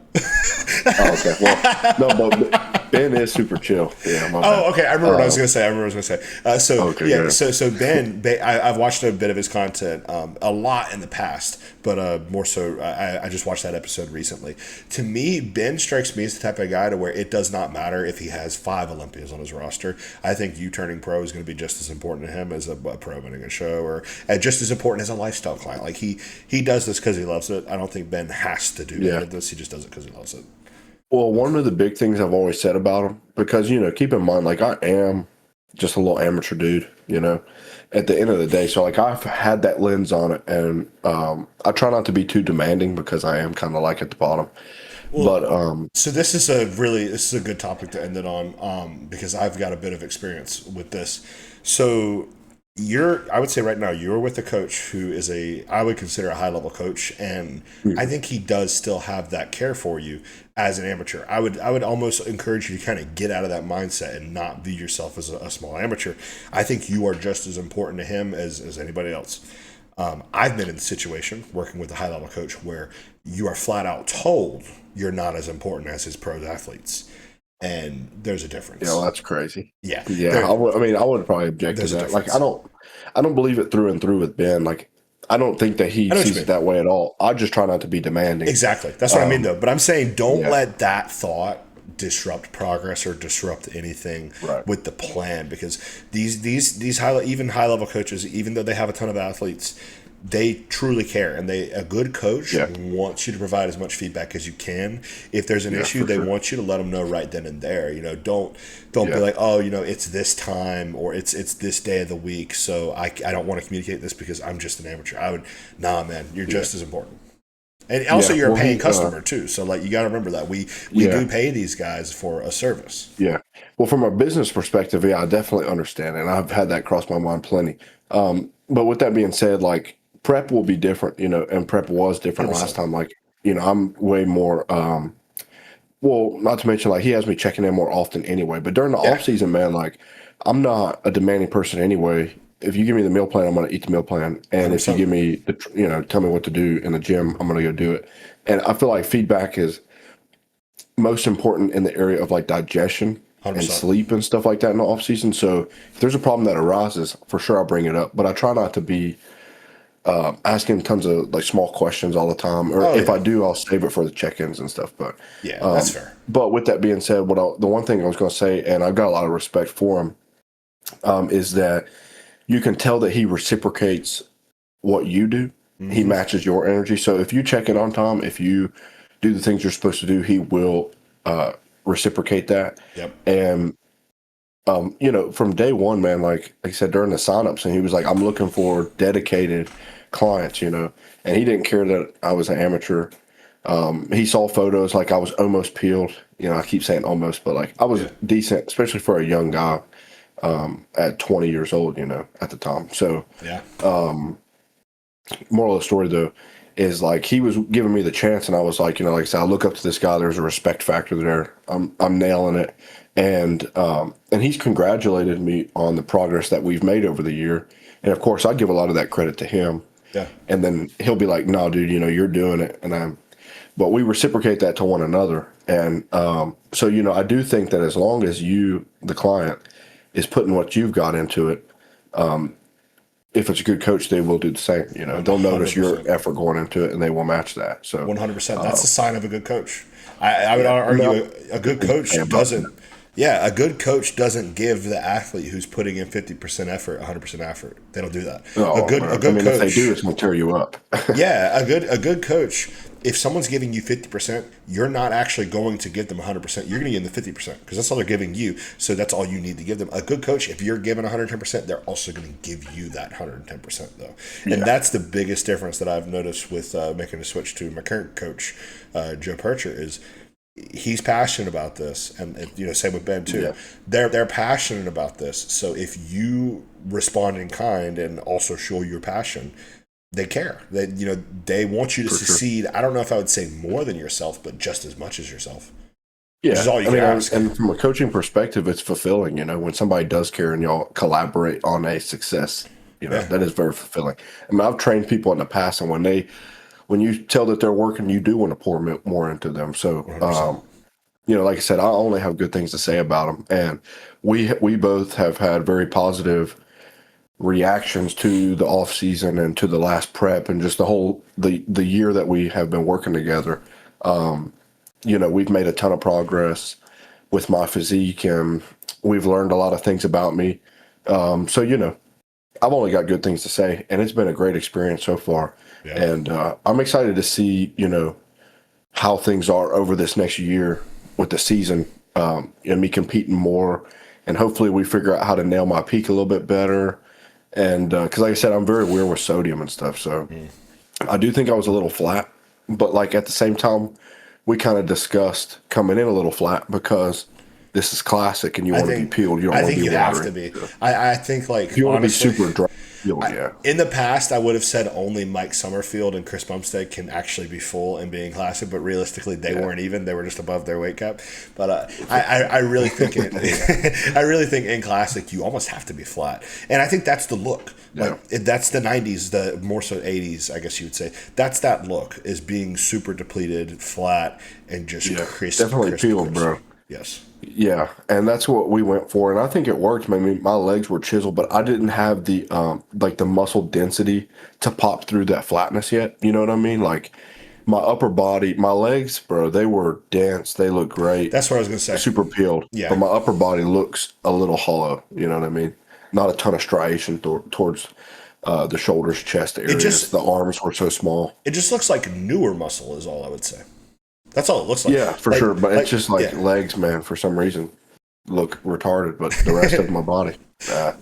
Speaker 2: Oh, okay. Well, no, but Ben is super chill. Yeah, my bad.
Speaker 1: Oh, okay. I remember what I was going to say.
Speaker 2: Okay, yeah.
Speaker 1: So Ben, I've watched a bit of his content a lot in the past, but more so, I just watched that episode recently. To me, Ben strikes me as the type of guy to where it does not matter if he has 5 Olympians on his roster. I think you turning pro is going to be just as important to him as a pro winning a show, or just as important as a lifestyle client. Like he does this because he loves it. I don't think Ben has to do any of this. He just does it because he loves it.
Speaker 2: Well, one of the big things I've always said about him, because keep in mind, like I am just a little amateur dude, at the end of the day. So like I've had that lens on it, and I try not to be too demanding because I am kind of like at the bottom.
Speaker 1: Well,
Speaker 2: But
Speaker 1: so this is a good topic to end it on, because I've got a bit of experience with this. So I would say right now you're with a coach who is I would consider a high level coach, and I think he does still have that care for you as an amateur. I would almost encourage you to kind of get out of that mindset and not view yourself as a small amateur. I think you are just as important to him as anybody else. I've been in the situation working with a high level coach where you are flat out told you're not as important as his pro athletes, and there's a difference.
Speaker 2: that's crazy.
Speaker 1: Yeah,
Speaker 2: Yeah, I would probably object to
Speaker 1: there's a
Speaker 2: that. Like
Speaker 1: difference.
Speaker 2: I don't believe it through and through with Ben. Like I don't think that he
Speaker 1: I know what you
Speaker 2: sees it
Speaker 1: mean.
Speaker 2: that way at all. I just try not to be demanding.
Speaker 1: Exactly. That's what I mean, though. But I'm saying don't
Speaker 2: Yeah.
Speaker 1: let that thought disrupt progress or disrupt anything
Speaker 2: Right.
Speaker 1: with the plan, because these even high level coaches, even though they have a ton of athletes, they truly care, and a good coach
Speaker 2: Yeah.
Speaker 1: wants you to provide as much feedback as you can. If there's an
Speaker 2: Yeah,
Speaker 1: issue,
Speaker 2: for
Speaker 1: they
Speaker 2: sure.
Speaker 1: want you to let them know right then and there. Don't be
Speaker 2: Yeah.
Speaker 1: like, oh, it's this time, or it's this day of the week, so I don't want to communicate this because I'm just an amateur. Nah, man, you're just as important. And also,
Speaker 2: Yeah,
Speaker 1: you're a
Speaker 2: well,
Speaker 1: paying customer too, so like you got to remember that we
Speaker 2: Yeah.
Speaker 1: do pay these guys for a service.
Speaker 2: Yeah. Well, from a business perspective, yeah, I definitely understand, and I've had that cross my mind plenty. But with that being said, like prep will be different, and prep was different last
Speaker 1: 100%.
Speaker 2: time. Like, I'm way more. Well, not to mention, like he has me checking in more often anyway. But during the
Speaker 1: Yeah,
Speaker 2: off season, man, like I'm not a demanding person anyway. If you give me the meal plan, I'm going to eat the meal plan, and if you
Speaker 1: 100%.
Speaker 2: give me tell me what to do in the gym, I'm going to go do it. And I feel like feedback is most important in the area of like digestion and
Speaker 1: 100%.
Speaker 2: sleep and stuff like that in the off season. So if there's a problem that arises, for sure I'll bring it up. But I try not to be asking tons of like small questions all the time. Or
Speaker 1: Oh
Speaker 2: if I
Speaker 1: yeah,
Speaker 2: do, I'll save it for the check-ins and stuff.
Speaker 1: yeah, that's fair.
Speaker 2: But with that being said, the one thing I was going to say, and I've got a lot of respect for him, is that you can tell that he reciprocates what you do. He matches your energy. So if you check in on Tom, if you do the things you're supposed to do, he will reciprocate that.
Speaker 1: Yep.
Speaker 2: And from day one, man, like I said during the signups, and he was like, "I'm looking for dedicated clients," and he didn't care that I was an amateur. He saw photos like I was almost peeled. I keep saying almost, but like I was
Speaker 1: Yeah.
Speaker 2: decent, especially for a young guy at 20 years old, at the time. So,
Speaker 1: Yeah.
Speaker 2: moral of the story though is like he was giving me the chance, and I was like, like I said, I look up to this guy. There's a respect factor there. I'm nailing it, and he's congratulated me on the progress that we've made over the year. And of course, I give a lot of that credit to him.
Speaker 1: Yeah.
Speaker 2: And then he'll be like, "No, dude, you're doing it," but we reciprocate that to one another. And so, I do think that as long as you, the client, is putting what you've got into it, if it's a good coach, they will do the same. They'll notice your
Speaker 1: 100%.
Speaker 2: effort going into it, and they will match that. So,
Speaker 1: 100%. That's a sign of a good coach. I would
Speaker 2: yeah,
Speaker 1: argue
Speaker 2: no,
Speaker 1: a good coach
Speaker 2: yeah,
Speaker 1: doesn't Yeah, a good coach doesn't give the athlete who's putting in 50% effort 100% effort. They don't do that. A
Speaker 2: Oh,
Speaker 1: good a
Speaker 2: man. I
Speaker 1: good
Speaker 2: mean, if they do,
Speaker 1: coach,
Speaker 2: it's going to tear you up.
Speaker 1: yeah, a good coach. If someone's giving you 50%, you're not actually going to give them 100%. You're going to give them the 50% because that's all they're giving you. So that's all you need to give them. A good coach, if you're given 110%, they're also going to give you that 110% though. And
Speaker 2: Yeah,
Speaker 1: that's the biggest difference that I've noticed with making a switch to my current coach, Joe Percher, is he's passionate about this, and same with Ben too.
Speaker 2: yeah,
Speaker 1: They're passionate about this. So if you respond in kind and also show your passion, they care. They want you to
Speaker 2: for sure.
Speaker 1: succeed. I don't know if I would say more than yourself, but just as much as yourself, which is
Speaker 2: Yeah,
Speaker 1: all you
Speaker 2: I
Speaker 1: can
Speaker 2: mean,
Speaker 1: ask.
Speaker 2: and from a coaching perspective, it's fulfilling. When somebody does care and y'all collaborate on a success,
Speaker 1: Yeah,
Speaker 2: that is very fulfilling. I mean, I've trained people in the past, and when you tell that they're working, you do want to pour more into them. So,
Speaker 1: 100%.
Speaker 2: like I said, I only have good things to say about them, and we both have had very positive reactions to the off season and to the last prep and just the year that we have been working together. We've made a ton of progress with my physique, and we've learned a lot of things about me. So I've only got good things to say, and it's been a great experience so far.
Speaker 1: Yeah.
Speaker 2: And I'm excited to see how things are over this next year with the season, and me competing more, and hopefully we figure out how to nail my peak a little bit better. And because, like I said, I'm very weird with sodium and stuff, so I do think I was a little flat. But like at the same time, we kind of discussed coming in a little flat because this is classic, and you
Speaker 1: I
Speaker 2: want to be
Speaker 1: think
Speaker 2: peeled. You don't
Speaker 1: I
Speaker 2: want to
Speaker 1: think
Speaker 2: be
Speaker 1: you have
Speaker 2: watery.
Speaker 1: to be.
Speaker 2: So
Speaker 1: I think
Speaker 2: if
Speaker 1: like
Speaker 2: you want to be
Speaker 1: honestly,
Speaker 2: super dry, peeled, yeah,
Speaker 1: in the past, I would have said only Mike Summerfield and Chris Bumstead can actually be full and being classic, but realistically, they
Speaker 2: yeah,
Speaker 1: weren't even. They were just above their weight cap. But I really think I really think in classic you almost have to be flat, and I think that's the look.
Speaker 2: yeah,
Speaker 1: That's the '90s, the more so '80s, I guess you would say. That's that look is being super depleted, flat, and just
Speaker 2: yeah.
Speaker 1: crisp,
Speaker 2: Definitely
Speaker 1: crisp,
Speaker 2: peeled,
Speaker 1: crisp.
Speaker 2: bro.
Speaker 1: Yes.
Speaker 2: Yeah, and that's what we went for, and I think it worked. I mean, my legs were chiseled, but I didn't have the like the muscle density to pop through that flatness yet. You know what I mean? Like my upper body, my legs, bro, they were dense. They look great,
Speaker 1: That's what I was gonna say.
Speaker 2: super peeled,
Speaker 1: Yeah.
Speaker 2: but my upper body looks a little hollow. You know what I mean? Not a ton of striation towards the shoulders, chest
Speaker 1: It
Speaker 2: areas.
Speaker 1: just
Speaker 2: The arms were so small.
Speaker 1: it just looks like newer muscle is all I would say. That's all it looks like.
Speaker 2: Yeah, for sure, but it's just like
Speaker 1: Yeah.
Speaker 2: legs, man. For some reason, look retarded, but the rest of my body,
Speaker 1: I,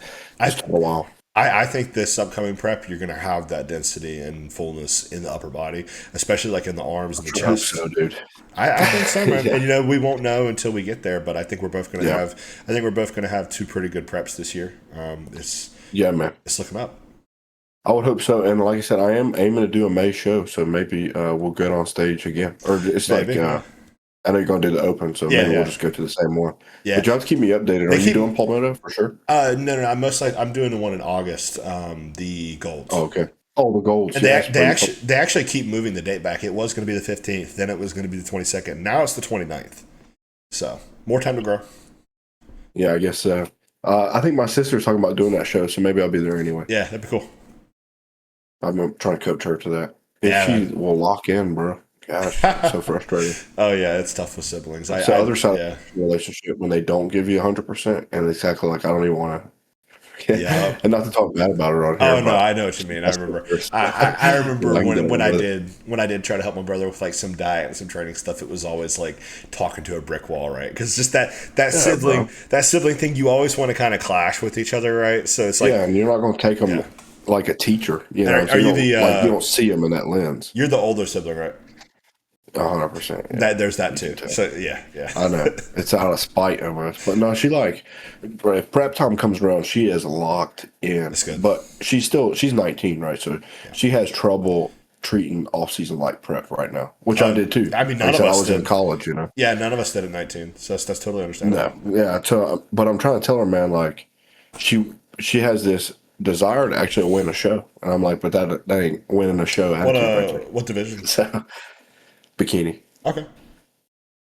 Speaker 2: just a while.
Speaker 1: I think this upcoming prep you're gonna have that density and fullness in the upper body, especially like in the arms and the
Speaker 2: I hope
Speaker 1: chest.
Speaker 2: so, dude.
Speaker 1: I think so, man.
Speaker 2: Yeah,
Speaker 1: And we won't know until we get there, but I think we're both gonna
Speaker 2: yeah,
Speaker 1: have I think we're both gonna have two pretty good preps this year.
Speaker 2: yeah, man.
Speaker 1: It's looking up.
Speaker 2: I would hope so. And like I said, I am aiming to do a May show, so maybe we'll get on stage again. Or it's like
Speaker 1: Maybe, yeah.
Speaker 2: I know you're going to do the open, so
Speaker 1: Yeah,
Speaker 2: maybe we'll
Speaker 1: yeah.
Speaker 2: just go to the same one.
Speaker 1: Yeah.
Speaker 2: But you have to keep me updated. Are
Speaker 1: They
Speaker 2: you
Speaker 1: keep
Speaker 2: doing Palmetto for sure?
Speaker 1: no, no, no. I'm doing the one in August, the
Speaker 2: Oh,
Speaker 1: golds.
Speaker 2: okay. Oh, the golds.
Speaker 1: And
Speaker 2: Yeah, that's pretty fun.
Speaker 1: they actually keep moving the date back. It was going to be the 15th, then it was going to be the 22nd. Now it's the 29th. So more time to grow.
Speaker 2: Yeah, I guess so. I think my sister's talking about doing that show, so maybe I'll be there anyway.
Speaker 1: Yeah, that'd be cool.
Speaker 2: I'm trying to coach her to that. If
Speaker 1: Yeah,
Speaker 2: she
Speaker 1: man.
Speaker 2: will lock in, bro. Gosh, it's so frustrating.
Speaker 1: Oh yeah, it's tough with siblings.
Speaker 2: It's the other side of
Speaker 1: Yeah,
Speaker 2: the relationship when they don't give you 100%, and it's exactly like I don't even want
Speaker 1: yeah.
Speaker 2: to. And not to talk bad about her on
Speaker 1: Oh
Speaker 2: here,
Speaker 1: no,
Speaker 2: but
Speaker 1: I know what you mean. I
Speaker 2: that's the
Speaker 1: remember.
Speaker 2: worst.
Speaker 1: I remember
Speaker 2: I can get
Speaker 1: when
Speaker 2: away with it.
Speaker 1: I did try to help my brother with like some diet and some training stuff. It was always like talking to a brick wall, right? Because just
Speaker 2: Yeah, bro.
Speaker 1: that sibling thing, you always want to kind of clash with each other, right? So it's like,
Speaker 2: Yeah, and you're not going to take them
Speaker 1: yeah.
Speaker 2: like a teacher, you
Speaker 1: And
Speaker 2: know. So
Speaker 1: are
Speaker 2: you
Speaker 1: you
Speaker 2: don't
Speaker 1: the
Speaker 2: like you don't see them in that lens.
Speaker 1: you're the older sibling, right?
Speaker 2: 100%. Yeah,
Speaker 1: That there's that
Speaker 2: you
Speaker 1: too.
Speaker 2: can tell.
Speaker 1: So yeah, yeah.
Speaker 2: I know it's out of spite almost, but no, she like if prep time comes around, she is locked in.
Speaker 1: That's good.
Speaker 2: But she's 19, right? So she has trouble treating off season like prep right now, which I did too.
Speaker 1: I mean,
Speaker 2: Like I
Speaker 1: none of
Speaker 2: said, I
Speaker 1: us
Speaker 2: was in
Speaker 1: did.
Speaker 2: college, you know.
Speaker 1: Yeah, none of us did at 19, so that's totally understandable.
Speaker 2: No, yeah. So, but I'm trying to tell her, man, like she has this desire to actually win a show, and I'm like, but that ain't winning a show attitude right there.
Speaker 1: What division?
Speaker 2: So bikini.
Speaker 1: Okay.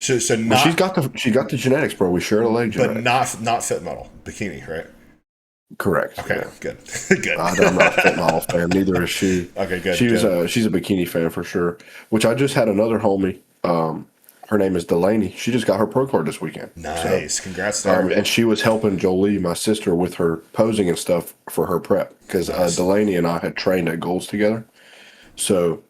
Speaker 1: So
Speaker 2: Well,
Speaker 1: not,
Speaker 2: she got the genetics, bro. We share the leg
Speaker 1: but
Speaker 2: genetics.
Speaker 1: not fit metal bikini, right?
Speaker 2: Correct.
Speaker 1: Okay,
Speaker 2: Yeah.
Speaker 1: good, good.
Speaker 2: I'm not a fit model fan. Neither is she.
Speaker 1: Okay, good,
Speaker 2: She's
Speaker 1: good.
Speaker 2: she's a bikini fan for sure. Which I just had another homie. her name is Delaney. She just got her pro card this weekend.
Speaker 1: Nice. Congrats to her.
Speaker 2: And she was helping Jolie, my sister, with her posing and stuff for her prep because
Speaker 1: Nice.
Speaker 2: Delaney and I had trained at Goals together. So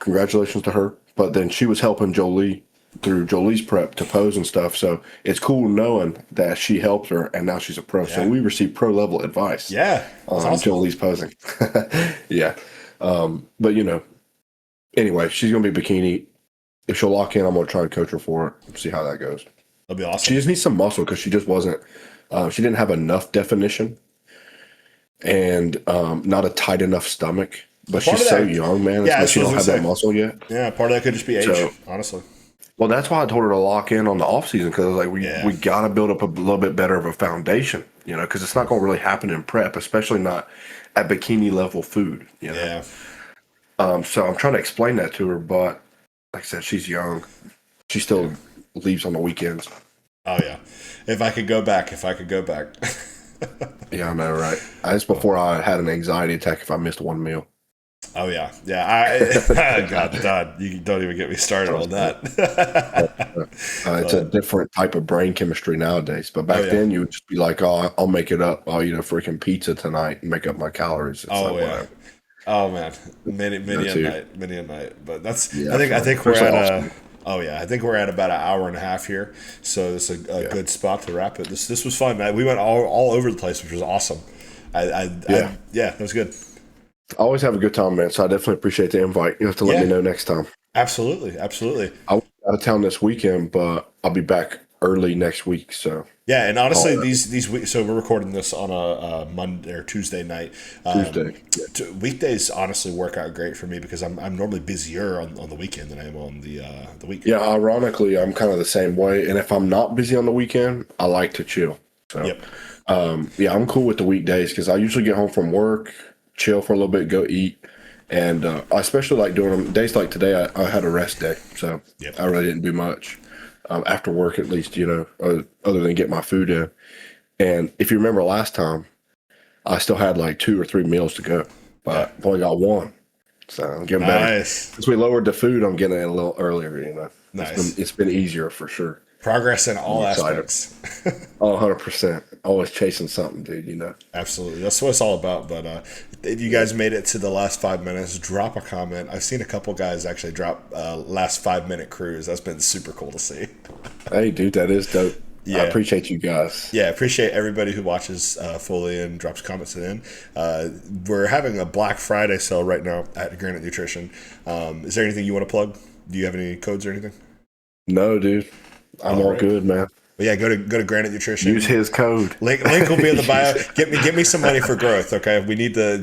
Speaker 2: congratulations to her. But then she was helping Jolie through Jolie's prep to pose and stuff. So it's cool knowing that she helped her and now she's a pro.
Speaker 1: Yeah.
Speaker 2: So we received pro level advice.
Speaker 1: Yeah.
Speaker 2: On
Speaker 1: Awesome.
Speaker 2: Jolie's posing. Yeah. But anyway, she's going to be bikini. If she'll lock in, I'm going to try and coach her for it. See how that goes.
Speaker 1: That'll be awesome.
Speaker 2: She just needs some muscle because she just wasn't, she didn't have enough definition and not a tight enough stomach. But she's so young, man.
Speaker 1: Yeah,
Speaker 2: she don't have that muscle yet.
Speaker 1: Yeah, part of that could just be age, honestly.
Speaker 2: Well, that's why I told her to lock in on the off season because I was like, we got to build up a little bit better of a foundation, because it's not going to really happen in prep, especially not at bikini level food.
Speaker 1: Yeah.
Speaker 2: So I'm trying to explain that to her, but like I said, she's young. She still leaves on the weekends.
Speaker 1: Oh yeah. If I could go back.
Speaker 2: Yeah, I know, right? That's before I had an anxiety attack if I missed one meal.
Speaker 1: Oh yeah, yeah. God, you don't even get me started on that.
Speaker 2: It's a different type of brain chemistry nowadays. But back then, you would just be like, "Oh, I'll make it up. I'll eat a freaking pizza tonight and make up my calories." It's
Speaker 1: whatever. Oh man, many a night. But that's. I think we're at I think we're at about an hour and a half here, so this is a good spot to wrap it. This was fun, man. We went all over the place, which was awesome. That was good.
Speaker 2: I always have a good time, man. So I definitely appreciate the invite. You have to let me know next time.
Speaker 1: Absolutely.
Speaker 2: I'll be out of town this weekend, but I'll be back early next week. So
Speaker 1: yeah, and honestly, these weeks. So we're recording this on a Monday or Tuesday night. Weekdays honestly work out great for me because I'm normally busier on the weekend than I am on the week.
Speaker 2: Yeah, ironically, I'm kind of the same way. And if I'm not busy on the weekend, I like to chill. So I'm cool with the weekdays because I usually get home from work, chill for a little bit, go eat. And I especially like doing them days like today. I had a rest day, so I really didn't do much after work, at least, other than get my food in. And if you remember last time, I still had like 2 or 3 meals to go, but I've only got one. So I'm getting better. Since we lowered the food, I'm getting it a little earlier.
Speaker 1: Nice.
Speaker 2: It's been easier for sure.
Speaker 1: Progress in all aspects.
Speaker 2: 100%. Always chasing something, dude,
Speaker 1: Absolutely. That's what it's all about. But if you guys made it to the last 5 minutes, drop a comment. I've seen a couple guys actually drop last 5 minute cruise. That's been super cool to see.
Speaker 2: Hey, dude, that is dope.
Speaker 1: Yeah.
Speaker 2: I appreciate you guys.
Speaker 1: Yeah, appreciate everybody who watches fully and drops comments in. We're having a Black Friday sale right now at Granite Nutrition. Is there anything you want to plug? Do you have any codes or anything?
Speaker 2: No, dude. I'm all good, man.
Speaker 1: But yeah, go to Granite Nutrition.
Speaker 2: Use his code.
Speaker 1: Link will be in the bio. Get me some money for growth, okay? We need the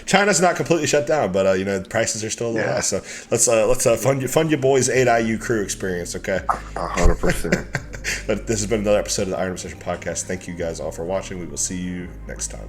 Speaker 1: China's not completely shut down, but prices are still a little high. So let's fund your boys' 8IU crew experience, okay?
Speaker 2: 100%.
Speaker 1: But this has been another episode of the Iron Obsession Podcast. Thank you guys all for watching. We will see you next time.